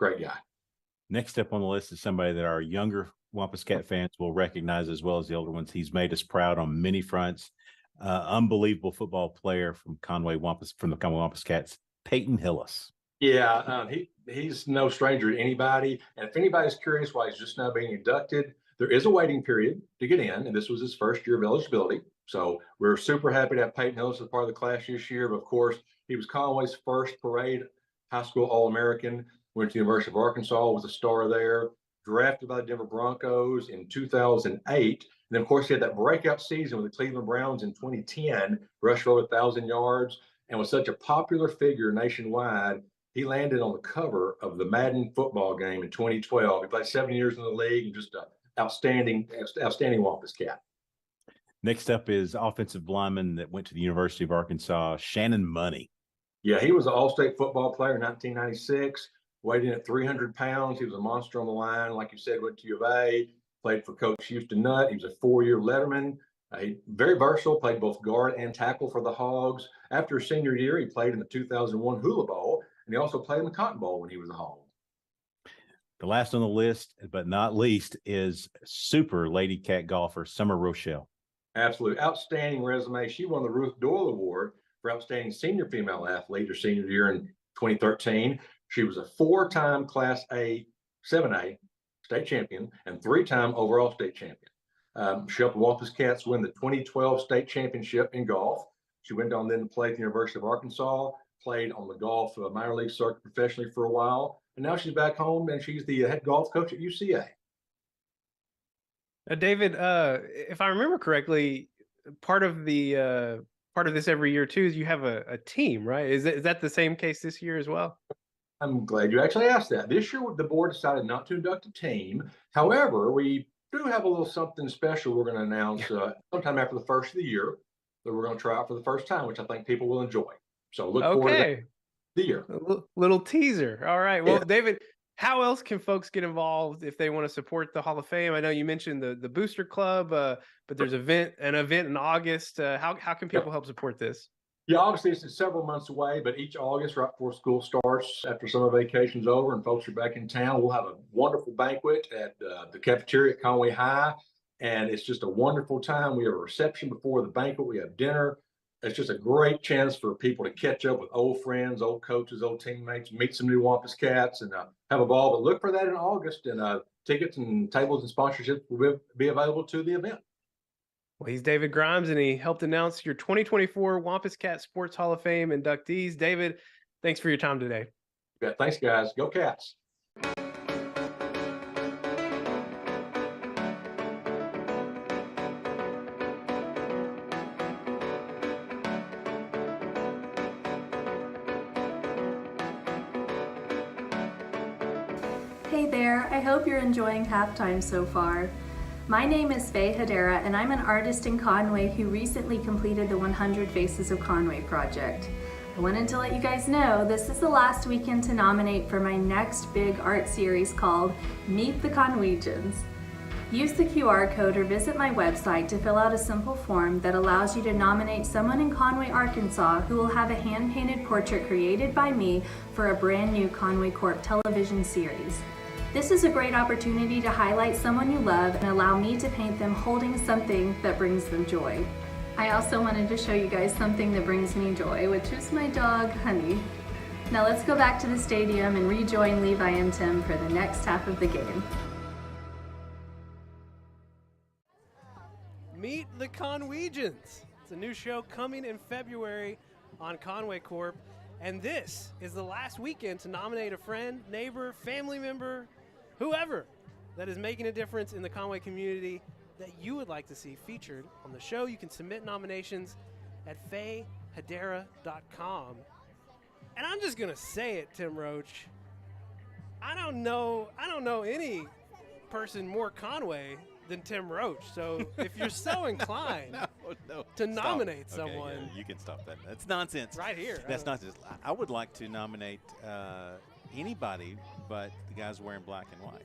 Next up on the list is somebody that our younger Wampus Cat fans will recognize as well as the older ones. He's made us proud on many fronts. Unbelievable football player from the Conway Wampus Cats, Peyton Hillis. Yeah, he's no stranger to anybody. And if anybody's curious why he's just now being inducted, There is a waiting period to get in, and this was his first year of eligibility. So we're super happy to have Peyton Hillis as part of the class this year. But of course, he was Conway's first parade high school All-American, went to the University of Arkansas, was a star there, drafted by the Denver Broncos in 2008. And then, of course, he had that breakout season with the Cleveland Browns in 2010, rushed for over 1,000 yards, and was such a popular figure nationwide. He landed on the cover of the Madden football game in 2012. He played 7 years in the league and just an outstanding Wampus cat. Next up is offensive lineman that went to the University of Arkansas, Shannon Money. Yeah, he was an all-state football player in 1996, weighed in at 300 pounds. He was a monster on the line. Like you said, went to U of A, played for Coach Houston Nutt. He was a 4-year letterman. He very versatile, played both guard and tackle for the Hogs. After his senior year, he played in the 2001 Hula Bowl, and he also played in the Cotton Bowl when he was a Hog. The last on the list, but not least, is super lady cat golfer, Summer Rochelle. Absolutely. Outstanding resume. She won the Ruth Doyle Award for Outstanding Senior Female Athlete her senior year in 2013. She was a 4-time Class A, 7A state champion and 3-time overall state champion. She helped the Wampus Cats win the 2012 state championship in golf. She went on then to play at the University of Arkansas, played on the golf minor league circuit professionally for a while, and now she's back home and she's the head golf coach at UCA. David, if I remember correctly, part of this every year too is you have a team, right? Is that the same case this year as well? I'm glad you actually asked that. This year, the board decided not to induct a team. However, we do have a little something special we're going to announce sometime after the first of the year that we're going to try out for the first time, which I think people will enjoy. So look forward to that the year. A little teaser. All right. Well, Yeah. David, how else can folks get involved if they want to support the Hall of Fame? I know you mentioned the Booster Club, but there's an event in August. How can people help support this? Yeah, obviously it's several months away, but each August, right before school starts, after summer vacation's over and folks are back in town, we'll have a wonderful banquet at the cafeteria at Conway High. And it's just a wonderful time. We have a reception before the banquet. We have dinner. It's just a great chance for people to catch up with old friends, old coaches, old teammates, meet some new Wampus Cats, and have a ball. But look for that in August, and tickets and tables and sponsorships will be available to the event. Well, he's David Grimes, and he helped announce your 2024 Wampus Cat Sports Hall of Fame inductees. David, thanks for your time today. Yeah, thanks, guys. Go Cats. Hey there, I hope you're enjoying halftime so far. My name is Faye Hedera, and I'm an artist in Conway who recently completed the 100 Faces of Conway project. I wanted to let you guys know this is the last weekend to nominate for my next big art series called Meet the Conwegians. Use the QR code or visit my website to fill out a simple form that allows you to nominate someone in Conway, Arkansas who will have a hand-painted portrait created by me for a brand new Conway Corp television series. This is a great opportunity to highlight someone you love and allow me to paint them holding something that brings them joy. I also wanted to show you guys something that brings me joy, which is my dog, Honey. Now let's go back to the stadium and rejoin Levi and Tim for the next half of the game. Meet the Conwegians. It's a new show coming in February on Conway Corp. And this is the last weekend to nominate a friend, neighbor, family member, whoever that is making a difference in the Conway community that you would like to see featured on the show. You can submit nominations at fayhedera.com. And I'm just going to say it, Tim Roach. I don't know any person more Conway than Tim Roach. So if you're so inclined to nominate someone. Okay, yeah, you can stop that. That's nonsense. Right here. That's nonsense. I would like to nominate anybody but the guys wearing black and white.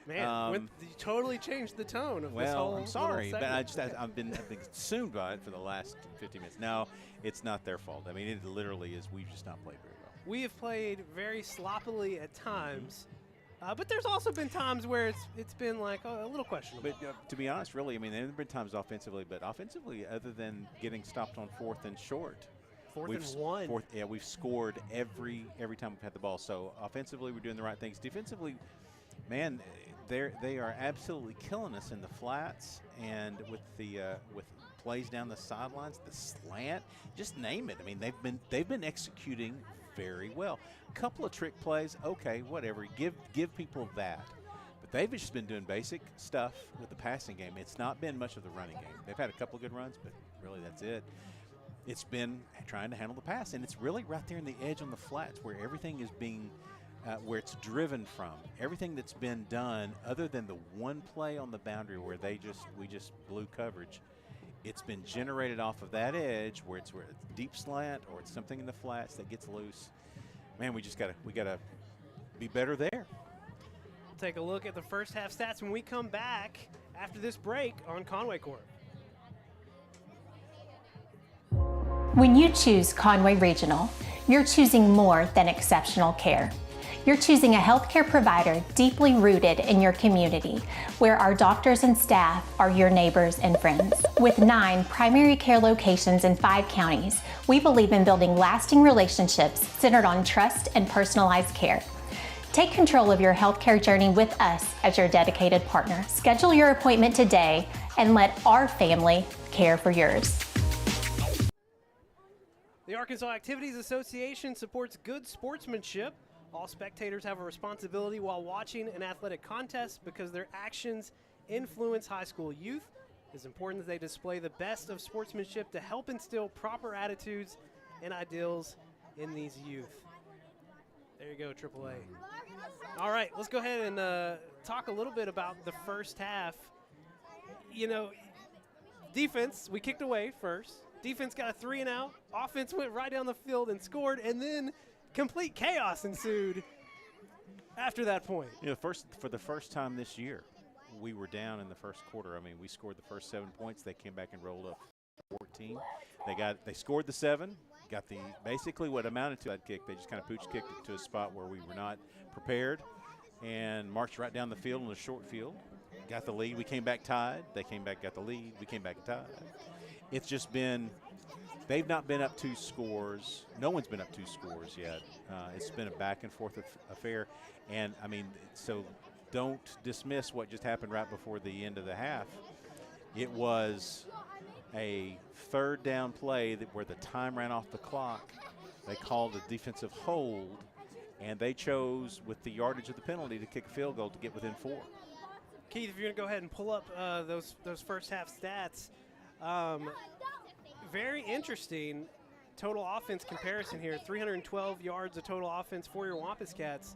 Man, you totally changed the tone of this whole I'm sorry, but segment. I've been consumed by it for the last 50 minutes. No, it's not their fault. I mean, it literally is. We've just not played very well. We have played very sloppily at times, but there's also been times where it's been like a little questionable. But to be honest, really, I mean, there have been times offensively, but offensively, other than getting stopped on 4th and short, Fourth and one. We've scored every time we've had the ball. So offensively, we're doing the right things. Defensively, man, they are absolutely killing us in the flats and with plays down the sidelines, the slant, just name it. I mean, they've been executing very well. A couple of trick plays, okay, whatever. Give people that. But they've just been doing basic stuff with the passing game. It's not been much of the running game. They've had a couple of good runs, but really that's it. It's been trying to handle the pass, and it's really right there in the edge on the flats where everything is being where it's driven from. Everything that's been done other than the one play on the boundary where we just blew coverage, it's been generated off of that edge where it's deep slant or it's something in the flats that gets loose. Man, we gotta be better there. We'll take a look at the first half stats when we come back after this break on Conway Corp. When you choose Conway Regional, you're choosing more than exceptional care. You're choosing a healthcare provider deeply rooted in your community, where our doctors and staff are your neighbors and friends. With 9 primary care locations in 5 counties, we believe in building lasting relationships centered on trust and personalized care. Take control of your healthcare journey with us as your dedicated partner. Schedule your appointment today and let our family care for yours. The Arkansas Activities Association supports good sportsmanship. All spectators have a responsibility while watching an athletic contest because their actions influence high school youth. It's important that they display the best of sportsmanship to help instill proper attitudes and ideals in these youth. There you go, AAA. All right, let's go ahead and talk a little bit about the first half. You know, defense, we kicked away first. Defense got a 3 and out. Offense went right down the field and scored, and then complete chaos ensued after that point. You know, for the first time this year, we were down in the first quarter. I mean, we scored the first 7 points. They came back and rolled up 14. They scored the 7, got basically what amounted to that kick. They just kind of pooch kicked it to a spot where we were not prepared and marched right down the field in a short field. Got the lead. We came back tied. They came back, got the lead. We came back tied. It's just been – they've not been up 2 scores. No one's been up 2 scores yet. It's been a back-and-forth affair. And, I mean, so don't dismiss what just happened right before the end of the half. It was a 3rd down play where the time ran off the clock. They called a defensive hold, and they chose, with the yardage of the penalty, to kick a field goal to get within 4. Keith, if you're going to go ahead and pull up those first half stats, very interesting total offense comparison here. 312 yards of total offense for your Wampus Cats.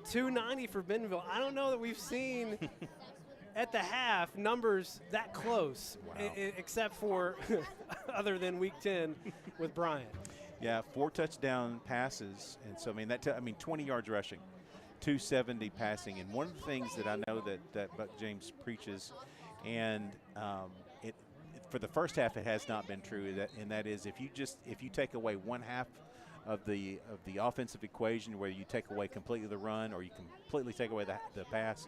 290 for Bentonville. I don't know that we've seen at the half numbers that close, except for other than week 10 with Bryant. Yeah, 4 touchdown passes. And so, I mean, 20 yards rushing, 270 passing. And one of the things that I know that Buck James preaches, and for the first half, it has not been true. And that is, if you take away one half of the offensive equation, where you take away completely the run or you completely take away the pass,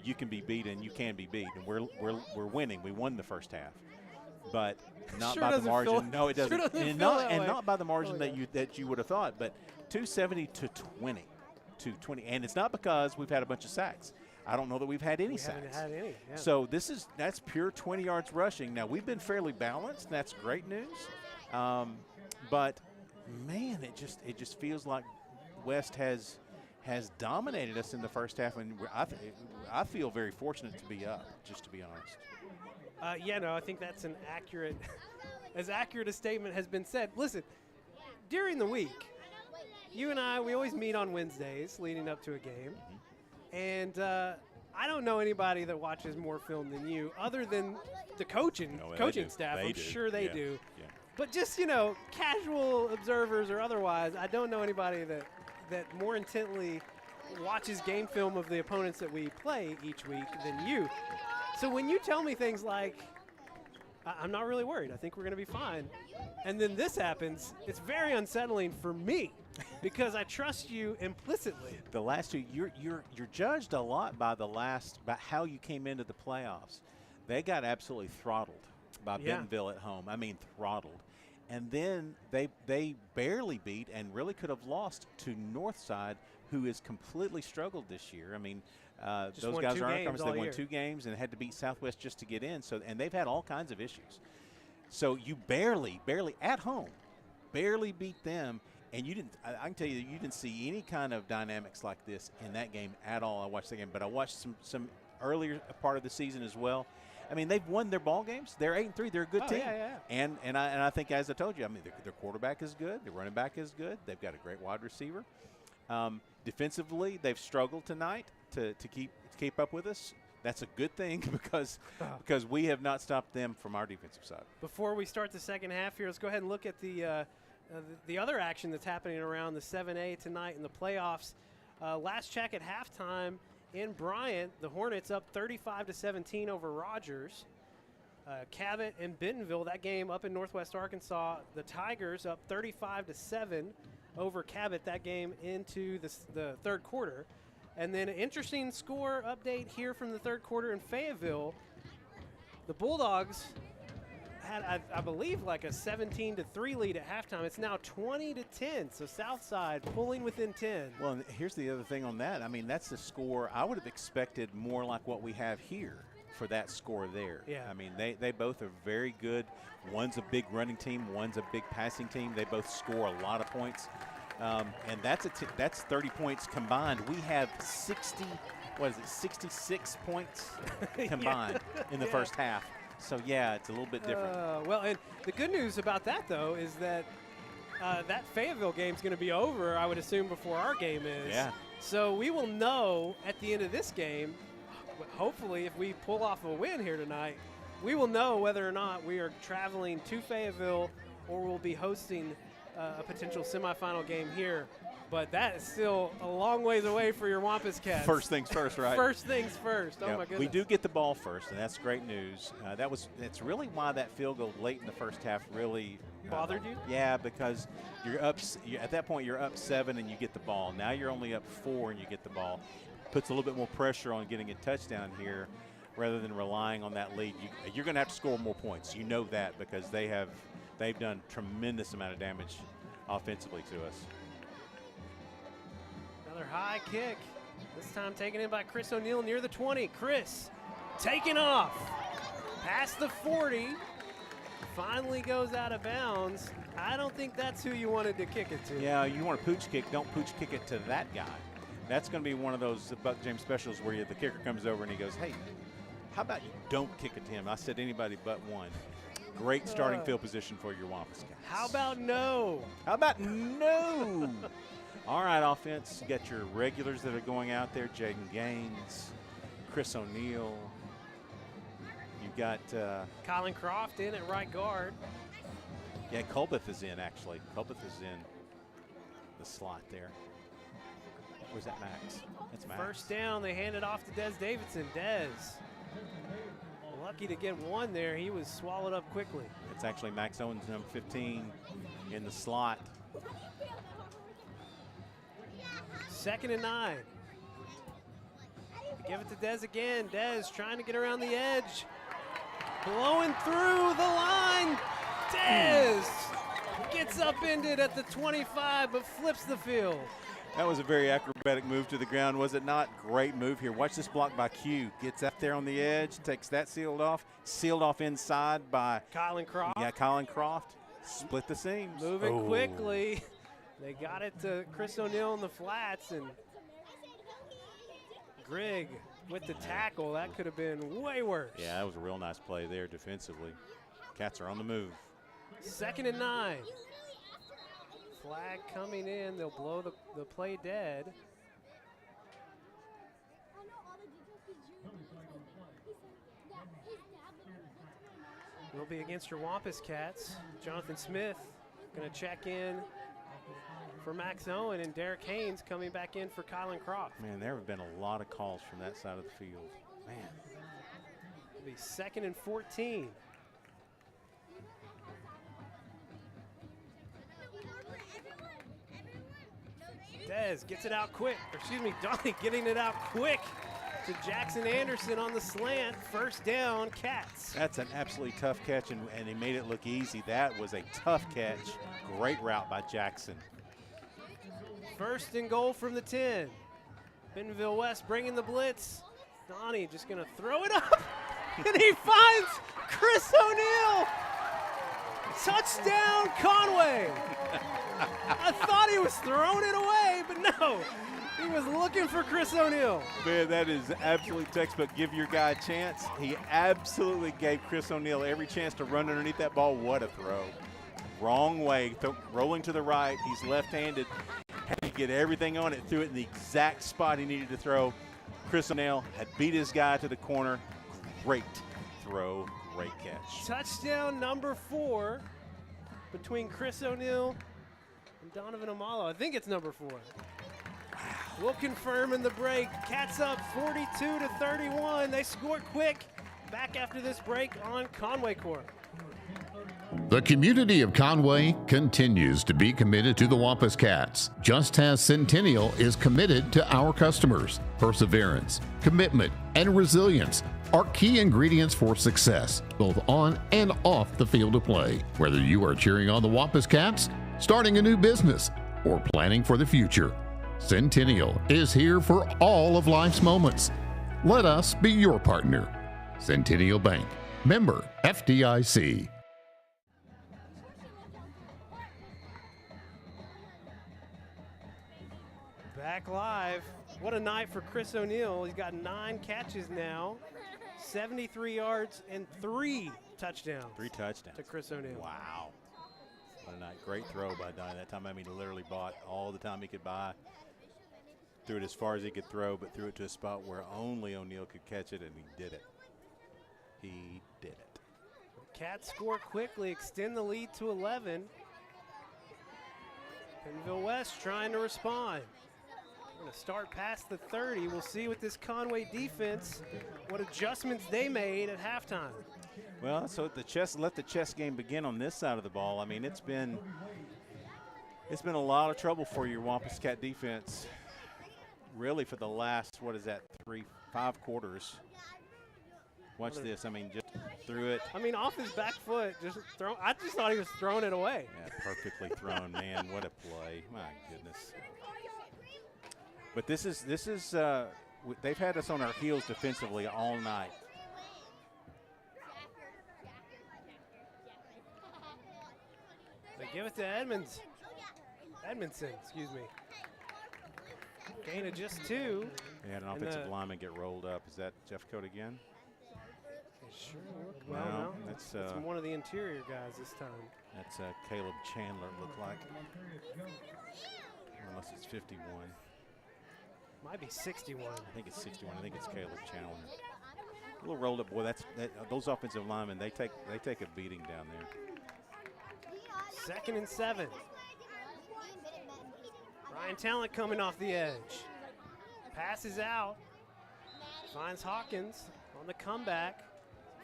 you can be beat, and you can be beat. And we're winning. We won the first half, but not by the margin. No, it doesn't. And not by the margin that you would have thought. But 270 to 20, and it's not because we've had a bunch of sacks. I don't know that we've had any sacks. Haven't had any. Yeah. So that's pure 20 yards rushing. Now, we've been fairly balanced, and that's great news. But man, it just feels like West has dominated us in the first half, and I feel very fortunate to be up, just to be honest. I think that's an accurate, as accurate a statement has been said. Listen, during the week, you and I, we always meet on Wednesdays leading up to a game. And I don't know anybody that watches more film than you, other than the coaching staff. I'm sure they do. Yeah. But just, casual observers or otherwise, I don't know anybody that more intently watches game film of the opponents that we play each week than you. So when you tell me things like, I'm not really worried, I think we're going to be fine, and then this happens, it's very unsettling for me. Because I trust you implicitly. The last 2, you're judged a lot by how you came into the playoffs. They got absolutely throttled by Bentonville at home. I mean, throttled. And then they barely beat and really could have lost to Northside, who has completely struggled this year. I mean, Just those won guys 2 are games they all won year. 2 games and had to beat Southwest just to get in. So, and they've had all kinds of issues. So you barely at home, barely beat them. And you didn't. I can tell you that you didn't see any kind of dynamics like this in that game at all. I watched the game, but I watched some earlier part of the season as well. I mean, they've won their ball games. They're 8-3. They're a good team. Yeah. And I think, as I told you, I mean, their quarterback is good. Their running back is good. They've got a great wide receiver. Defensively, they've struggled tonight to keep up with us. That's a good thing because we have not stopped them from our defensive side. Before we start the second half here, let's go ahead and look at the other action that's happening around the 7A tonight in the playoffs. Last check at halftime in Bryant, the Hornets up 35-17 over Rogers. Cabot and Bentonville, that game up in Northwest Arkansas, the Tigers up 35-7 over Cabot, that game into the third quarter. And then an interesting score update here from the third quarter in Fayetteville. The Bulldogs had, I believe, like a 17-3 lead at halftime. It's now 20-10, so Southside pulling within 10. Well, and here's the other thing on that. I mean, that's the score. I would have expected more like what we have here for that score there. Yeah. I mean, they both are very good. One's a big running team. One's a big passing team. They both score a lot of points. And that's 30 points combined. We have 66 points combined in the first half. So, yeah, it's a little bit different. Well, and the good news about that, though, is that that Fayetteville game's going to be over, I would assume, before our game is. Yeah. So we will know at the end of this game, hopefully if we pull off a win here tonight, we will know whether or not we are traveling to Fayetteville or we'll be hosting a potential semifinal game here. But that is still a long ways away for your Wampus Cats. First things first, right? First things first. Oh, Yeah, my goodness. we do get the ball first, and that's great news. That's really why that field goal late in the first half really bothered you? Yeah, because you're up. At that point, you're up 7 and you get the ball. Now you're only up 4 and you get the ball. Puts a little bit more pressure on getting a touchdown here, rather than relying on that lead. You're going to have to score more points. You know that because they've done tremendous amount of damage offensively to us. Another high kick. This time taken in by Chris O'Neill near the 20. Chris taking off. Past the 40. Finally goes out of bounds. I don't think that's who you wanted to kick it to. Yeah, you want a pooch kick. Don't pooch kick it to that guy. That's going to be one of those Buck James specials where the kicker comes over and he goes, hey, how about you don't kick it to him? I said anybody but one. Great starting field position for your Wampus Cats. How about no? How about no? All right, offense. You got your regulars that are going out there. Jaden Gaines, Chris O'Neill. You've got Colin Croft in at right guard. Yeah, Colbeth is in, actually. Colbeth is in the slot there. Where's that Max? That's Max. First down, they hand it off to Des Davidson. Des, lucky to get one there. He was swallowed up quickly. It's actually Max Owens, number 15, in the slot. 2nd and 9. They give it to Des again. Des trying to get around the edge. Blowing through the line. Des gets upended at the 25, but flips the field. That was a very acrobatic move to the ground, was it not? Great move here. Watch this block by Q. Gets up there on the edge, takes that sealed off inside by Colin Croft. Yeah, Colin Croft. Split the seams. Moving quickly. They got it to Chris O'Neill in the flats, and Grigg with the tackle. That could have been way worse. Yeah, that was a real nice play there defensively. Cats are on the move. 2nd and 9. Flag coming in. They'll blow the play dead. Will be against your Wampus Cats. Jonathan Smith going to check in for Max Owen, and Derek Haynes coming back in for Colin Croft. Man, there have been a lot of calls from that side of the field. Man. It'll be 2nd and 14. Dez gets it out quick. Or excuse me, Donnie getting it out quick to Jackson Anderson on the slant. First down, Cats. That's an absolutely tough catch, and he made it look easy. That was a tough catch. Great route by Jackson. First and goal from the 10. Bentonville West bringing the blitz. Donnie just going to throw it up, and he finds Chris O'Neill. Touchdown, Conway. I thought he was throwing it away, but no. He was looking for Chris O'Neill. Man, that is absolutely textbook. Give your guy a chance. He absolutely gave Chris O'Neill every chance to run underneath that ball. What a throw. Wrong way, rolling to the right. He's left-handed. Had to get everything on it, threw it in the exact spot he needed to throw. Chris O'Neill had beat his guy to the corner. Great throw, great catch. Touchdown number 4 between Chris O'Neill and Donovan Amalo. I think it's number 4. We'll confirm in the break. Cats up 42-31. They score quick. Back after this break on Conway Corp. The community of Conway continues to be committed to the Wampus Cats, just as Centennial is committed to our customers. Perseverance, commitment, and resilience are key ingredients for success, both on and off the field of play. Whether you are cheering on the Wampus Cats, starting a new business, or planning for the future, Centennial is here for all of life's moments. Let us be your partner. Centennial Bank, member FDIC. Back live. What a night for Chris O'Neill. He's got 9 catches now, 73 yards, and 3 touchdowns. 3 touchdowns. To Chris O'Neill. Wow. What a night. Great throw by Donnie that time. I mean, he literally bought all the time he could buy. Threw it as far as he could throw, but threw it to a spot where only O'Neill could catch it, and he did it. He did it. Cats score quickly, extend the lead to 11. Bentonville West trying to respond. We're going to start past the 30. We'll see with this Conway defense what adjustments they made at halftime. Well, so let the chess game begin on this side of the ball. I mean, it's been a lot of trouble for your Wampus Cat defense, really, for the last, 5 quarters. Watch this. I mean, just threw it. I mean, off his back foot, I just thought he was throwing it away. Yeah, perfectly thrown, man. What a play. My goodness. But this is they've had us on our heels defensively all night. They give it to Edmondson, excuse me. Gain of just 2. They had an offensive lineman get rolled up. Is that Jeff Cote again? Sure. Well, no. That's one of the interior guys this time. That's Caleb Chandler, it looked like. Unless it's 51. Might be 61. I think it's 61. I think it's Caleb Chandler. A little rolled up. Boy, those offensive linemen, they take a beating down there. 2nd and 7. Ryan Talent coming off the edge. Passes out. Finds Hawkins on the comeback.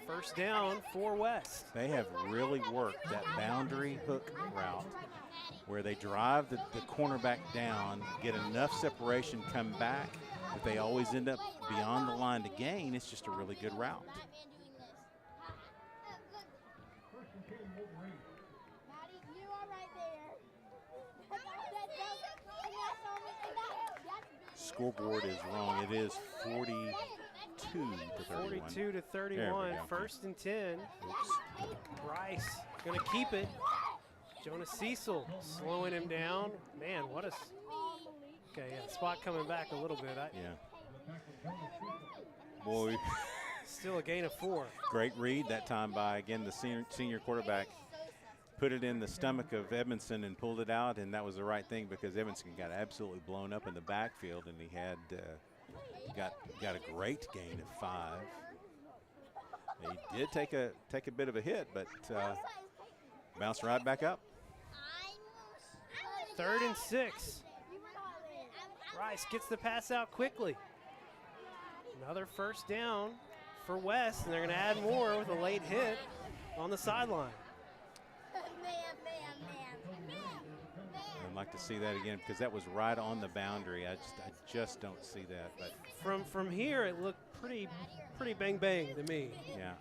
First down for West. They have really worked that boundary hook route where they drive the cornerback down, get enough separation, come back, but they always end up beyond the line to gain. It's just a really good route. Scoreboard is wrong. It is 42 to 31. 42-31. 1st and 10. Oops. Rice going to keep it. Jonas Cecil slowing him down. Man, what a. Okay, yeah, spot coming back a little bit. Yeah. Boy. Still a gain of 4. Great read that time by, again, the senior quarterback. Put it in the stomach of Edmondson and pulled it out, and that was the right thing because Edmondson got absolutely blown up in the backfield, and he had got a great gain of 5. He did take a bit of a hit, but bounced right back up. 3rd and 6. Rice gets the pass out quickly. Another first down for West, and they're going to add more with a late hit on the sideline. I'd like to see that again because that was right on the boundary. I just don't see that. But from here, it looked pretty bang bang to me. Yeah.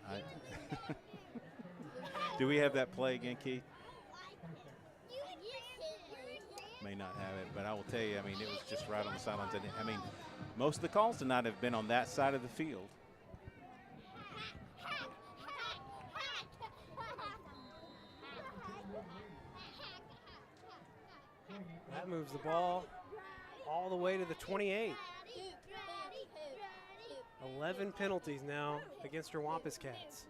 Do we have that play again, Keith? may not have it, but I will tell you, I mean, it was just right on the sidelines. And I mean, most of the calls tonight have been on that side of the field. That moves the ball all the way to the 28. 11 penalties now against her Wampus Cats.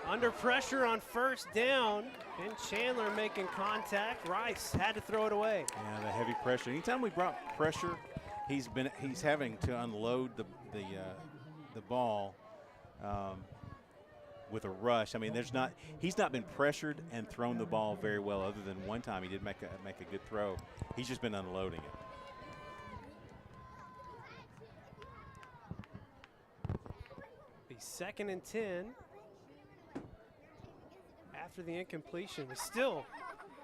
Under pressure on first down, and Chandler making contact. Rice had to throw it away. Yeah, the heavy pressure. Anytime we brought pressure, he's having to unload the ball with a rush. I mean, he's not been pressured and thrown the ball very well, other than one time he did make a good throw. He's just been unloading it. Be 2nd and 10. After the incompletion, we still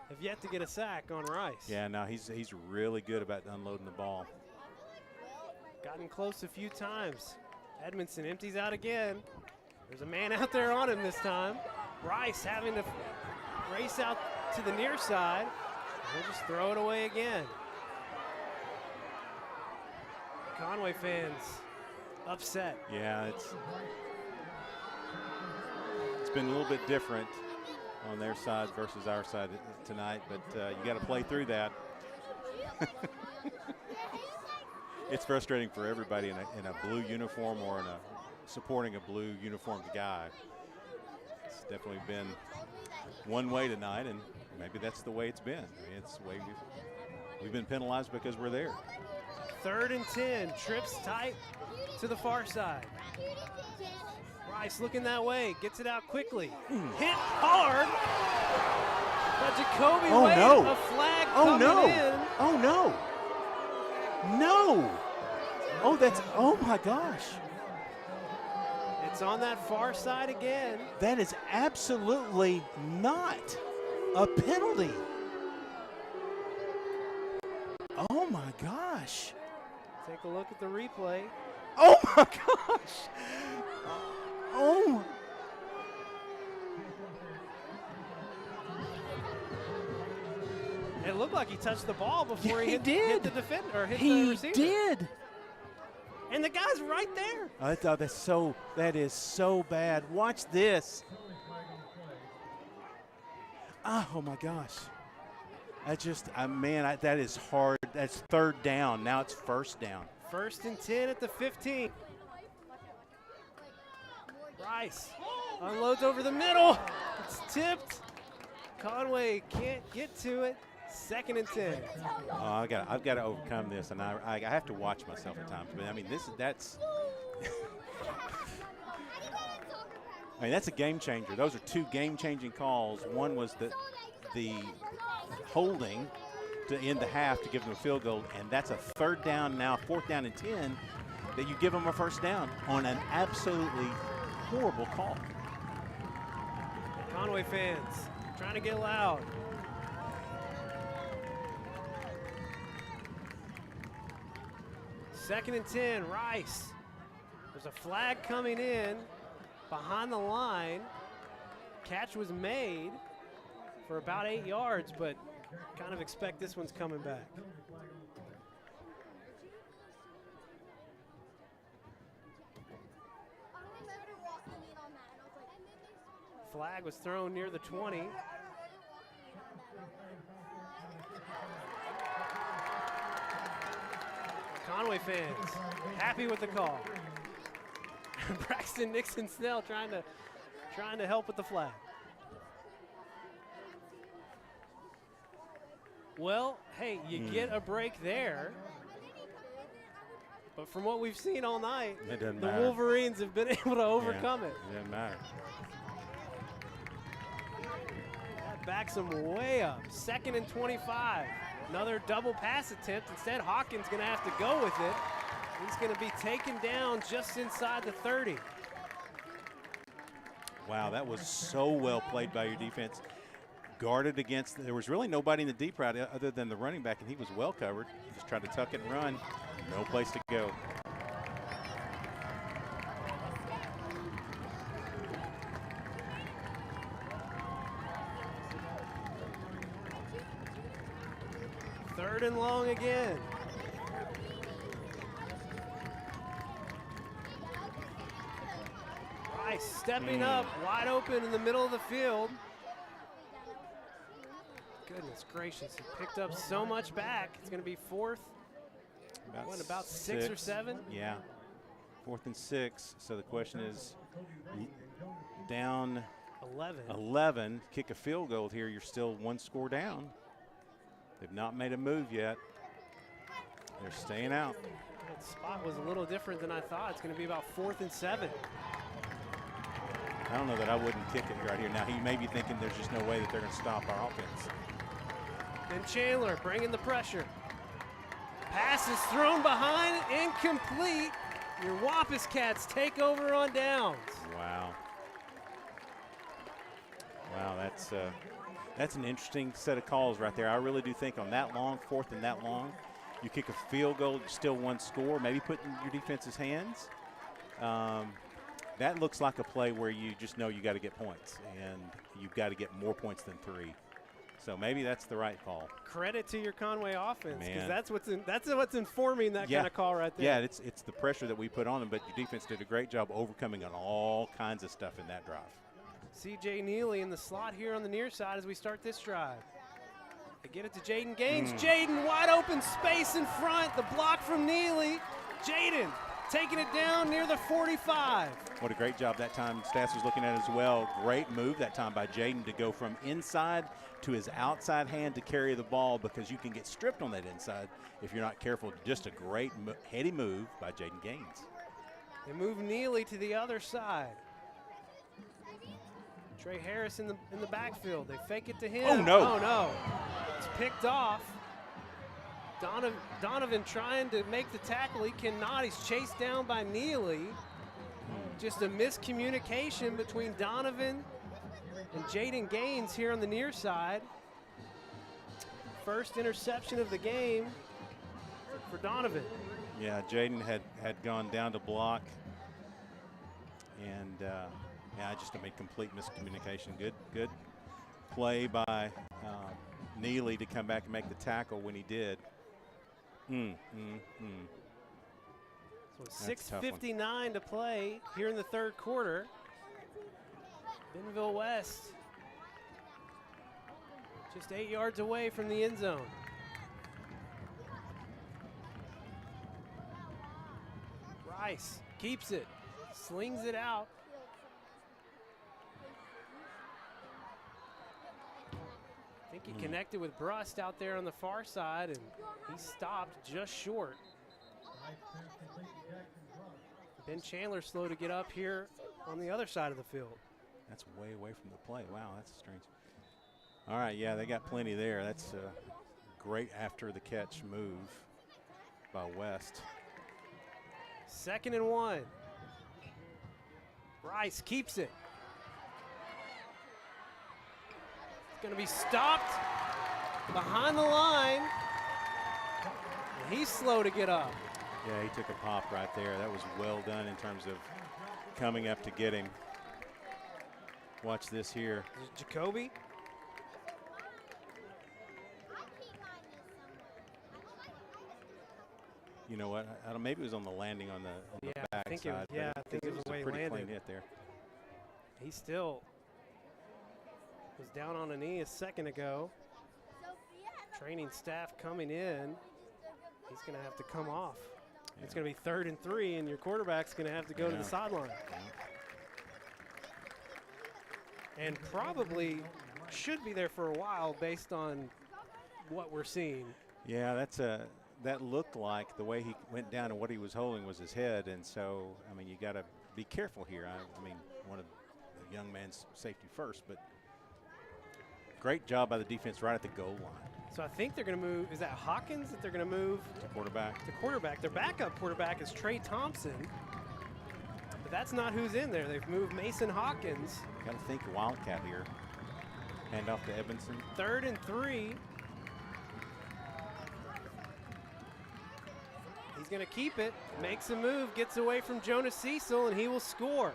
have yet to get a sack on Rice. Yeah, no, he's really good about unloading the ball. Gotten close a few times. Edmondson empties out again. There's a man out there on him this time. Rice having to race out to the near side. He'll just throw it away again. Conway fans upset. Yeah, it's been a little bit different on their side versus our side tonight, but you got to play through that. It's frustrating for everybody in a blue uniform or in supporting a blue uniformed guy. It's definitely been one way tonight, and maybe that's the way it's been. I mean, it's the way we've been penalized because we're there. 3rd and 10, trips tight to the far side. Rice looking that way, gets it out quickly. Hit hard. But Jacoby Wade, a flag coming in. Oh, no. No. Oh my gosh. It's on that far side again. That is absolutely not a penalty. Oh my gosh. Take a look at the replay. Oh my gosh. Oh. It looked like he touched the ball before he hit the defender or hit the receiver. He did. And the guy's right there. I thought that is so bad. Watch this. Oh my gosh. That is hard. That's 3rd down. Now it's 1st down. 1st and 10 at the 15. Rice unloads over the middle. It's tipped. Conway can't get to it. 2nd and 10. I've got to overcome this, and I have to watch myself at times. But I mean, that's I mean, that's a game changer. Those are 2 game-changing calls. One was the holding to end the half to give them a field goal, and that's a 3rd down now, 4th down and 10, that you give them a 1st down on an absolutely horrible call. Conway fans trying to get loud. Second and 10, Rice. There's a flag coming in behind the line. Catch was made for about 8 yards, but kind of expect this one's coming back. Flag was thrown near the 20. Conway fans happy with the call. Braxton Nixon-Snell trying to help with the flag. Well, hey, you get a break there. But from what we've seen all night, the Wolverines have been able to overcome it. It doesn't matter. That backs them way up. 2nd and 25. Another double pass attempt. Instead, Hawkins going to have to go with it. He's going to be taken down just inside the 30. Wow, that was so well played by your defense. Guarded against, there was really nobody in the deep route other than the running back, and he was well covered. Just tried to tuck it and run. No place to go. Third and long again. Rice stepping up, wide open in the middle of the field. Goodness gracious, he picked up so much back. It's going to be fourth. About six or seven? Yeah, 4th and 6. So the question is, down 11, kick a field goal here, you're still 1 score down. They've not made a move yet. They're staying out. That spot was a little different than I thought. It's going to be about 4th and 7. I don't know that I wouldn't kick it right here. Now, he may be thinking there's just no way that they're going to stop our offense. And Chandler bringing the pressure. Pass is thrown behind, incomplete. Your Wampus Cats take over on downs. Wow. Wow, that's an interesting set of calls right there. I really do think on that long, 4th and that long, you kick a field goal, still 1 score, maybe put in your defense's hands. That looks like a play where you just know you got to get points, and you've got to get more points than 3. So maybe that's the right call. Credit to your Conway offense, because that's what's informing that kind of call right there. Yeah, it's the pressure that we put on them, but your defense did a great job overcoming on all kinds of stuff in that drive. C.J. Neely in the slot here on the near side as we start this drive. They get it to Jaden Gaines. Jaden, wide open space in front. The block from Neely. Jaden taking it down near the 45. What a great job that time Stats was looking at as well. Great move that time by Jaden to go from inside to his outside hand to carry the ball, because you can get stripped on that inside if you're not careful. Just a great heady move by Jaden Gaines. They move Neely to the other side. Trey Harris in the backfield. They fake it to him. Oh, no. Oh, no. It's picked off. Donovan trying to make the tackle. He cannot. He's chased down by Neely. Just a miscommunication between Donovan and Jaden Gaines here on the near side. First interception of the game for Donovan. Yeah, Jaden had gone down to block, and just made complete miscommunication. Good play by Neely to come back and make the tackle when he did. So 6:59 to play here in the third quarter. Bentonville West just 8 yards away from the end zone. Rice keeps it, slings it out. I think he connected with Brust out there on the far side, and he stopped just short. Ben Chandler slow to get up here on the other side of the field. That's way away from the play. Wow, that's strange. All right, yeah, they got plenty there. That's a great after the catch move by West. 2nd and 1. Rice keeps it. It's going to be stopped behind the line. And he's slow to get up. Yeah, he took a pop right there. That was well done in terms of coming up to get him. Watch this here. Jacoby. You know what? I don't. Maybe it was on the landing on the back I think side. I think it was the way a he pretty landed. clean hit there. He still was down on a knee a second ago. Training staff coming in. He's going to have to come off. Yeah. It's going to be 3rd and 3, and your quarterback's going to have to go to the sideline. And probably should be there for a while based on what we're seeing. Yeah, that looked like the way he went down and what he was holding was his head. And so, I mean, you got to be careful here. I mean, one of the young man's safety first, but great job by the defense right at the goal line. So I think they're going to move. Is that Hawkins that they're going to move? To quarterback. To quarterback. Their backup quarterback is Trey Thompson. But that's not who's in there. They've moved Mason Hawkins. Got to think Wildcat here. Hand off to Edmondson. 3rd and 3. He's going to keep it. Makes a move. Gets away from Jonas Cecil, and he will score.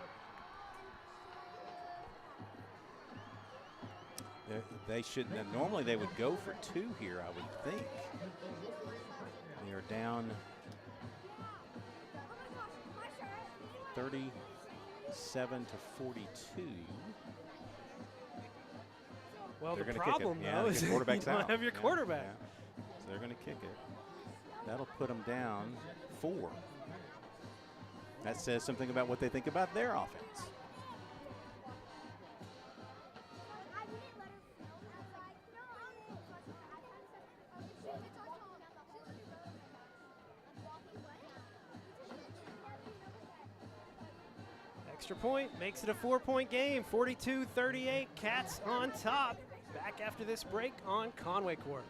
They shouldn't. Normally they would go for 2 here, I would think. They are down 37 to 42. Well, they're the going to kick problem, it. though, is you don't have your quarterback. So they're going to kick it. That'll put them down 4. That says something about what they think about their offense. Extra point makes it a 4-point game. 42-38. Cats on top. Back after this break on Conway Corp.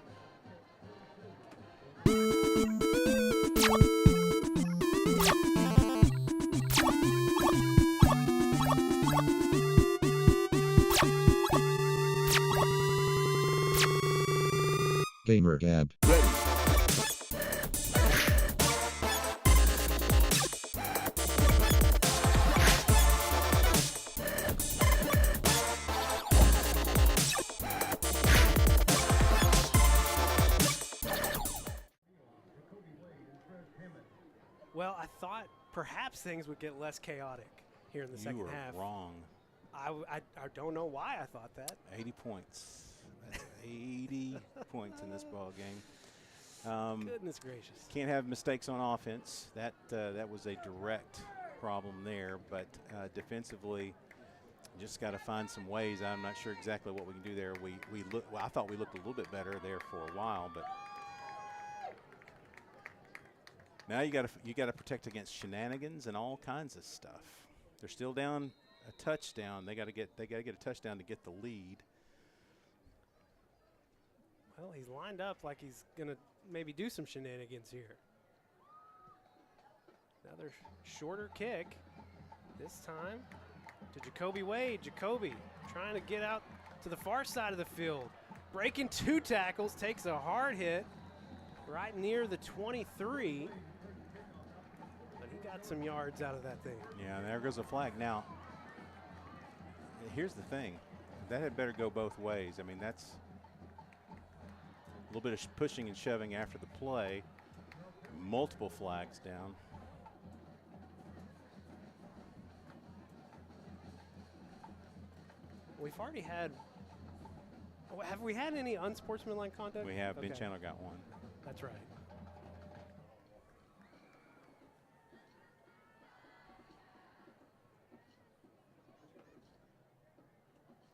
Gamer Gab. Well, I thought perhaps things would get less chaotic here in the second half. You were wrong. I don't know why I thought that. 80 points. That's 80 points in this ball game. Goodness gracious. Can't have mistakes on offense. That was a direct problem there. But defensively, just got to find some ways. I'm not sure exactly what we can do there. I thought we looked a little bit better there for a while, but now you got to protect against shenanigans and all kinds of stuff. They're still down a touchdown. They got to get a touchdown to get the lead. Well, he's lined up like he's going to maybe do some shenanigans here. Another shorter kick, this time to Jacoby Wade. Jacoby trying to get out to the far side of the field. Breaking 2 tackles, takes a hard hit right near the 23. But he got some yards out of that thing. Yeah, there goes a flag. Now, here's the thing. That had better go both ways. I mean, that's a little bit of pushing and shoving after the play. Multiple flags down. We've already had. Have we had any unsportsmanlike conduct? We have. Ben Chandler got one. That's right.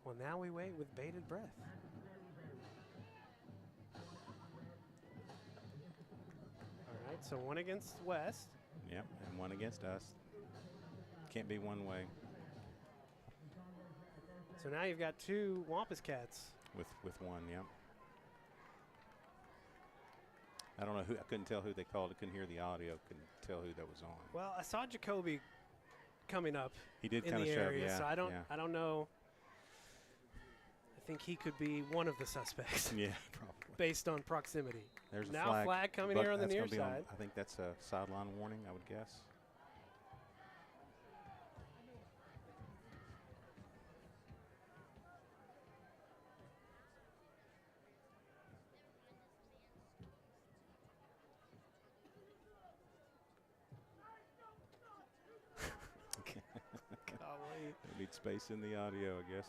Well, now we wait with bated breath. All right, so one against West. Yep, and one against us. Can't be one way. So now you've got 2 Wampus Cats. With one, yep. I don't know who. I couldn't tell who they called. I couldn't hear the audio. Couldn't tell who that was on. Well, I saw Jacoby coming up. He did in kind of the shove, area, yeah. so I don't know. I think he could be one of the suspects. Yeah, probably. Based on proximity. There's a now flag coming here on the near side. I think that's a sideline warning, I would guess. Golly. We need space in the audio, I guess.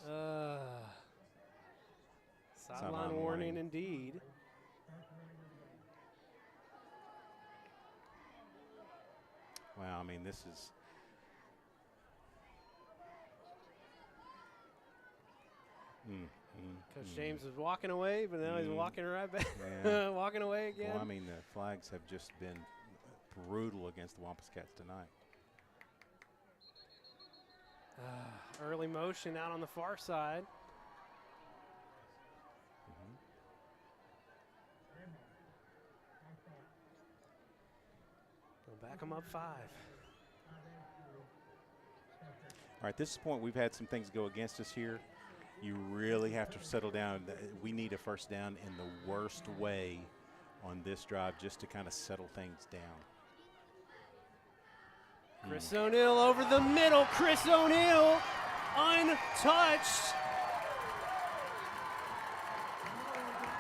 Sideline warning indeed. Wow, I mean, this is. Coach James was walking away, but now he's walking right back. Yeah. Walking away again. Well, I mean, the flags have just been brutal against the Wampus Cats tonight. Early motion out on the far side. They'll back them up 5. All right, this point we've had some things go against us here. You really have to settle down. We need a first down in the worst way on this drive just to kind of settle things down. Chris O'Neill over the middle. Chris O'Neill untouched.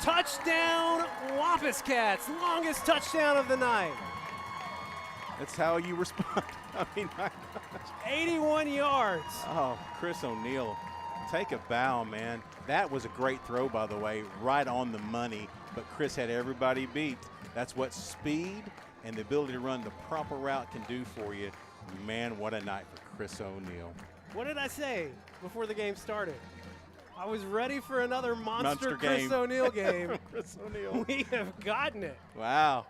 Touchdown, Wampus Cats. Longest touchdown of the night. That's how you respond. I mean, my gosh. 81 yards. Oh, Chris O'Neill, take a bow, man. That was a great throw, by the way, right on the money, but Chris had everybody beat. That's what speed and the ability to run the proper route can do for you. Man, what a night for Chris O'Neill. What did I say before the game started? I was ready for another monster Chris game. O'Neill game. Chris O'Neill. We have gotten it. Wow.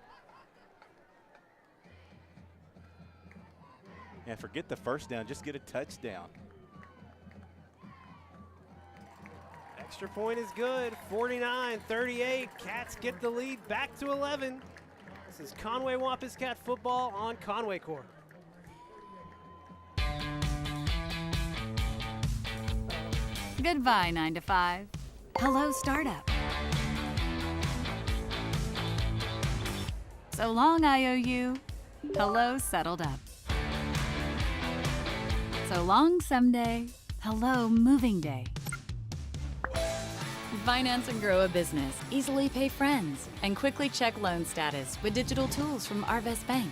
And forget the first down, just get a touchdown. Extra point is good. 49-38. Cats get the lead back to 11. This is Conway Wampus Cat football on Conway Corp. Goodbye, 9 to 5. Hello, startup. So long, IOU. Hello, settled up. So long, someday. Hello, moving day. Finance and grow a business. Easily pay friends. And quickly check loan status with digital tools from Arvest Bank.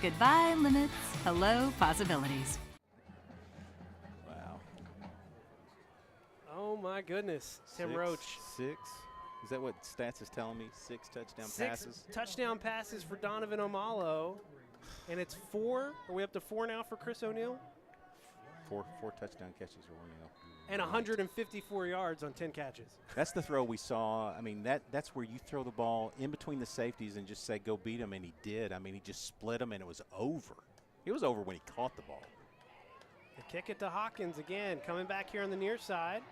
Goodbye, limits. Hello, possibilities. Oh my goodness, Tim Roach. 6. Is that what stats is telling me? 6 touchdown passes? 6 touchdown passes for Donovan Omalo. And it's 4. Are we up to 4 now for Chris O'Neill? 4 touchdown catches for O'Neill. And 154 yards on 10 catches. That's the throw we saw. I mean, that's where you throw the ball in between the safeties and just say, go beat him, and he did. I mean, he just split him, and it was over. It was over when he caught the ball. They kick it to Hawkins again, coming back here on the near side.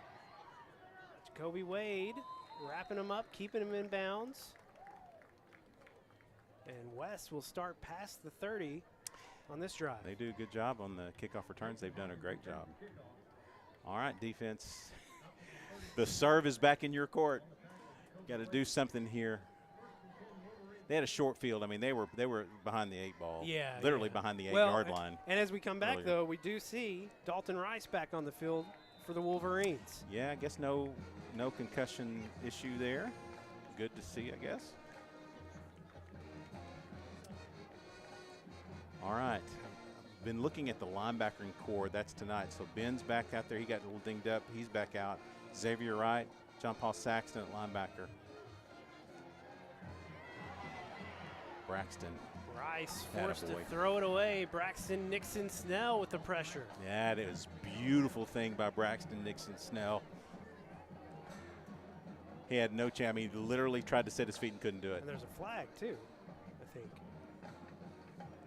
Jacoby Wade wrapping him up, keeping him in bounds. And West will start past the 30 on this drive. They do a good job on the kickoff returns. They've done a great job. All right, defense. The serve is back in your court. Got to do something here. They had a short field. I mean, they were behind the 8 ball. Yeah. Literally behind the 8-yard line. And as we come back, earlier. though, we do see Dalton Rice back on the field for the Wolverines. Yeah, I guess no concussion issue there. Good to see, I guess. All right. Been looking at the linebacking core. That's tonight. So Ben's back out there. He got a little dinged up. He's back out. Xavier Wright, John Paul Saxton at linebacker. Braxton. Rice forced to throw it away. Braxton Nixon Snell with the pressure. Yeah, it was a beautiful thing by Braxton Nixon Snell. He had no chance. I mean, he literally tried to set his feet and couldn't do it. And there's a flag, too, I think.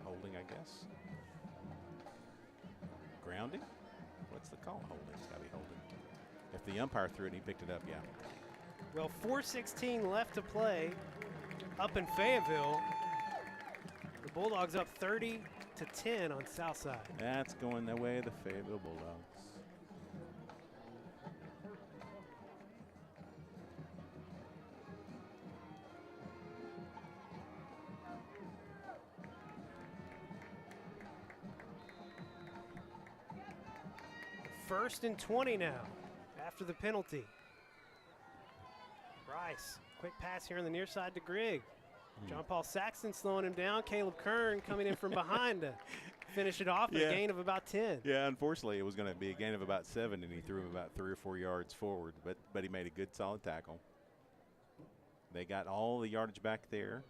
Holding, I guess. Grounding? What's the call? Holding. It's got to be holding. If the umpire threw it and he picked it up, yeah. Well, 4:16 left to play up in Fayetteville. The Bulldogs up 30-10 on Southside. That's going the way of the Fayetteville Bulldogs. First and 20 now after the penalty. Rice, quick pass here on the near side to Grigg. John Paul Saxton slowing him down. Caleb Kern coming in from behind to finish it off with a gain of about 10. Yeah, unfortunately, it was going to be a gain of about 7, and he threw him about 3 or 4 yards forward, but he made a good, solid tackle. They got all the yardage back there.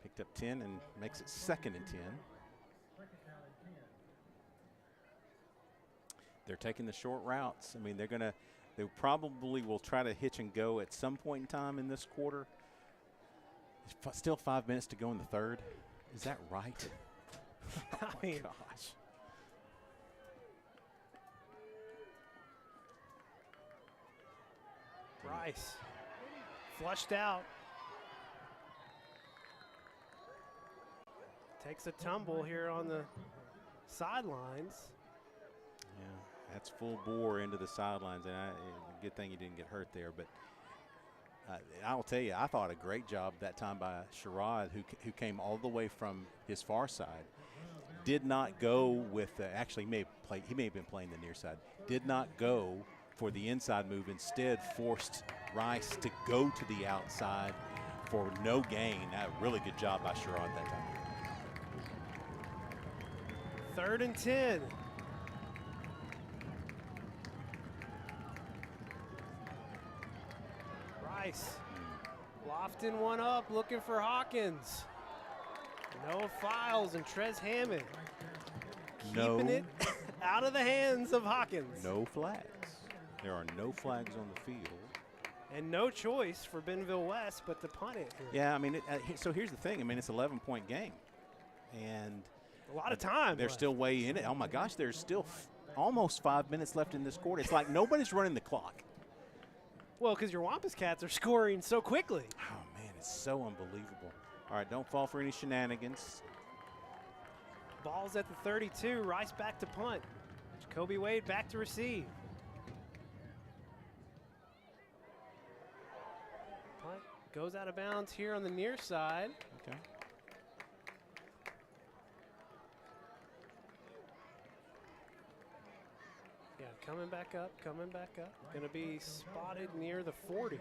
Picked up 10 and makes it 2nd and 10. They're taking the short routes. I mean, they probably will try to hitch and go at some point in time in this quarter. Still 5 minutes to go in the third. Is that right? Oh my gosh. Rice flushed out. Takes a tumble here on the sidelines. Yeah, that's full bore into the sidelines, and good thing he didn't get hurt there. But I'll tell you, I thought a great job that time by Sherrod, who came all the way from his far side. Did not go with actually he may have been playing the near side. Did not go for the inside move, instead forced Rice to go to the outside for no gain. A really good job by Sherrod that time. 3rd and 10. Rice lofting one up, looking for Hawkins. Noah Files and Trez Hammond keeping it out of the hands of Hawkins. No flags. There are no flags on the field. And no choice for Bentonville West but to punt it here. Yeah, I mean, so here's the thing. I mean, it's an 11-point game. And a lot of time. They're still way in it. Oh, my gosh, there's still almost 5 minutes left in this quarter. It's like nobody's running the clock. Well, because your Wampus Cats are scoring so quickly. Oh, man, it's so unbelievable. All right, don't fall for any shenanigans. Ball's at the 32. Rice back to punt. Jacoby Wade back to receive. Punt goes out of bounds here on the near side. Okay. Yeah, coming back up, coming back up. Going to be spotted near the 40.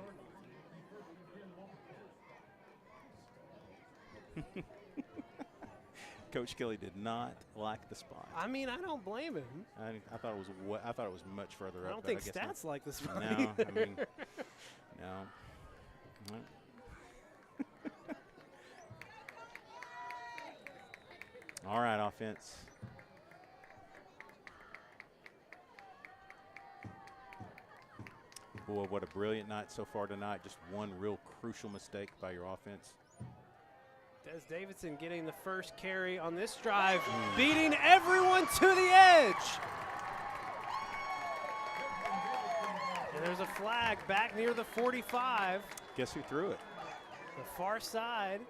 Coach Kelly did not like the spot. I mean, I don't blame him. I thought it was much further up. I don't think Stats like the spot. No, either. I mean, no. All right, offense. Boy, what a brilliant night so far tonight. Just one real crucial mistake by your offense. Des Davidson getting the first carry on this drive, beating everyone to the edge. And there's a flag back near the 45. Guess who threw it? The far side.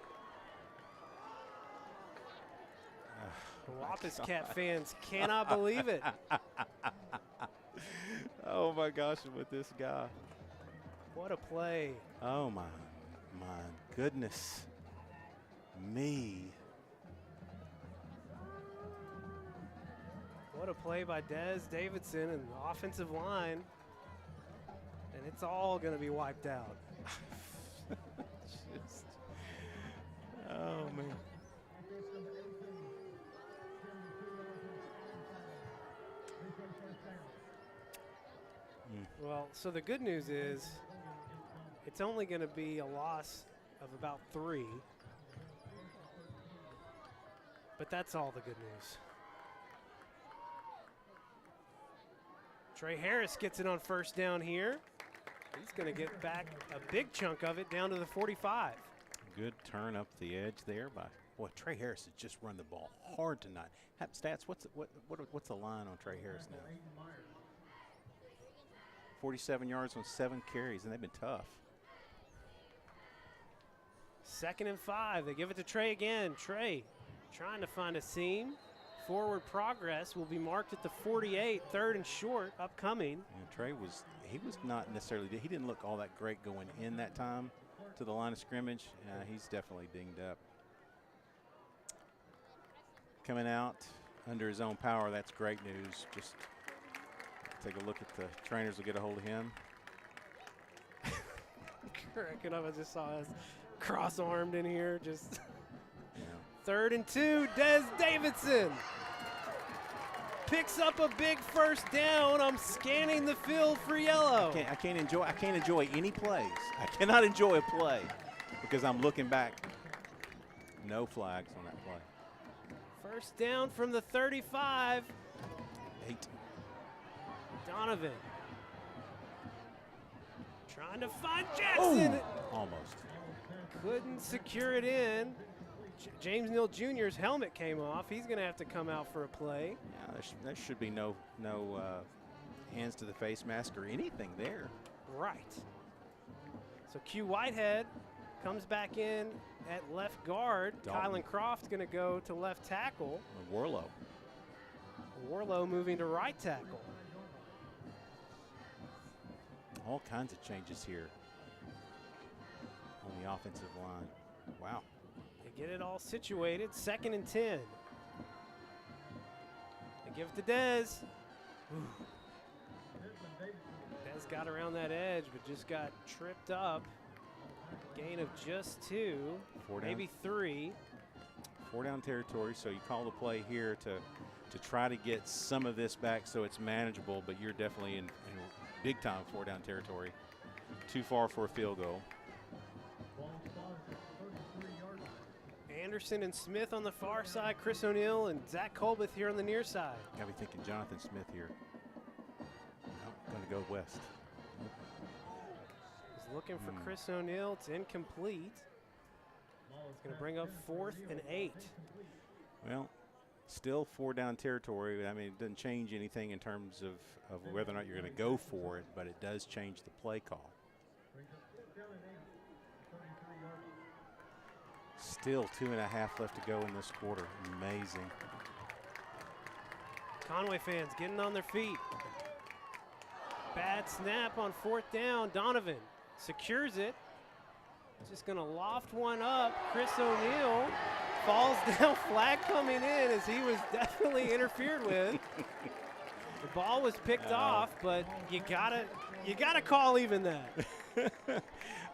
The Wampus Cat fans cannot believe it. Oh my gosh, with this guy. What a play. Oh my goodness me. What a play by Des Davidson and the offensive line. And it's all going to be wiped out. Oh man. Well, so the good news is it's only going to be a loss of about 3. But that's all the good news. Trey Harris gets it on first down here. He's going to get back a big chunk of it down to the 45. Good turn up the edge there by Trey Harris has just run the ball hard tonight. Stats, what's the line on Trey Harris now? 47 yards on 7 carries, and they've been tough. 2nd and 5. They give it to Trey again. Trey trying to find a seam. Forward progress will be marked at the 48. 3rd and short upcoming. And Trey was not necessarily, he didn't look all that great going in that time to the line of scrimmage. He's definitely dinged up. Coming out under his own power, that's great news. Just take a look at the trainers will get a hold of him. Cracking up, I just saw us cross-armed in here. Just 3rd and 2, Des Davidson picks up a big first down. I'm scanning the field for yellow. I can't enjoy any plays. I cannot enjoy a play because I'm looking back. No flags on that play. First down from the 35. 8. Donovan trying to find Jackson. Ooh, almost. Couldn't secure it in. James Neal Jr.'s helmet came off. He's going to have to come out for a play. Yeah, there should be no hands to the face mask or anything there. Right. So Q Whitehead comes back in at left guard. Kylan Croft's going to go to left tackle. Warlow moving to right tackle. All kinds of changes here on the offensive line. Wow. They get it all situated. 2nd and 10. They give it to Dez. Almost got around that edge, but just got tripped up. Gain of just 2, maybe 3. 4 down territory, so you call the play here to try to get some of this back so it's manageable, but you're definitely in big time 4 down territory. Too far for a field goal. Anderson and Smith on the far side, Chris O'Neill and Zach Colbeth here on the near side. Gotta be thinking Jonathan Smith here. No, gonna go west. He's looking for Chris O'Neill. It's incomplete. It's going to bring up 4th and 8. Well, still 4 down territory. I mean, it doesn't change anything in terms of whether or not you're going to go for it, but it does change the play call. Still 2.5 left to go in this quarter. Amazing. Conway fans getting on their feet. Bad snap on 4th down. Donovan secures it. Just going to loft one up. Chris O'Neill falls down, flag coming in as he was definitely interfered with. The ball was picked off, but you gotta call even that.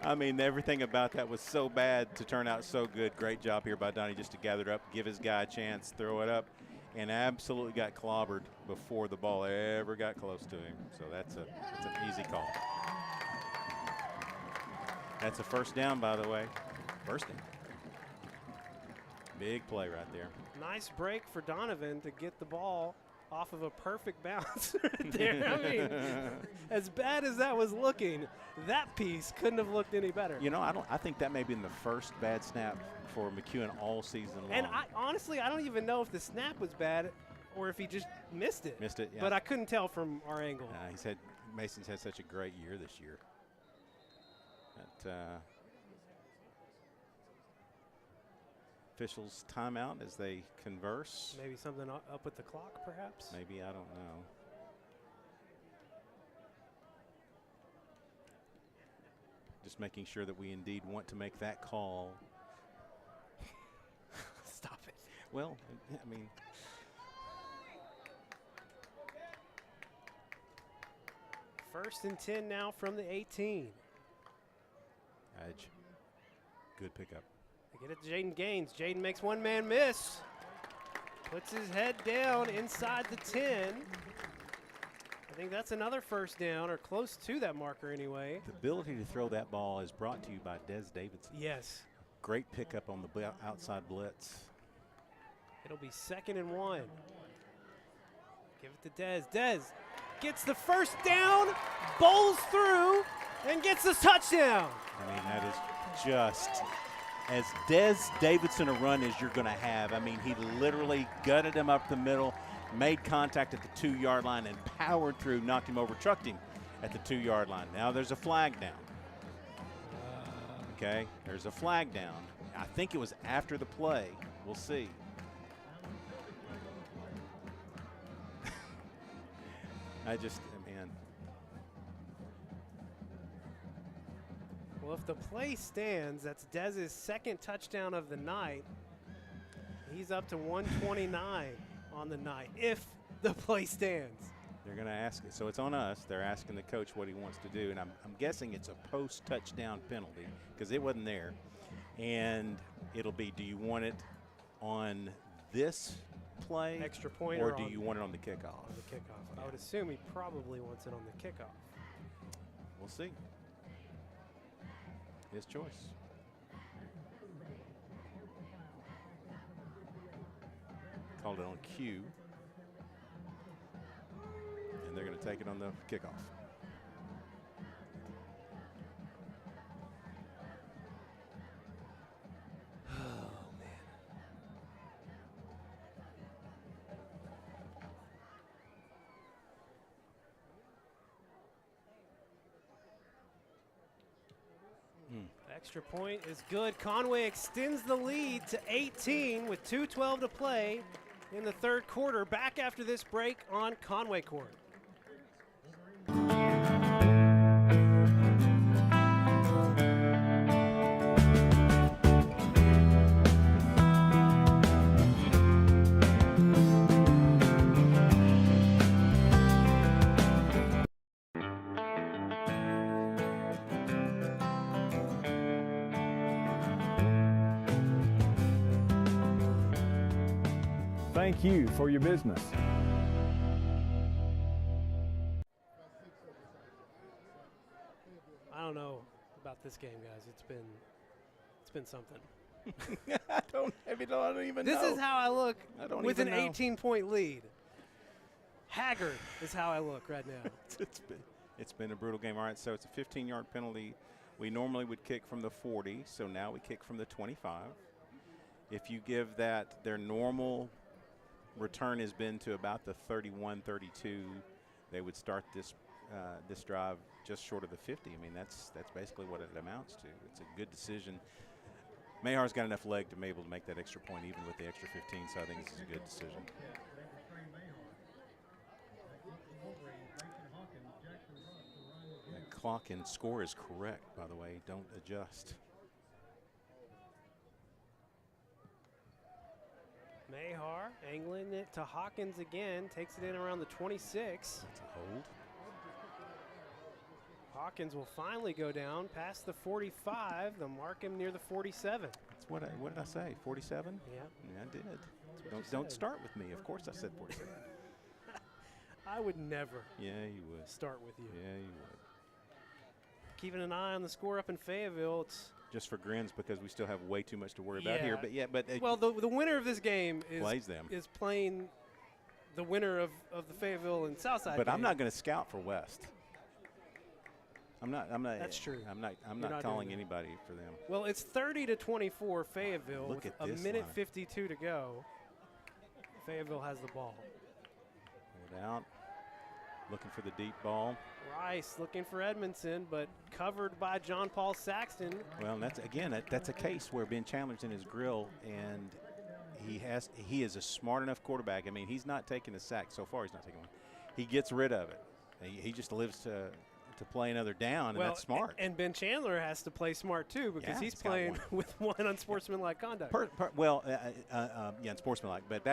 I mean, everything about that was so bad to turn out so good. Great job here by Donnie just to gather it up, give his guy a chance, throw it up, and absolutely got clobbered before the ball ever got close to him. So that's an easy call. That's a first down, by the way. First down. Big play right there. Nice break for Donovan to get the ball off of a perfect bounce right there. I mean, as bad as that was looking, that piece couldn't have looked any better. You know, I think that may have been the first bad snap for McEwen all season long. And honestly, I don't even know if the snap was bad or if he just missed it. Missed it, yeah. But I couldn't tell from our angle. Mason's had such a great year this year. Officials timeout as they converse. Maybe something up with the clock, perhaps? Maybe, I don't know. Just making sure that we indeed want to make that call. Stop it. Well, I mean. First and 10 now from the 18. Edge. Good pickup. They get it to Jaden Gaines. Jaden makes one man miss. Puts his head down inside the 10. I think that's another first down, or close to that marker anyway. The ability to throw that ball is brought to you by Des Davidson. Yes. Great pickup on the outside blitz. It'll be 2nd and 1. Give it to Des. Des gets the first down, bowls through, and gets the touchdown. I mean, that is just as Des Davidson a run as you're going to have. I mean, he literally gutted him up the middle, made contact at the 2-yard line, and powered through, knocked him over, trucked him at the 2-yard line. Now there's a flag down. Okay, there's a flag down. I think it was after the play. We'll see. Man. Well, if the play stands, that's Dez's 2nd touchdown of the night. He's up to 129 on the night, if the play stands. They're going to ask it. So it's on us. They're asking the coach what he wants to do. And I'm guessing it's a post-touchdown penalty because it wasn't there. And it'll be, do you want it on this play? Extra point, or do you want it on the kickoff? On the kickoff. I would assume he probably wants it on the kickoff. We'll see. His choice. Called it on cue. And they're going to take it on the kickoff. Extra point is good. Conway extends the lead to 18 with 2:12 to play in the 3rd quarter. Back after this break on Conway Corp. thank you for your business. I don't know about this game, guys. It's been something. I don't even This know. is how I look with an even know. 18-point lead. Haggard is how I look right now. It's been a brutal game. All right, so it's a 15-yard penalty. We normally would kick from the 40, so now we kick from the 25. If you give that, their normal return has been to about the 31, 32. They would start this drive just short of the 50. I mean, that's basically what it amounts to. It's a good decision. Mayhar's got enough leg to be able to make that extra point even with the extra 15, so I think this is a good decision. That clock and score is correct, by the way. Don't adjust. Mayhar angling it to Hawkins again, takes it in around the 26. That's a hold. Hawkins will finally go down past the 45. They'll mark him near the 47. That's what did I say? 47? Yeah. Yeah, I did. Don't start with me. Of course I said 47. I would never. Yeah, you would. Start with you. Yeah, you would. Keeping an eye on the score up in Fayetteville. It's just for grins because we still have way too much to worry about here. But well, the winner of this game is playing the winner of the Fayetteville and Southside. But game. I'm not going to scout for West. I'm not. That's true. I'm not calling anybody for them. Well, it's 30-24 Fayetteville. Look with at a this minute line. 52 to go. Fayetteville has the ball. Hold out. Looking for the deep ball. Rice looking for Edmondson, but covered by John Paul Saxton. Well, and that's a case where being challenged in his grill, and he is a smart enough quarterback. I mean, he's not taking a sack so far. He's not taking one. He gets rid of it. He just lives to play another down, and that's smart. And Ben Chandler has to play smart too because he's playing with one unsportsmanlike conduct. Unsportsmanlike. But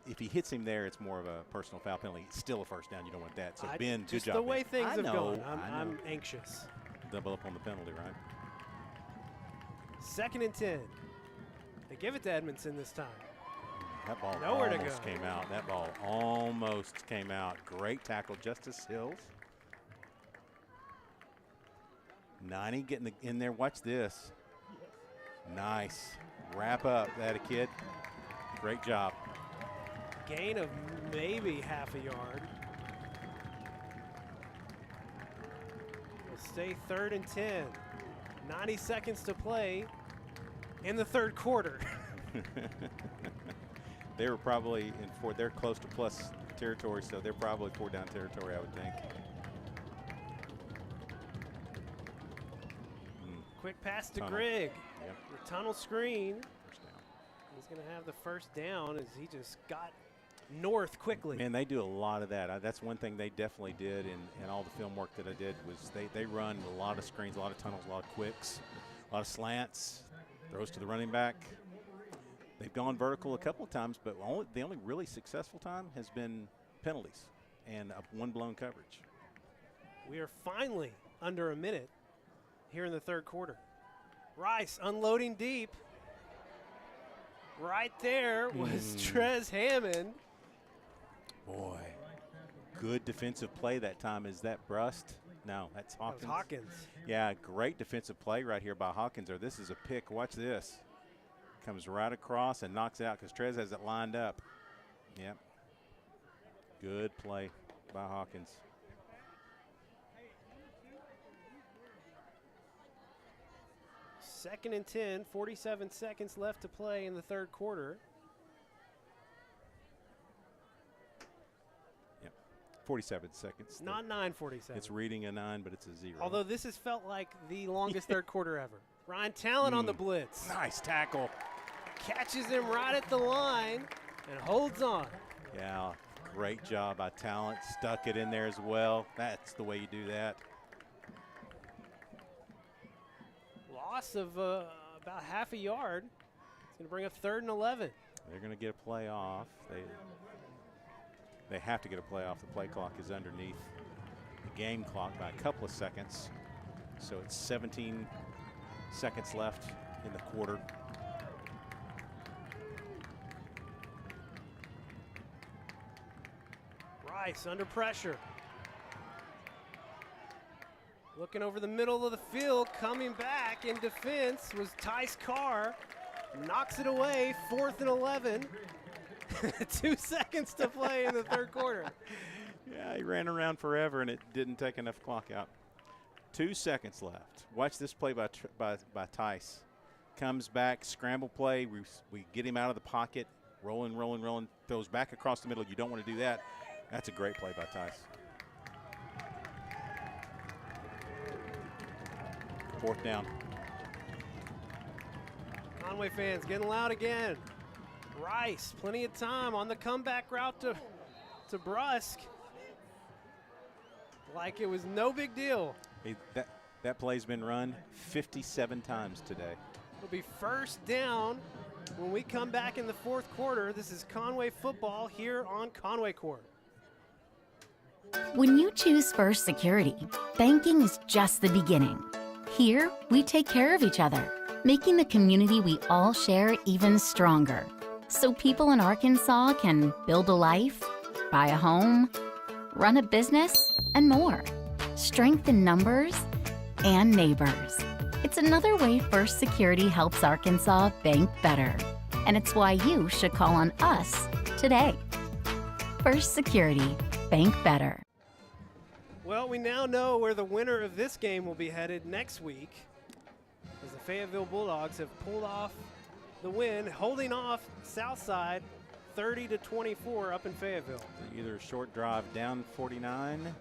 if he hits him there, it's more of a personal foul penalty. It's still a first down. You don't want that. So Ben, good just job. the way Ben. things I have know, gone, I know. I'm anxious. Double up on the penalty, right? 2nd and 10. They give it to Edmondson this time. That ball Nowhere to almost go. came out. That ball almost came out. Great tackle, Justice Hills. 90 getting in there. Watch this. Nice. Wrap up that, kid. Great job. Gain of maybe half a yard. We'll stay 3rd and 10. 90 seconds to play in the third quarter. They were probably they're close to plus territory, so they're probably 4 down territory, I would think. Quick pass to Tunnel. Grigg. Yep. The tunnel screen. First down. He's going to have the first down as he just got north quickly. Man, they do a lot of that. That's one thing they definitely did in all the film work that I did was they run a lot of screens, a lot of tunnels, a lot of quicks, a lot of slants, throws to the running back. They've gone vertical a couple of times, but the only really successful time has been penalties and one blown coverage. We are finally under a minute here in the third quarter. Rice unloading deep. Right there was Trez Hammond. Boy, good defensive play that time. Is that Brust? No, that's Hawkins. That was Hawkins. Yeah, great defensive play right here by Hawkins, or this is a pick. Watch this. Comes right across and knocks out because Trez has it lined up. Yep. Good play by Hawkins. Second and 10, 47 seconds left to play in the third quarter. Yep, 47 seconds. Not 9:47. It's reading a 9, but it's a 0. Although this has felt like the longest third quarter ever. Ryan Talent on the blitz. Nice tackle. Catches him right at the line and holds on. Yeah, great job by Talent. Stuck it in there as well. That's the way you do that. Loss of about half a yard. It's going to bring up 3rd and 11. They're going to get a play off. They have to get a play off. The play clock is underneath the game clock by a couple of seconds. So it's 17 seconds left in the quarter. Rice under pressure. Looking over the middle of the field, coming back in defense was Tice Carr. Knocks it away, 4th and 11. 2 seconds to play in the third quarter. Yeah, he ran around forever, and it didn't take enough clock out. 2 seconds left. Watch this play by Tice. Comes back, scramble play. We get him out of the pocket, rolling, throws back across the middle. You don't want to do that. That's a great play by Tice. 4th down. Conway fans getting loud again. Rice, plenty of time on the comeback route to Brusque. Like it was no big deal. Hey, that play's been run 57 times today. It'll be 1st down when we come back in the 4th quarter. This is Conway football here on Conway Corp. When you choose First Security, banking is just the beginning. Here, we take care of each other, making the community we all share even stronger. So people in Arkansas can build a life, buy a home, run a business, and more. Strength in numbers and neighbors. It's another way First Security helps Arkansas bank better. And it's why you should call on us today. First Security, bank better. Well, we now know where the winner of this game will be headed next week, as the Fayetteville Bulldogs have pulled off the win, holding off Southside 30-24 up in Fayetteville. Either a short drive down 49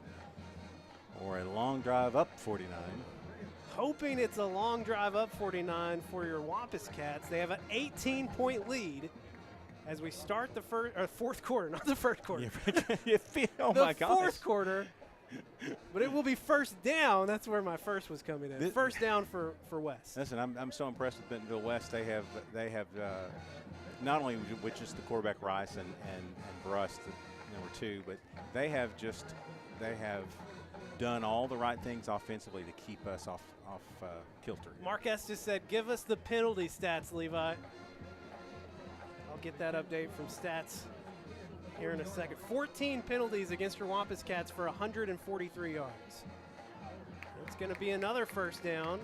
or a long drive up 49. Hoping it's a long drive up 49 for your Wampus Cats. They have an 18-point lead as we start the fourth quarter, not the first quarter. Oh my gosh. The fourth quarter. But it will be 1st down. That's where my first was coming in. 1st down for West. Listen, I'm so impressed with Bentonville West. They have not only with just the quarterback Rice and Brust, number 2, but they have done all the right things offensively to keep us off kilter. Marquez just said, "Give us the penalty stats, Levi." I'll get that update from stats here in a second. 14 penalties against your Wampus Cats for 143 yards. It's going to be another 1st down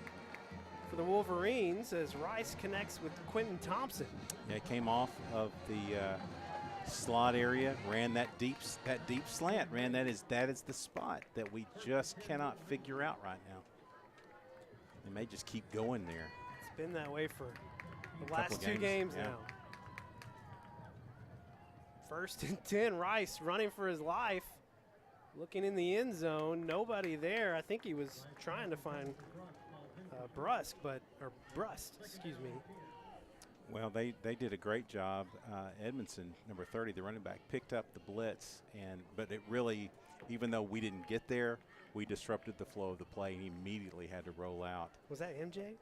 for the Wolverines as Rice connects with Quentin Thompson. Yeah, came off of the slot area, ran that deep slant. That is the spot that we just cannot figure out right now. They may just keep going there. It's been that way for the last 2 games now. 1st and 10, Rice running for his life, looking in the end zone. Nobody there. I think he was trying to find Brust, excuse me. Well, they did a great job. Edmondson, number 30, the running back, picked up the blitz, but it really, even though we didn't get there, we disrupted the flow of the play, and he immediately had to roll out. Was that MJ?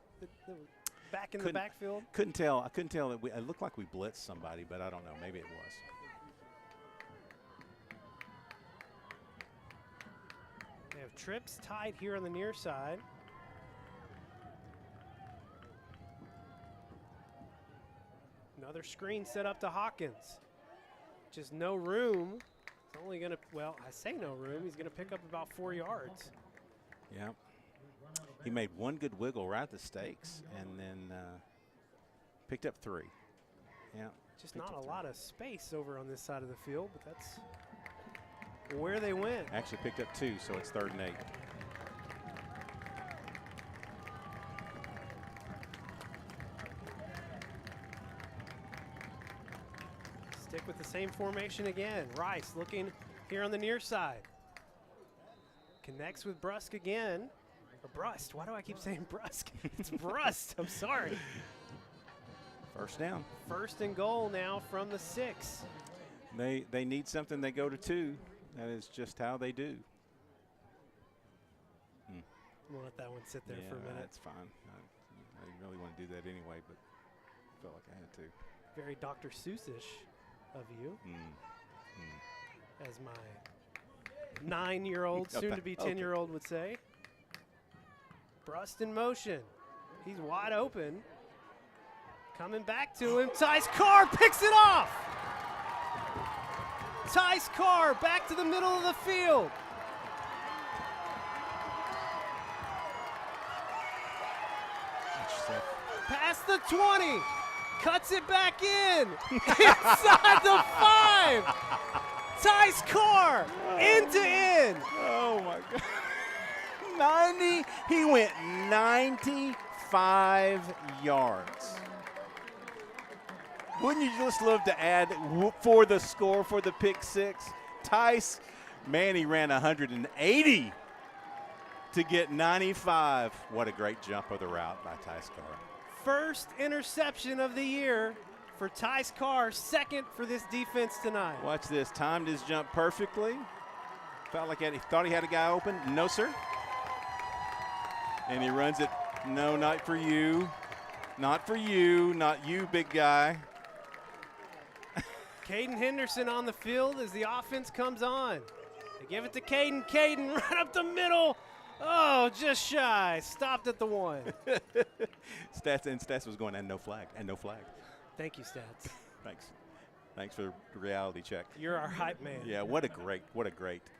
Back in the backfield? Couldn't tell. I couldn't tell. It looked like we blitzed somebody, but I don't know. Maybe it was. They have trips tied here on the near side. Another screen set up to Hawkins. Just no room. It's only going to, well, I say no room. He's going to pick up about 4 yards. Yeah. He made one good wiggle right at the stakes and then picked up 3. Yeah. Just not a lot of space over on this side of the field, but that's where they went. Actually picked up 2, so it's 3rd and 8. Stick with the same formation again. Rice looking here on the near side. Connects with Brusque again. Or Brust. Why do I keep saying Brusque? It's Brust. I'm sorry. 1st down. 1st and goal now from the 6. They need something. They go to 2. That is just how they do. We'll let that one sit there for a minute. That's fine. I didn't really want to do that anyway, but I felt like I had to. Very Dr. Seuss-ish of you. As my 9-year-old, soon-to-be 10-year-old would say. Brust in motion. He's wide open. Coming back to him. Tice Carr picks it off. Tice Carr back to the middle of the field. Past the 20. Cuts it back in. Inside the 5. Tice Carr end to end. Oh my God. 90. He went 95 yards. Wouldn't you just love to add for the score for the pick six? Tice, man, he ran 180 to get 95. What a great jump of the route by Tice Carr. First interception of the year for Tice Carr, second for this defense tonight. Watch this, timed his jump perfectly. Felt like he thought he had a guy open. No, sir. And he runs it. No, not for you. Not for you. Not you, big guy. Caden Henderson on the field as the offense comes on. They give it to Caden. Caden right up the middle. Oh, just shy. Stopped at the 1. Stats was going, and no flag. And no flag. Thank you, Stats. Thanks. Thanks for the reality check. You're our hype man. Yeah, what a great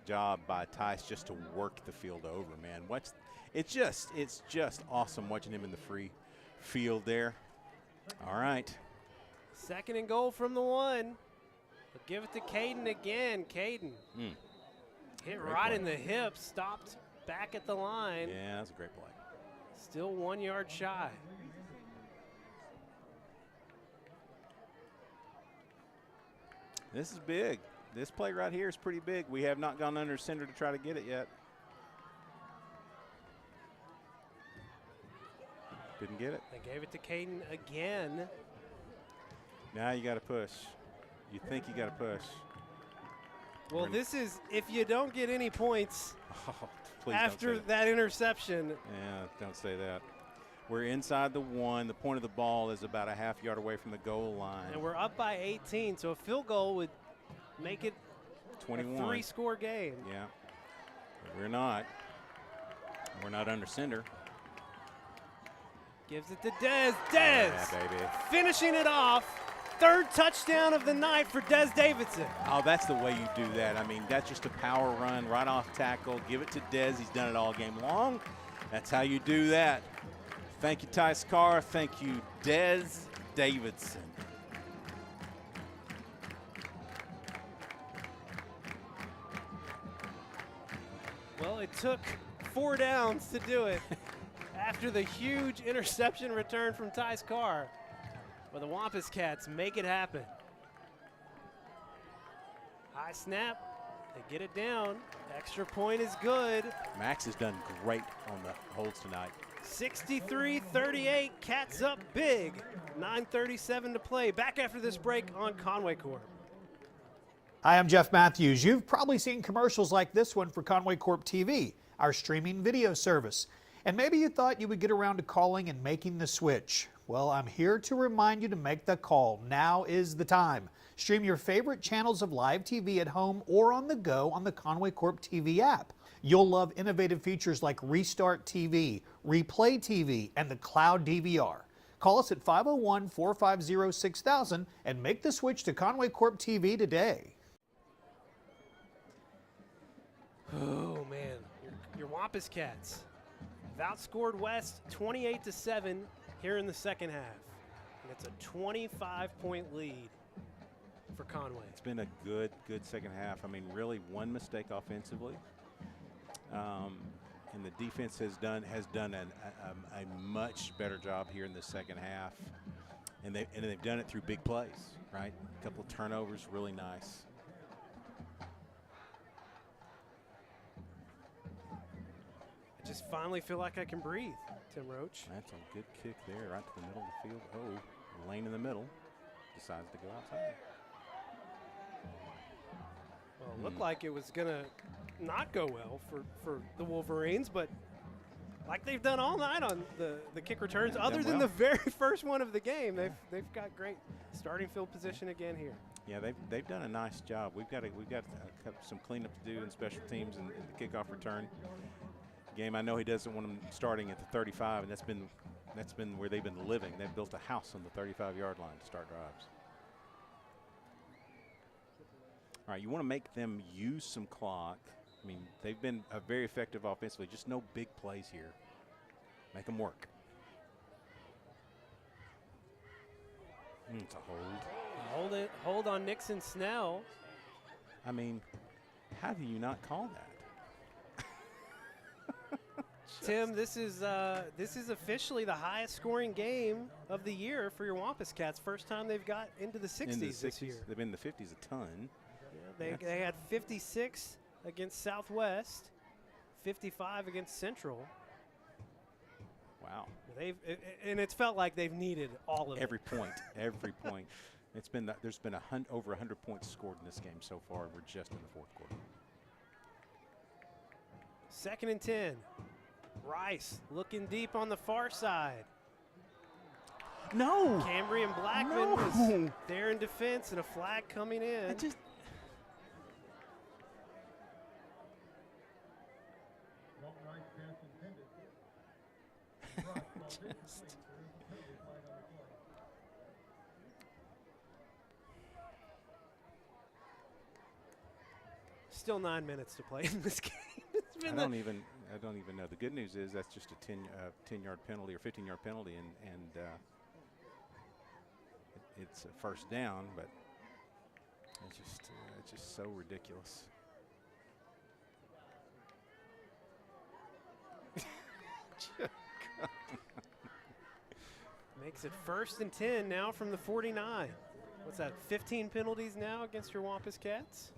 job by Tice just to work the field over, man. It's just awesome watching him in the free field there. All right. Second and goal from the 1. They'll give it to Caden again. Caden hit right in the hip, stopped back at the line. Yeah, that's a great play. Still 1 yard shy. This is big. This play right here is pretty big. We have not gone under center to try to get it yet. Didn't get it. They gave it to Caden again. Now you got to push. You think you got to push. Well, this is if you don't get any points after that interception. Yeah, don't say that. We're inside the 1. The point of the ball is about a half yard away from the goal line. And we're up by 18, so a field goal would make it 21. A 3-score game. Yeah. But we're not. We're not under center. Gives it to Dez. Dez yeah, baby. Finishing it off. Third touchdown of the night for Des Davidson. Oh, that's the way you do that. I mean, that's just a power run right off tackle. Give it to Dez. He's done it all game long. That's how you do that. Thank you, Tice Carr. Thank you, Des Davidson. Well, it took 4 downs to do it after the huge interception return from Tice Carr. But the Wampus Cats make it happen. High snap. They get it down. Extra point is good. Max has done great on the holds tonight. 63-38, Cats up big. 9:37 to play. Back after this break on Conway Corp. Hi, I'm Jeff Matthews. You've probably seen commercials like this one for Conway Corp TV, our streaming video service. And maybe you thought you would get around to calling and making the switch. Well, I'm here to remind you to make the call. Now is the time. Stream your favorite channels of live TV at home or on the go on the Conway Corp TV app. You'll love innovative features like Restart TV, Replay TV, and the Cloud DVR. Call us at 501-450-6000 and make the switch to Conway Corp TV today. Oh, man. Your Wampus Cats have outscored West 28-7 here in the second half. And it's a 25-point lead for Conway. It's been a good second half. I mean, really one mistake offensively. And the defense has done a much better job here in the second half. And they've done it through big plays, right? A couple of turnovers, really nice. I just finally feel like I can breathe, Tim Roach. That's a good kick there, right to the middle of the field. Oh, lane in the middle. Decides to go outside. Well, it looked like it was going to not go well for the Wolverines, but like they've done all night on the kick returns, other than the very first one of the game, they've got great starting field position again here. Yeah, they've done a nice job. We've got some cleanup to do in special teams and the kickoff return game. I know he doesn't want them starting at the 35, and that's been where they've been living. They've built a house on the 35-yard line to start drives. All right, you want to make them use some clock. I mean, they've been very effective offensively. Just no big plays here. Make them work. It's a hold. Hold on Nixon Snell. I mean, how do you not call that? Tim, this is officially the highest scoring game of the year for your Wampus Cats. First time they've got into the 60s this year. They've been in the 50s a ton. Yeah, they had 56 against Southwest, 55 against Central. Wow. And it's felt like they've needed all of every point. Every point. It's been there's been over 100 points scored in this game so far. We're just in the fourth quarter. 2nd and 10. Rice looking deep on the far side. No. Cambrian Blackman was there in defense and a flag coming in. Still 9 minutes to play in this game. I don't even know. The good news is that's just a 10-yard penalty or 15-yard penalty, and it's a first down. But it's just so ridiculous. Makes it 1st and 10 now from the 49. What's that? 15 penalties now against your Wampus Cats.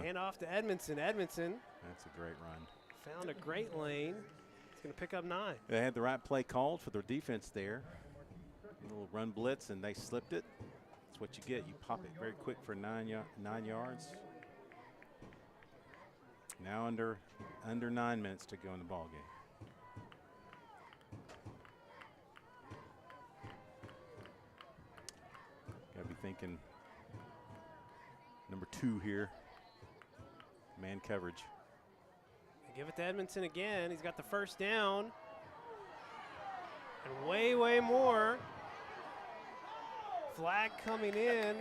Hand off to Edmondson. Edmondson. That's a great run. Found a great lane. He's going to pick up 9. They had the right play called for their defense there. A little run blitz, and they slipped it. That's what you get. You pop it very quick for 9 yards. Now under 9 minutes to go in the ball game. Got to be thinking number 2 here. Man coverage. They give it to Edmondson again. He's got the first down. And way more. Flag coming in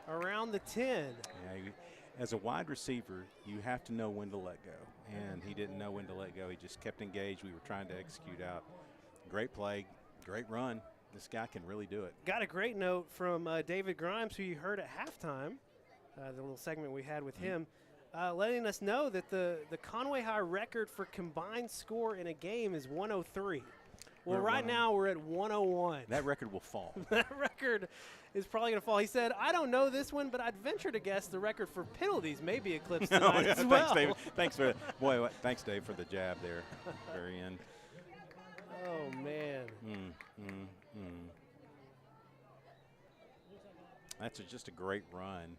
around the 10. Yeah, as a wide receiver, you have to know when to let go. And he didn't know when to let go. He just kept engaged. We were trying to execute out. Great play, great run. This guy can really do it. Got a great note from David Grimes, who you heard at halftime, the little segment we had with him, letting us know that the Conway High record for combined score in a game is 103. Well, right now we're at 101. That record will fall. That record is probably going to fall. He said, I don't know this one, but I'd venture to guess the record for penalties may be eclipsed tonight as well. Thanks, Dave. Thanks, Dave, for the jab there. Very end. Oh, man. That's just a great run.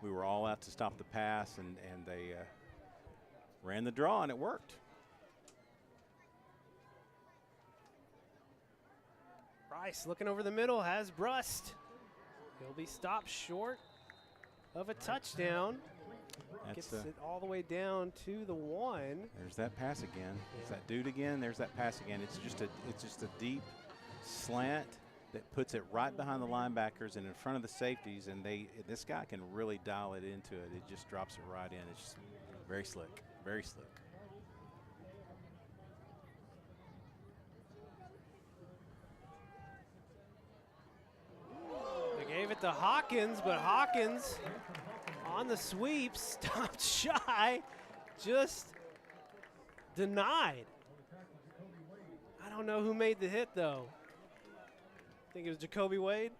We were all out to stop the pass, and they ran the draw, and it worked. Rice looking over the middle, has Brust. He'll be stopped short of a touchdown. Gets it all the way down to the 1. There's that pass again. Yeah. Is that dude again? There's that pass again. It's just a deep slant that puts it right behind the linebackers and in front of the safeties, and this guy can really dial it into it. It just drops it right in. It's just very slick, very slick. They gave it to Hawkins, but Hawkins on the sweep, stopped shy, just denied. I don't know who made the hit, though. I think it was Jacoby Wade.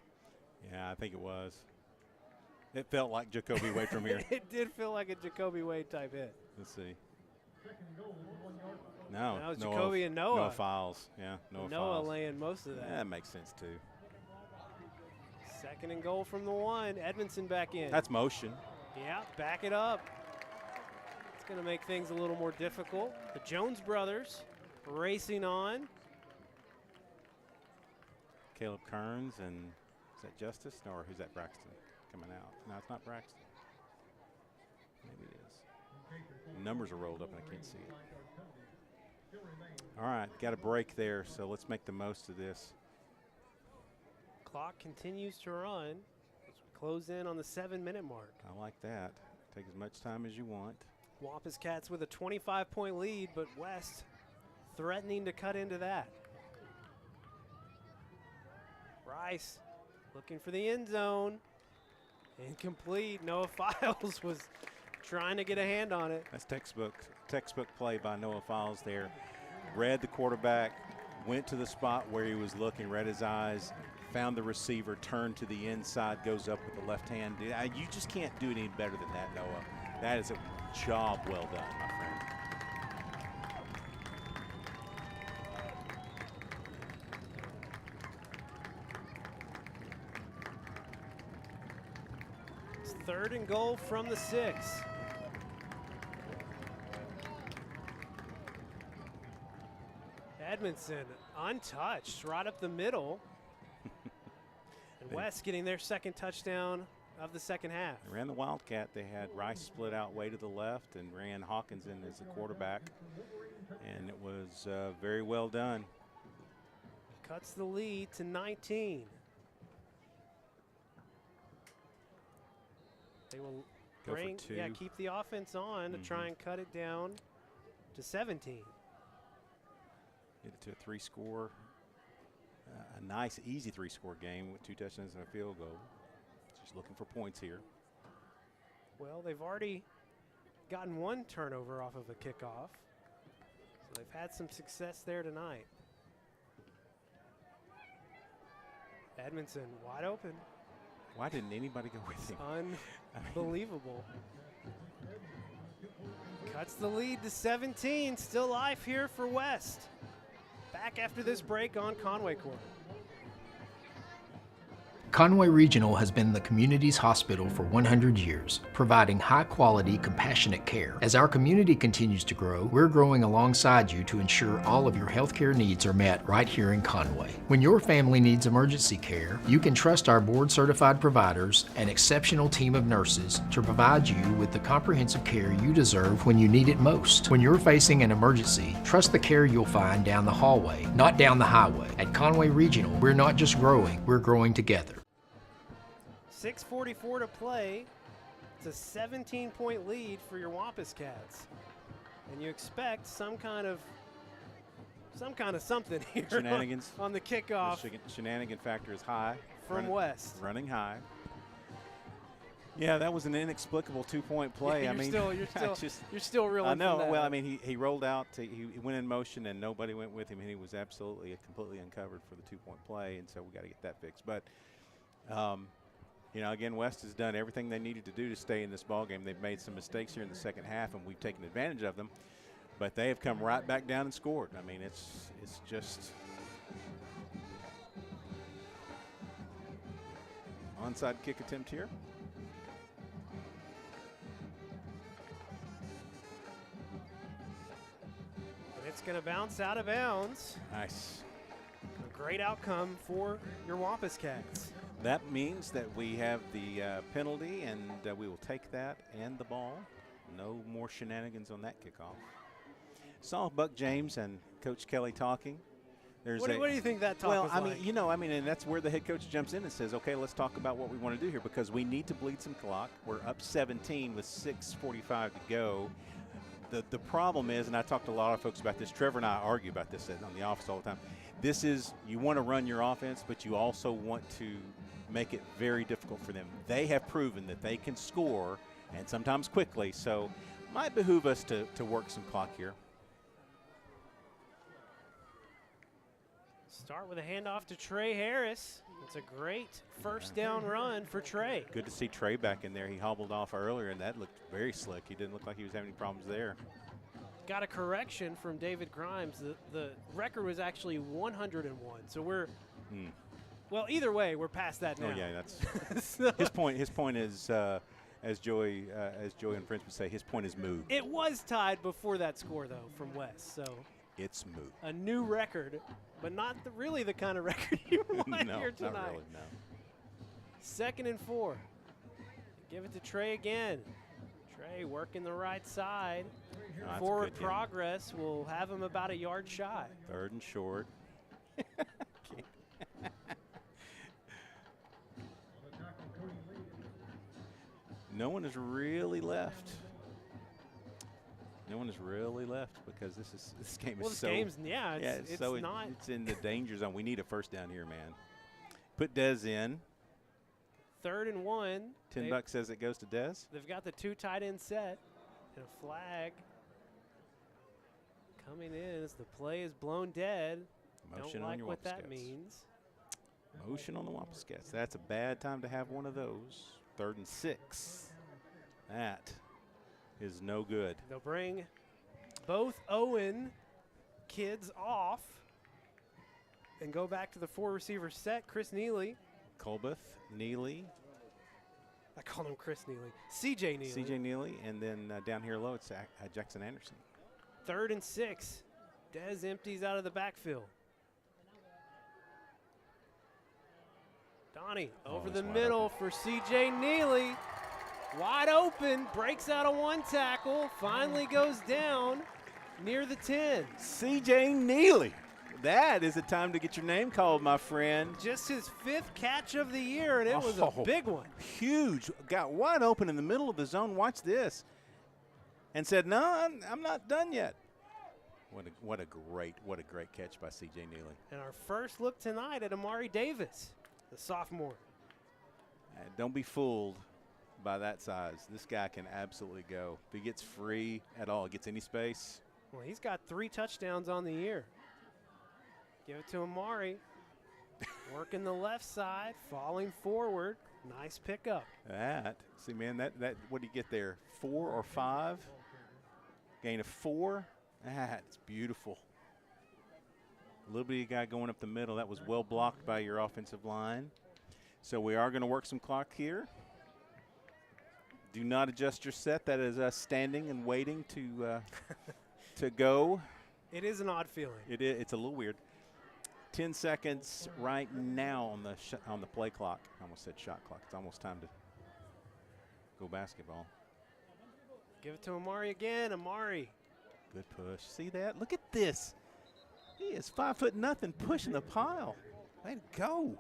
Yeah, I think it was. It felt like Jacoby Wade from here. It did feel like a Jacoby Wade type hit. Let's see. No, that was Jacoby and Noah. Noah Files. Yeah, Noah Files. laying most of that. Yeah, that makes sense too. 2nd and goal from the 1. Edmondson back in. That's motion. Yeah, back it up. It's going to make things a little more difficult. The Jones brothers racing on. Caleb Kearns, and is that Justice? No, or who's that, Braxton coming out? No, it's not Braxton. Maybe it is. The numbers are rolled up and I can't see it. All right, got a break there, so let's make the most of this. Clock continues to run. close in on the 7-minute mark. I like that. Take as much time as you want. Wampus Cats with a 25-point lead, but West threatening to cut into that. Rice looking for the end zone. Incomplete. Noah Files was trying to get a hand on it. That's textbook play by Noah Files there. Read the quarterback, went to the spot where he was looking, read his eyes, found the receiver, turned to the inside, goes up with the left hand. You just can't do it any better than that, Noah. That is a job well done, my friend. It's 3rd and goal from the 6. Edmondson untouched, right up the middle. And West getting their 2nd touchdown of the 2nd half. They ran the Wildcat. They had Rice split out way to the left and ran Hawkins in as the quarterback. And it was very well done. Cuts the lead to 19. They will keep the offense on to try and cut it down to 17. Get it to a 3-score, a nice, easy 3-score game with 2 touchdowns and a field goal. Just looking for points here. Well, they've already gotten 1 turnover off of a kickoff, so they've had some success there tonight. Edmondson wide open. Why didn't anybody go with him? Unbelievable. Cuts the lead to 17. Still life here for West. Back after this break on Conway Corp. Conway Regional has been the community's hospital for 100 years, providing high-quality, compassionate care. As our community continues to grow, we're growing alongside you to ensure all of your healthcare needs are met right here in Conway. When your family needs emergency care, you can trust our board-certified providers and exceptional team of nurses to provide you with the comprehensive care you deserve when you need it most. When you're facing an emergency, trust the care you'll find down the hallway, not down the highway. At Conway Regional, we're not just growing, we're growing together. 6:44 to play. It's a 17-point lead for your Wampus Cats. And you expect some kind of something here Shenanigans. on the kickoff. The shenanigan factor is high. From West. Running high. Yeah, that was an inexplicable 2-point play. Yeah, you're still reeling. I know. From that. Well, I mean, he rolled out. He went in motion, and nobody went with him, and he was absolutely completely uncovered for the 2-point play, and so we got to get that fixed. But, you know, again, West has done everything they needed to do to stay in this ballgame. They've made some mistakes here in the 2nd half, and we've taken advantage of them. But they have come right back down and scored. I mean, it's just onside kick attempt here. And it's going to bounce out of bounds. Nice. A great outcome for your Wampus Cats. That means that we have the penalty, and we will take that and the ball. No more shenanigans on that kickoff. Saw Buck James and Coach Kelly talking. What do you think that talk was I like? mean, and that's where the head coach jumps in and says, okay, let's talk about what we want to do here because we need to bleed some clock. We're up 17 with 6:45 to go. The problem is, and I talked to a lot of folks about this, Trevor and I argue about this on the office all the time. This is, you want to run your offense, but you also want to make it very difficult for them. They have proven that they can score, and sometimes quickly, so might behoove us to work some clock here. Start with a handoff to Trey Harris. It's a great first down run for Trey. Good to see Trey back in there. He hobbled off earlier, and that looked very slick. He didn't look like he was having any problems there. Got a correction from David Grimes. The record was actually 101. So we're well, either way, we're past that now. Oh yeah, that's his point. His point is, as Joey and Prince would say, his point is moot. It was tied before that score though from West. So it's moot. A new record, but not really the kind of record you want here tonight. Not really, no. 2nd and 4. Give it to Trey again. Trey working the right side. Forward progress will have him about a yard shy. 3rd and short. No one is really left. No one is really left because this game is so. Game's, it's in the danger zone. We need a first down here, man. Put Dez in. 3rd and 1. $10 says it goes to Dez. They've got the 2 tight end set and a flag coming in as the play is blown dead. Motion Don't on like your what Wampus that Cats. means. Motion on the Wampus Cats. That's a bad time to have one of those. 3rd and 6. That is no good. They'll bring both Owen kids off and go back to the 4 receiver set. Chris Neely. Colbeth, Neely. I call him Chris Neely. CJ Neely. CJ Neely, and then down here low, it's Jackson Anderson. 3rd and 6. Dez empties out of the backfield. Donnie over the middle for CJ Neely. Wide open, breaks out of 1 tackle, finally goes down near the 10. CJ Neely. That is the time to get your name called, my friend. Just his 5th catch of the year, and it was a big one. Huge. Got wide open in the middle of the zone. Watch this. And said, no, I'm not done yet. What a great catch by CJ Neely. And our first look tonight at Amari Davis, the sophomore. Don't be fooled by that size. This guy can absolutely go. If he gets free at all, gets any space. Well, he's got 3 touchdowns on the year. Give it to Amari. Working the left side, falling forward. Nice pickup. See, man, that what do you get there? 4 or 5? Gain of 4. That's beautiful. A little bit of guy going up the middle. That was well blocked by your offensive line. So we are going to work some clock here. Do not adjust your set. That is us standing and waiting to go. It is an odd feeling. It's a little weird. 10 seconds right now on the play clock. I almost said shot clock. It's almost time to go basketball. Give it to Amari again. Amari. Good push. See that? Look at this. He is 5'0" pushing the pile. Way to go.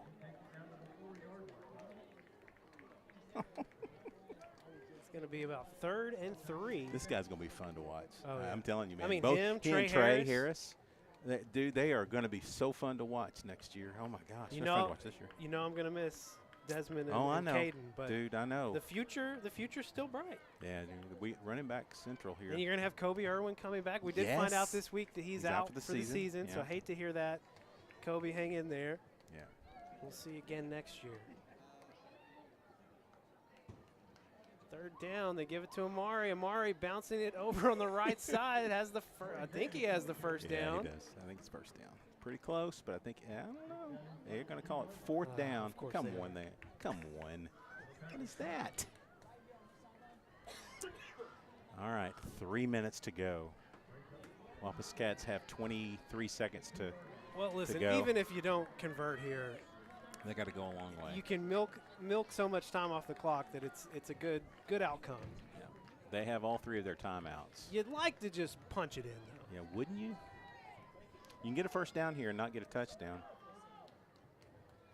It's going to be about 3rd and 3. This guy's going to be fun to watch. Oh, yeah. I'm telling you, man. I mean, both him, he Trey and Trey Harris. Dude, they are going to be so fun to watch next year. Oh, my gosh. They're fun to watch this year. You know I'm going to miss Desmond and I know. Caden. But dude, I know. The future's still bright. Yeah, dude, we running back central here. And you're going to have Kobe Irwin coming back. We did find out this week that he's out for the season, so I hate to hear that. Kobe, hang in there. Yeah. We'll see you again next year. 3rd down, they give it to Amari. Amari bouncing it over on the right side. Has the I think he has the first down. He does. I think it's first down. Pretty close, but I think, I don't know. They're going to call it 4th down. Come on, there. Come on. What is that? All right, 3 minutes to go. Wampus Cats have 23 seconds to Well, listen, go. even if you don't convert here, they got to go a long way. You can milk so much time off the clock that it's a good outcome. Yeah. They have all 3 of their timeouts. You'd like to just punch it in, though. Yeah, wouldn't you? You can get a first down here and not get a touchdown.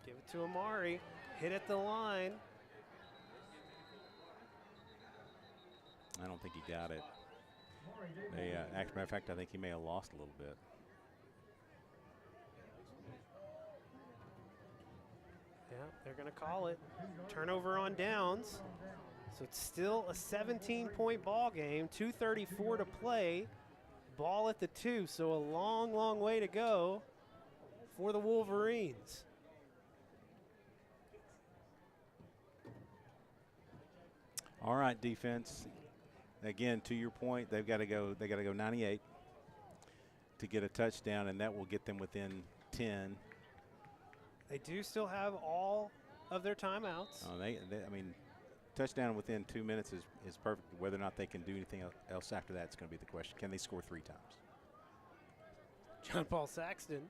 Give it to Amari. Hit at the line. I don't think he got it. They, matter of fact, I think he may have lost a little bit. Yeah, they're going to call it. Turnover on downs. So it's still a 17-point ball game. 2:34 to play. Ball at the 2. So a long, long way to go for the Wolverines. All right, defense. Again, to your point, they've got to go. They got to go 98 to get a touchdown, and that will get them within 10. They do still have all of their timeouts. Oh, I mean, touchdown within 2 minutes is perfect. Whether or not they can do anything else after that is going to be the question. Can they score 3 times? John Paul Saxton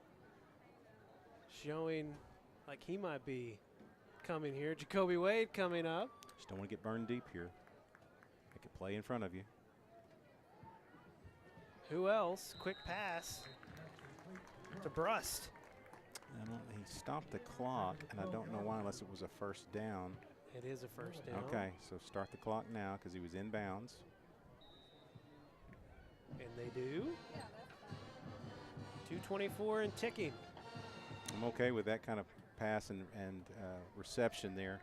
showing like he might be coming here. Jacoby Wade coming up. Just don't want to get burned deep here. They can play in front of you. Who else? Quick pass to Brust. He stopped the clock, and I don't know why unless it was a first down. It is a first down. Okay, so start the clock now because he was in bounds. And they do. 2:24 and ticking. I'm okay with that kind of pass and reception there.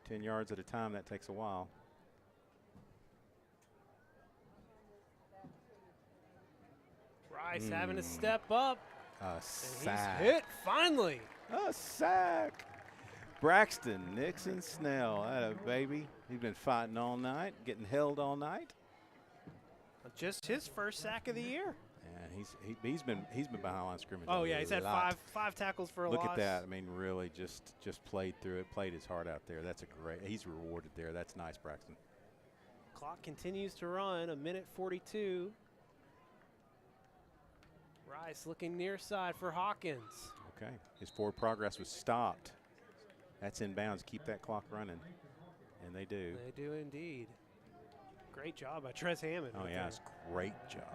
10 yards at a time, that takes a while. Rice having to step up. A sack. He's hit finally. A sack. Braxton Nixon Snell, that a baby. He's been fighting all night, getting held all night. Just his first sack of the year. And he's been behind line scrimmage. Oh yeah, he's had five tackles for a loss. Look at that. I mean, really just played through it, played his heart out there. That's a great. He's rewarded there. That's nice, Braxton. Clock continues to run. 1:42. Rice looking near side for Hawkins. Okay, his forward progress was stopped. That's in bounds. Keep that clock running, and they do. They do indeed. Great job by Trez Hammond. Oh yeah, it's great job.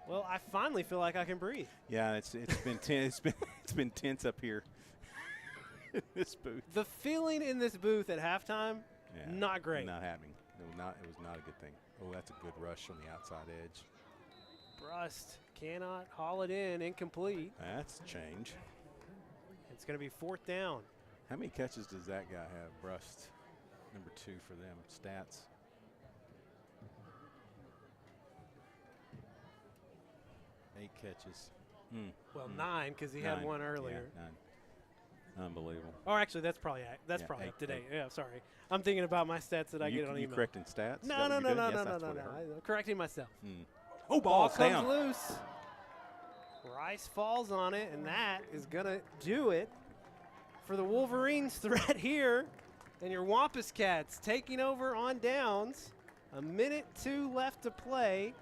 Well, I finally feel like I can breathe. Yeah, it's been tense. It's been tense up here in this booth. The feeling in this booth at halftime, not great. Not happening. It was not a good thing. Oh, that's a good rush on the outside edge. Brust cannot haul it in, incomplete. That's a change. It's going to be 4th down. How many catches does that guy have? Brust, number 2 for them. Stats. Eight catches. Well, 9 because he had one earlier. Yeah, 9. Unbelievable. Oh, actually, that's probably up to date. Yeah, sorry. I'm thinking about my stats that I get on email. You correcting stats? No. I'm correcting myself. Oh, ball comes down. Loose. Rice falls on it, and that is going to do it for the Wolverines threat here. And your Wampus Cats taking over on downs. 1:02 left to play.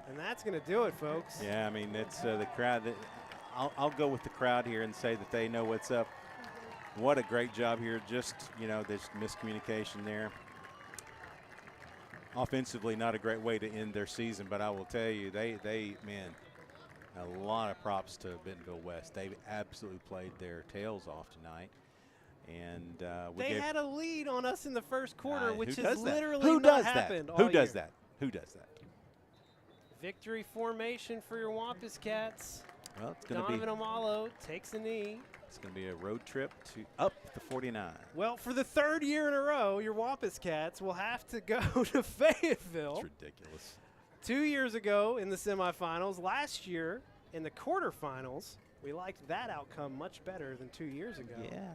And that's going to do it, folks. Yeah, I mean, it's the crowd. I'll go with the crowd here and say that they know what's up. What a great job here. Just, there's miscommunication there. Offensively, not a great way to end their season, but I will tell you, man, a lot of props to Bentonville West. They absolutely played their tails off tonight. And they had a lead on us in the first quarter, which has literally literally not happened all year. Who does that? Who does that? Victory formation for your Wampus Cats. Well, it's going to be. Donovan Amalo takes a knee. It's going to be a road trip to up to 49. Well, for the 3rd year in a row, your Wampus Cats will have to go to Fayetteville. It's ridiculous. 2 years ago in the semifinals, last year in the quarterfinals, we liked that outcome much better than 2 years ago. Yeah.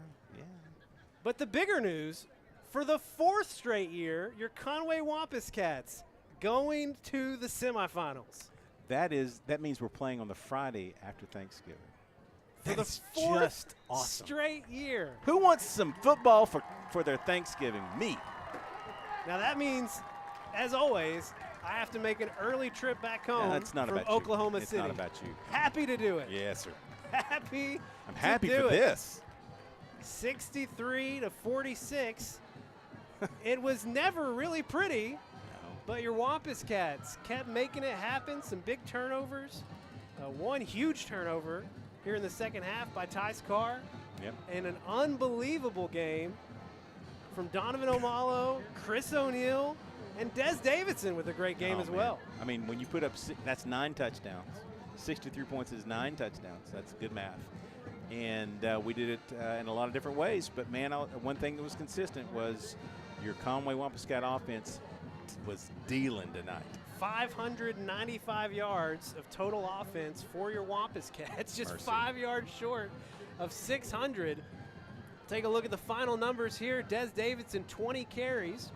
But the bigger news, for the 4th straight year, your Conway Wampus Cats going to the semifinals. That means we're playing on the Friday after Thanksgiving. For the 4th straight year. Who wants some football for their Thanksgiving? Me. Now that means, as always, I have to make an early trip back home from Oklahoma City. It's not about you. Happy to do it. Yes, sir. I'm happy for this. 63-46. It was never really pretty. But your Wampus Cats kept making it happen. Some big turnovers. One huge turnover here in the second half by Tice Carr. Yep. And an unbelievable game from Donovan Amalo, Chris O'Neal, and Des Davidson with a great game as well. I mean, when you put up, that's 9 touchdowns. 63 points is 9 touchdowns. That's good math. And we did it in a lot of different ways. But, man, one thing that was consistent was your Conway Wampus Cat offense was dealing tonight. 595 yards of total offense for your Wampus Cats, just 5 yards short of 600. Take a look at the final numbers here. Des Davidson, 20 carries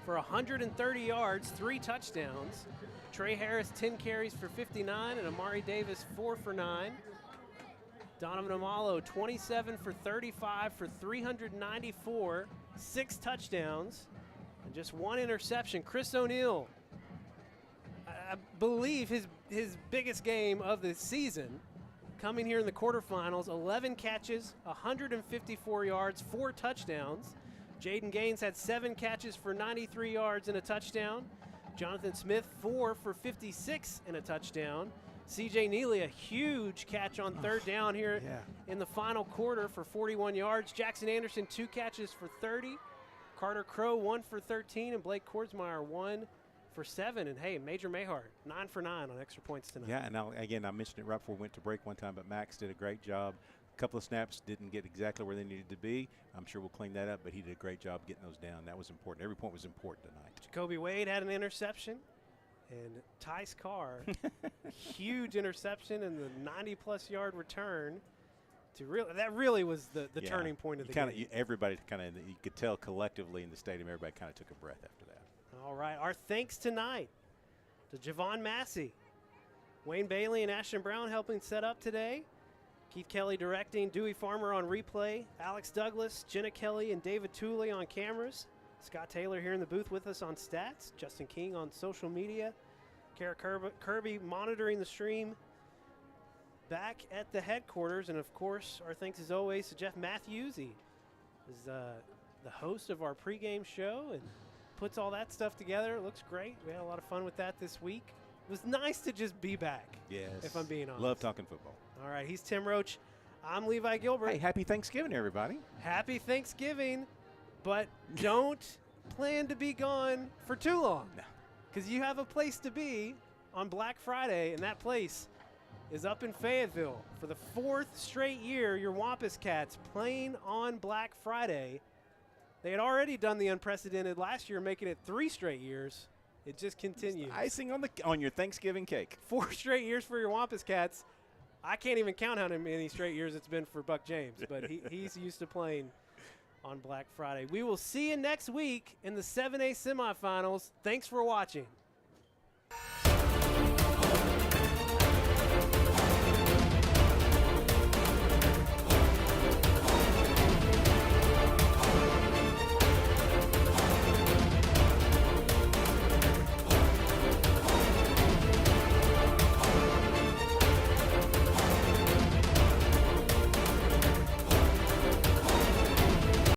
for 130 yards, 3 touchdowns. Trey Harris, 10 carries for 59, and Amari Davis, 4 for 9. Donovan Amalo, 27 for 35 for 394, 6 touchdowns. And just 1 interception. Chris O'Neal, I believe his biggest game of the season, coming here in the quarterfinals. 11 catches, 154 yards, 4 touchdowns. Jaden Gaines had 7 catches for 93 yards and a touchdown. Jonathan Smith, 4 for 56 and a touchdown. C.J. Neely, a huge catch on third down here in the final quarter for 41 yards. Jackson Anderson, 2 catches for 30. Carter Crow, 1 for 13. And Blake Kordsmeyer, 1 for 7. And, hey, Major Mahart, 9 for 9 on extra points tonight. Yeah, and again, I mentioned it right before we went to break one time, but Max did a great job. A couple of snaps didn't get exactly where they needed to be. I'm sure we'll clean that up, but he did a great job getting those down. That was important. Every point was important tonight. Jacoby Wade had an interception. And Tice Carr, a huge interception and the 90-plus yard return. That really was the turning point of the game. Everybody you could tell collectively in the stadium, everybody kind of took a breath after that. All right, our thanks tonight to Javon Massey, Wayne Bailey and Ashton Brown helping set up today, Keith Kelly directing, Dewey Farmer on replay, Alex Douglas, Jenna Kelly, and David Tooley on cameras. Scott Taylor here in the booth with us on stats. Justin King on social media. Kara Kirby monitoring the stream back at the headquarters. And, of course, our thanks as always to Jeff Matthews. He is the host of our pregame show and puts all that stuff together. It looks great. We had a lot of fun with that this week. It was nice to just be back, if I'm being honest. Love talking football. All right, he's Tim Roach. I'm Levi Gilbert. Hey, happy Thanksgiving, everybody. Happy Thanksgiving. But don't plan to be gone for too long. No. Because you have a place to be on Black Friday, and that place is up in Fayetteville. For the 4th straight year, your Wampus Cats playing on Black Friday. They had already done the unprecedented last year, making it 3 straight years. It just continues. It's icing on your Thanksgiving cake. 4 straight years for your Wampus Cats. I can't even count how many straight years it's been for Buck James, but he's used to playing on Black Friday. We will see you next week in the 7A semifinals. Thanks for watching.